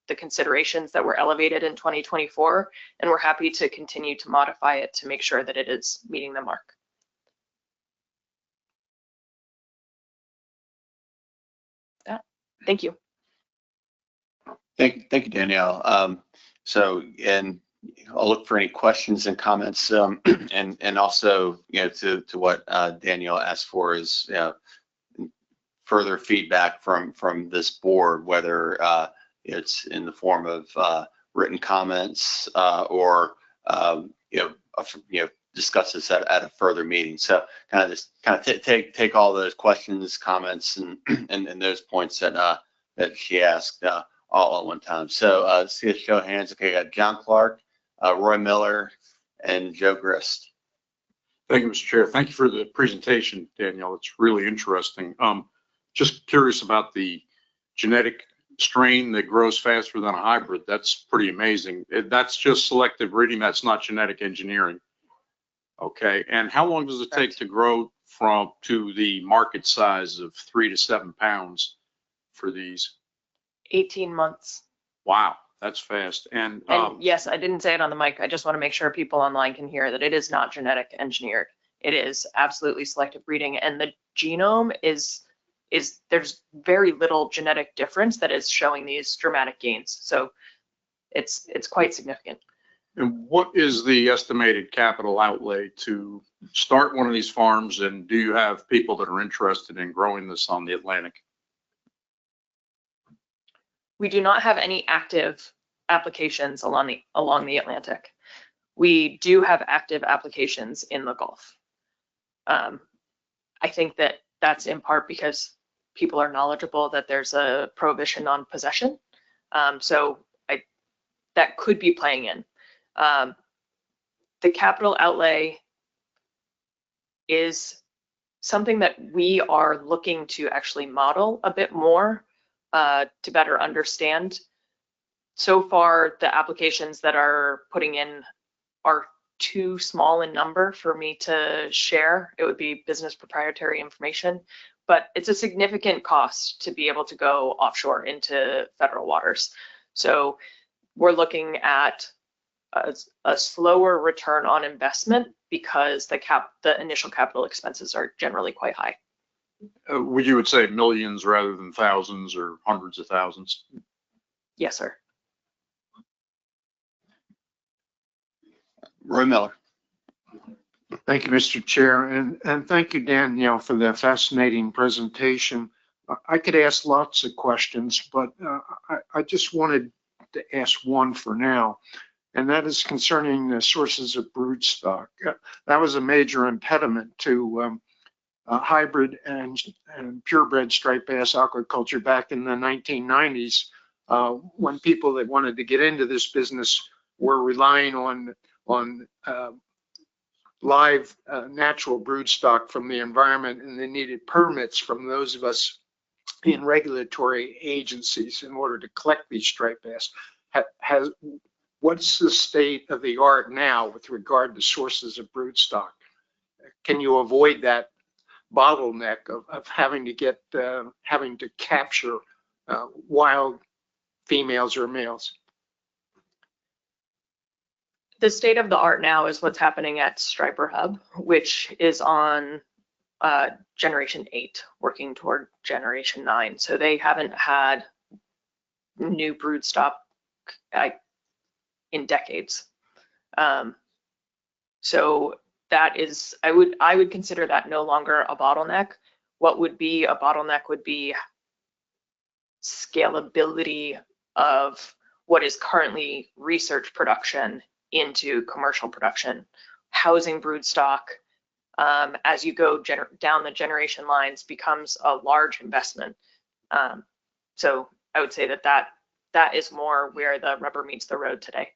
the considerations that were elevated in 2024, and we're happy to continue to modify it to make sure that it is meeting the mark. Thank you. Thank you, Danielle. And I'll look for any questions and comments, and also, to what Danielle asked for is further feedback from this board, whether it's in the form of written comments or discuss this at a further meeting. So kind of take all those questions, comments, and those points that she asked all at one time. So see a show of hands. Okay, I got John Clark, Roy Miller, and Joe Grist. Thank you, Mr. Chair. Thank you for the presentation, Danielle. It's really interesting. Just curious about the genetic strain that grows faster than a hybrid. That's pretty amazing. That's just selective breeding. That's not genetic engineering. Okay. And how long does it take to grow to the market size of 3 to 7 pounds for these? 18 months. Wow, that's fast. And yes, I didn't say it on the mic. I just want to make sure people online can hear that it is not genetic engineered. It is absolutely selective breeding, and the genome is there's very little genetic difference that is showing these dramatic gains. So it's quite significant. And what is the estimated capital outlay to start one of these farms? And do you have people that are interested in growing this on the Atlantic? We do not have any active applications along the Atlantic. We do have active applications in the Gulf. I think that that's in part because people are knowledgeable that there's a prohibition on possession. So that could be playing in. The capital outlay is something that we are looking to actually model a bit more to better understand. So far, the applications that are putting in are too small in number for me to share. It would be business proprietary information, but it's a significant cost to be able to go offshore into federal waters. So we're looking at a slower return on investment because the initial capital expenses are generally quite high. You would say millions rather than thousands or hundreds of thousands? Yes, sir. Roy Miller. Thank you, Mr. Chair, and thank you, Danielle, for the fascinating presentation. I could ask lots of questions, but I just wanted to ask one for now, and that is concerning the sources of brood stock. That was a major impediment to hybrid and purebred striped bass aquaculture back in the 1990s, when people that wanted to get into this business were relying on live natural brood stock from the environment, and they needed permits from those of us in regulatory agencies in order to collect these striped bass. What's the state of the art now with regard to sources of broodstock? Can you avoid that bottleneck of having to capture wild females or males? The state of the art now is what's happening at Striper Hub, which is on generation 8, working toward generation 9. So they haven't had new broodstock in decades. So that is, I would consider that no longer a bottleneck. What would be a bottleneck would be scalability of what is currently research production into commercial production. Housing broodstock, as you go down the generation lines, becomes a large investment. So I would say that is more where the rubber meets the road today.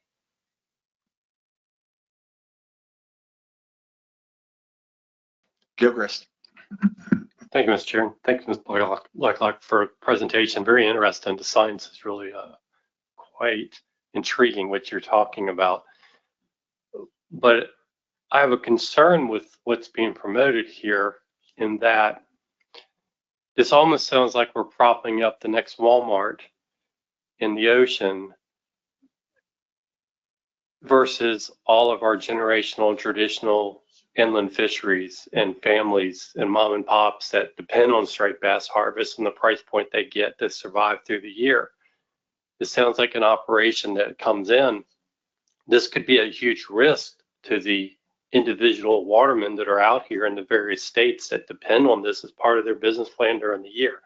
Gilchrist. Thank you, Mr. Chair. Thank you, Ms. Blacklock, for the presentation. Very interesting. The science is really quite intriguing what you're talking about. But I have a concern with what's being promoted here in that this almost sounds like we're propping up the next Walmart in the ocean versus all of our generational traditional inland fisheries and families and mom and pops that depend on striped bass harvest and the price point they get to survive through the year. This sounds like an operation that comes in. This could be a huge risk to the individual watermen that are out here in the various states that depend on this as part of their business plan during the year.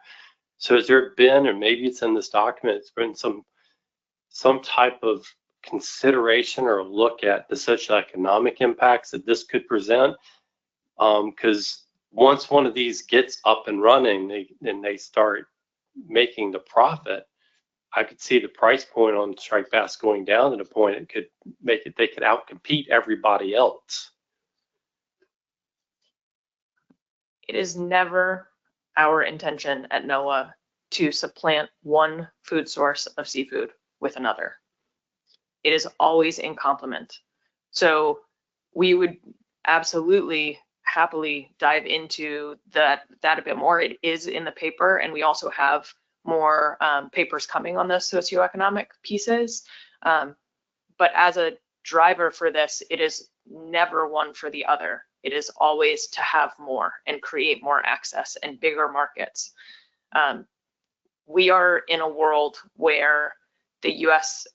So has there been, or maybe it's in this document, it's been some type of consideration or look at the socioeconomic impacts that this could present? Because once one of these gets up and running, they start making the profit, I could see the price point on striped bass going down to the point it could make it, they could outcompete everybody else. It is never our intention at NOAA to supplant one food source of seafood with another. It is always in complement. So we would absolutely happily dive into that a bit more. It is in the paper, and we also have more papers coming on the socioeconomic pieces. But as a driver for this, it is never one for the other. It is always to have more and create more access and bigger markets. We are in a world where the US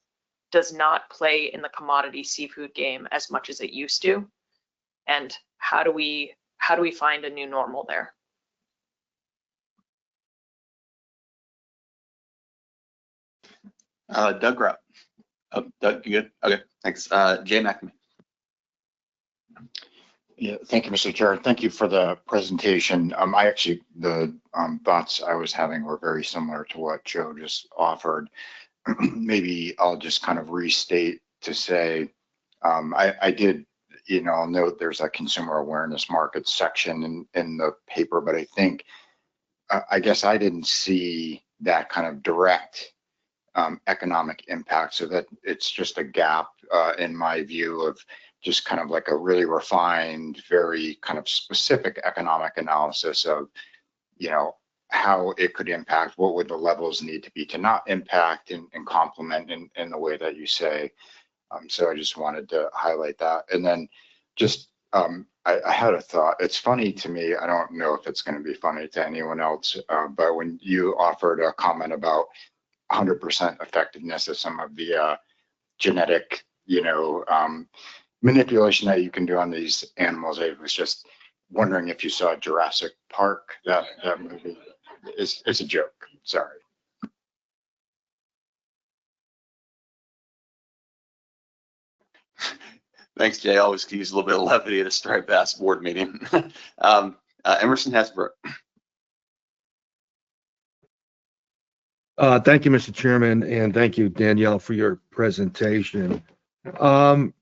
does not play in the commodity seafood game as much as it used to. And how do we find a new normal there? Doug Rupp. Oh, Doug, you good? Okay, thanks. Jay McNamee. Yeah, thank you, Mr. Chair. Thank you for the presentation. The thoughts I was having were very similar to what Joe just offered. Maybe I'll just kind of restate to say, I did, note there's a consumer awareness market section in the paper, but I think, I guess I didn't see that kind of direct economic impact, so that it's just a gap in my view of just kind of like a really refined, very kind of specific economic analysis of, how it could impact, what would the levels need to be to not impact and complement in the way that you say. So I just wanted to highlight that. And then just, I had a thought. It's funny to me, I don't know if it's going to be funny to anyone else, but when you offered a comment about 100% effectiveness of some of the genetic, manipulation that you can do on these animals, I was just wondering if you saw Jurassic Park, that movie. It's a joke, sorry. Thanks, Jay. Always can use a little bit of levity at a striped bass board meeting. Emerson Hasbrook. Thank you, Mr. Chairman, and thank you, Danielle, for your presentation. I'm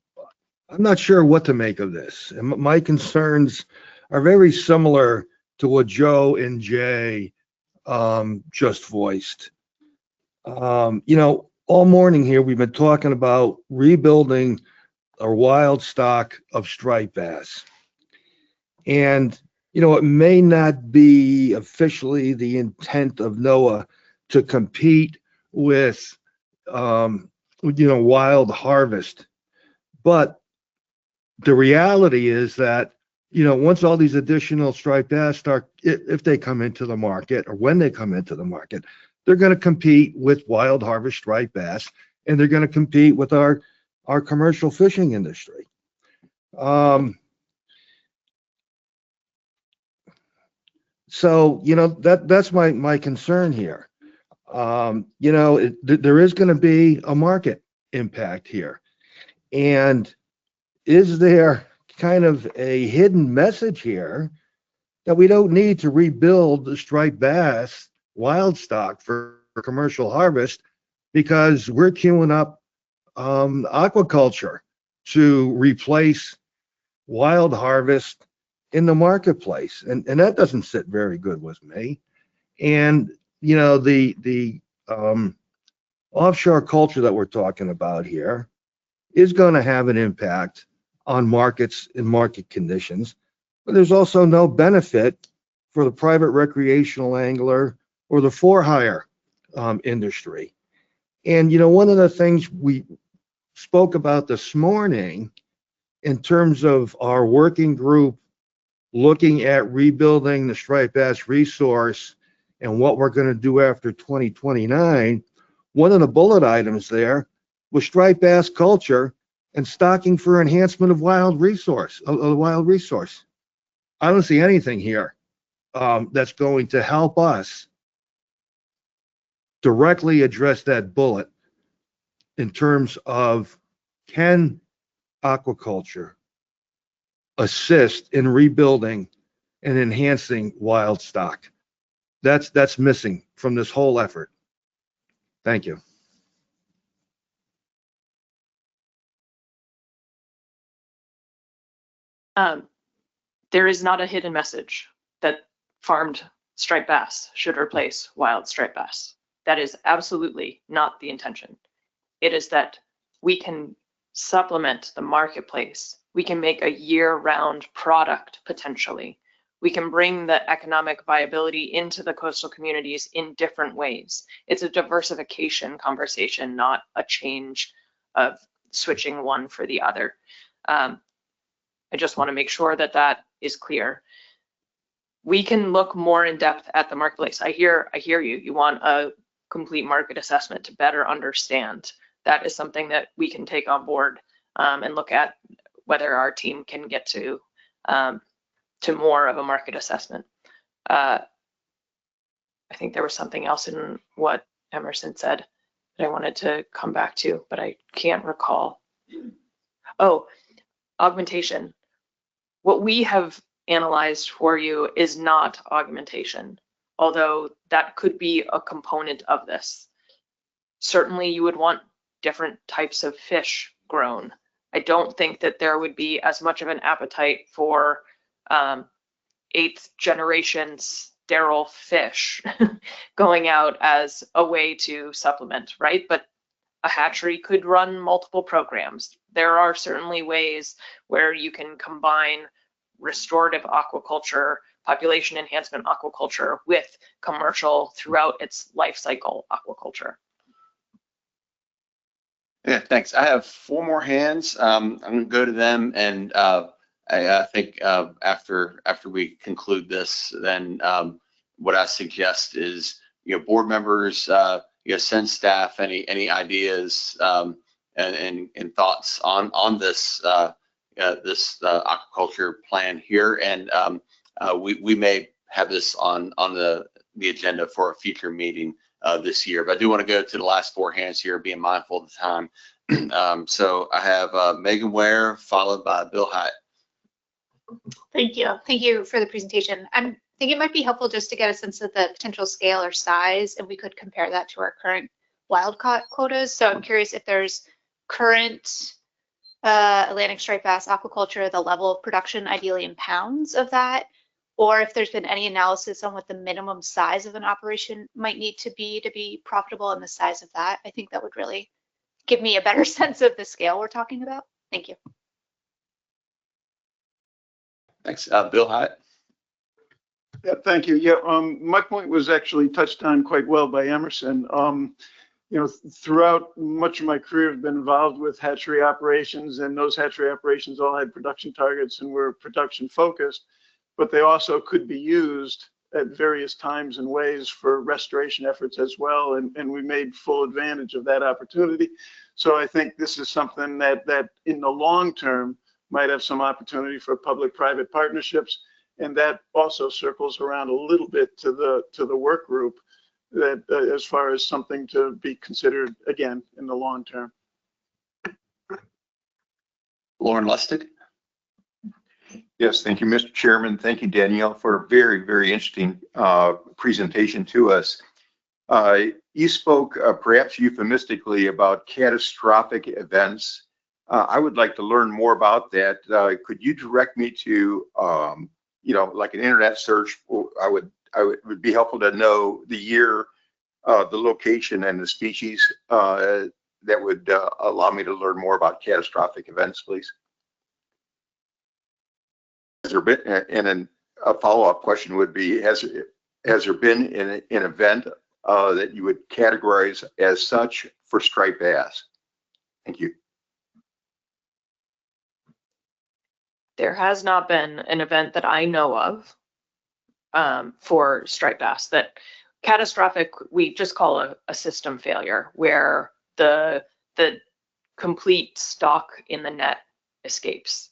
not sure what to make of this. And my concerns are very similar to what Joe and Jay just voiced. All morning here, we've been talking about rebuilding a wild stock of striped bass. And, it may not be officially the intent of NOAA to compete with, wild harvest. But the reality is that, once all these additional striped bass start, if they come into the market or when they come into the market, they're going to compete with wild harvest striped bass, and they're going to compete with our commercial fishing industry. So, that's my concern here. There is going to be a market impact here. And is there kind of a hidden message here that we don't need to rebuild the striped bass wild stock for commercial harvest because we're queuing up aquaculture to replace wild harvest in the marketplace, and that doesn't sit very good with me. And the offshore culture that we're talking about here is going to have an impact on markets and market conditions, but there's also no benefit for the private recreational angler or the for-hire industry. And one of the things we spoke about this morning in terms of our working group looking at rebuilding the striped bass resource and what we're going to do after 2029, one of the bullet items there was striped bass culture and stocking for enhancement of wild resource. I don't see anything here that's going to help us directly address that bullet in terms of can aquaculture assist in rebuilding and enhancing wild stock. That's missing from this whole effort. Thank you. There is not a hidden message that farmed striped bass should replace wild striped bass. That is absolutely not the intention. It is that we can supplement the marketplace. We can make a year-round product potentially. We can bring the economic viability into the coastal communities in different ways. It's a diversification conversation, not a change of switching one for the other. I just want to make sure that that is clear. We can look more in depth at the marketplace. I hear you. You want a complete market assessment to better understand. That is something that we can take on board and look at whether our team can get to more of a market assessment. I think there was something else in what Emerson said that I wanted to come back to, but I can't recall. Oh, augmentation. What we have analyzed for you is not augmentation, although that could be a component of this. Certainly you would want different types of fish grown. I don't think that there would be as much of an appetite for 8th generation sterile fish going out as a way to supplement, right? But a hatchery could run multiple programs. There are certainly ways where you can combine restorative aquaculture, population enhancement aquaculture with commercial throughout its life cycle aquaculture. Yeah, thanks. I have 4 more hands. I'm going to go to them, and I think after we conclude this, then what I suggest is board members send staff any ideas and thoughts on this this aquaculture plan here, and we may have this on the agenda for a future meeting this year. But I do want to go to the last 4 hands here, being mindful of the time. So I have Megan Ware, followed by Bill Hyatt. Thank you. Thank you for the presentation. I think it might be helpful just to get a sense of the potential scale or size, and we could compare that to our current wild caught quotas. So I'm curious if there's current Atlantic striped bass aquaculture, the level of production ideally in pounds of that, or if there's been any analysis on what the minimum size of an operation might need to be profitable and the size of that. I think that would really give me a better sense of the scale we're talking about. Thank you. Thanks. Bill Hyatt. Yeah, thank you. Yeah, my point was actually touched on quite well by Emerson. You know, throughout much of my career, I've been involved with hatchery operations, and those hatchery operations all had production targets and were production focused, but they also could be used at various times and ways for restoration efforts as well. And we made full advantage of that opportunity. So I think this is something that in the long term might have some opportunity for public-private partnerships. And that also circles around a little bit to the work group that as far as something to be considered again in the long term. Lauren Lustig. Yes, thank you, Mr. Chairman. Thank you, Danielle, for a very, very interesting presentation to us. You spoke perhaps euphemistically about catastrophic events. I would like to learn more about that. Could you direct me to, you know, like an internet search? It would be helpful to know the year, the location, and the species that would allow me to learn more about catastrophic events, please. Has there been, and then a follow-up question would be, has there been an event that you would categorize as such for striped bass? Thank you. There has not been an event that I know of for striped bass. That catastrophic, we just call a system failure, where the complete stock in the net escapes.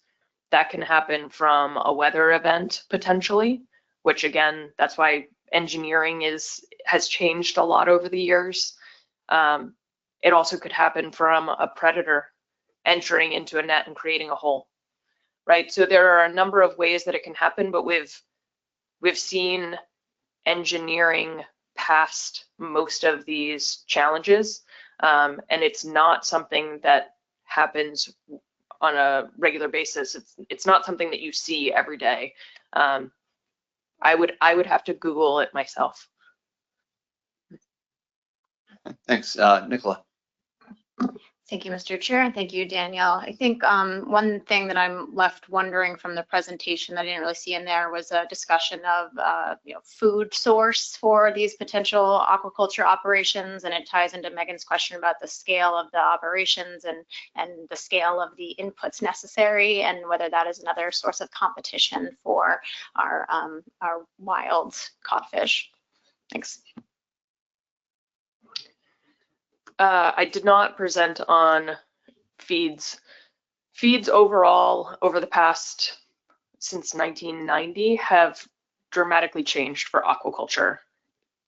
That can happen from a weather event potentially, which again, that's why engineering has changed a lot over the years. It also could happen from a predator entering into a net and creating a hole, right? So there are a number of ways that it can happen, but we've seen engineering past most of these challenges, and it's not something that happens on a regular basis. It's not something that you see every day. I would have to Google it myself. Thanks, Nicola. Thank you, Mr. Chair, and thank you, Danielle. I think one thing that I'm left wondering from the presentation that I didn't really see in there was a discussion of food source for these potential aquaculture operations, and it ties into Megan's question about the scale of the operations and the scale of the inputs necessary, and whether that is another source of competition for our wild caught fish. Thanks. I did not present on feeds. Feeds overall over the past, since 1990, have dramatically changed for aquaculture.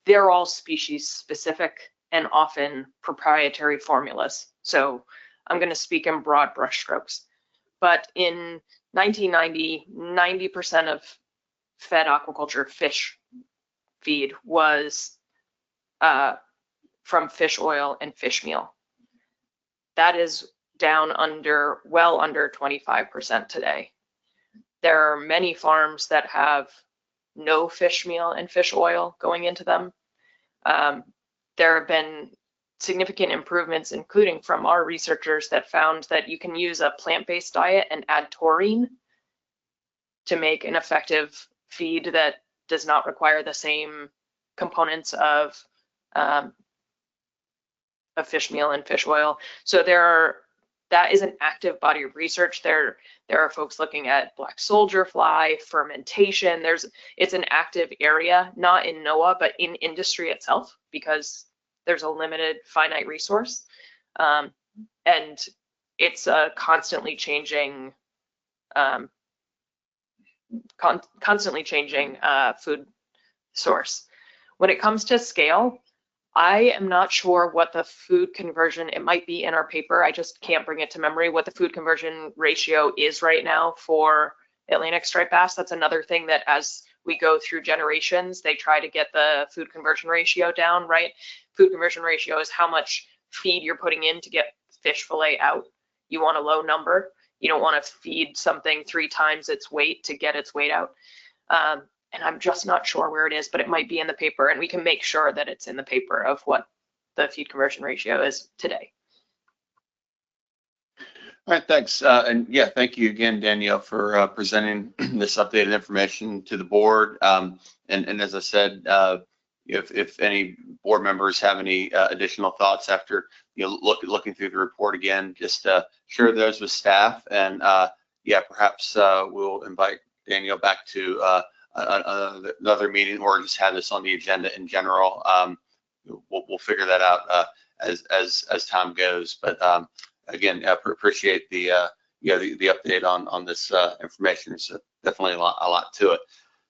They're all species specific and often proprietary formulas. So I'm going to speak in broad brushstrokes. But in 1990, 90% of fed aquaculture fish feed was from fish oil and fish meal. That is down well under 25% today. There are many farms that have no fish meal and fish oil going into them. There have been significant improvements, including from our researchers, that found that you can use a plant-based diet and add taurine to make an effective feed that does not require the same components of fish meal and fish oil. So that is an active body of research. There are folks looking at black soldier fly, fermentation. It's an active area, not in NOAA, but in industry itself, because there's a limited finite resource. And it's a constantly changing food source. When it comes to scale, I am not sure what the food conversion, it might be in our paper, I just can't bring it to memory, what the food conversion ratio is right now for Atlantic striped bass. That's another thing that as we go through generations, they try to get the food conversion ratio down, right? Food conversion ratio is how much feed you're putting in to get fish fillet out. You want a low number. You don't want to feed something 3 times its weight to get its weight out. and I'm just not sure where it is, but it might be in the paper, and we can make sure that it's in the paper of what the feed conversion ratio is today. All right, thanks. And yeah, thank you again, Danielle, for presenting this updated information to the board. And as I said, if any board members have any additional thoughts after looking through the report again, just share those with staff. And yeah, perhaps we'll invite Danielle back to another meeting, or just have this on the agenda in general. We'll figure that out as time goes. But again, appreciate the update on this information. It's definitely a lot to it.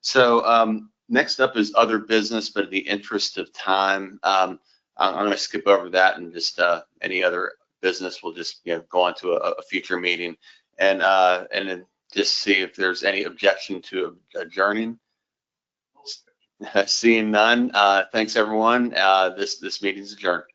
So next up is other business, but in the interest of time, I'm going to skip over that, and just any other business we'll just go on to a future meeting, and then just see if there's any objection to adjourning. Seeing none, thanks everyone. This meeting is adjourned.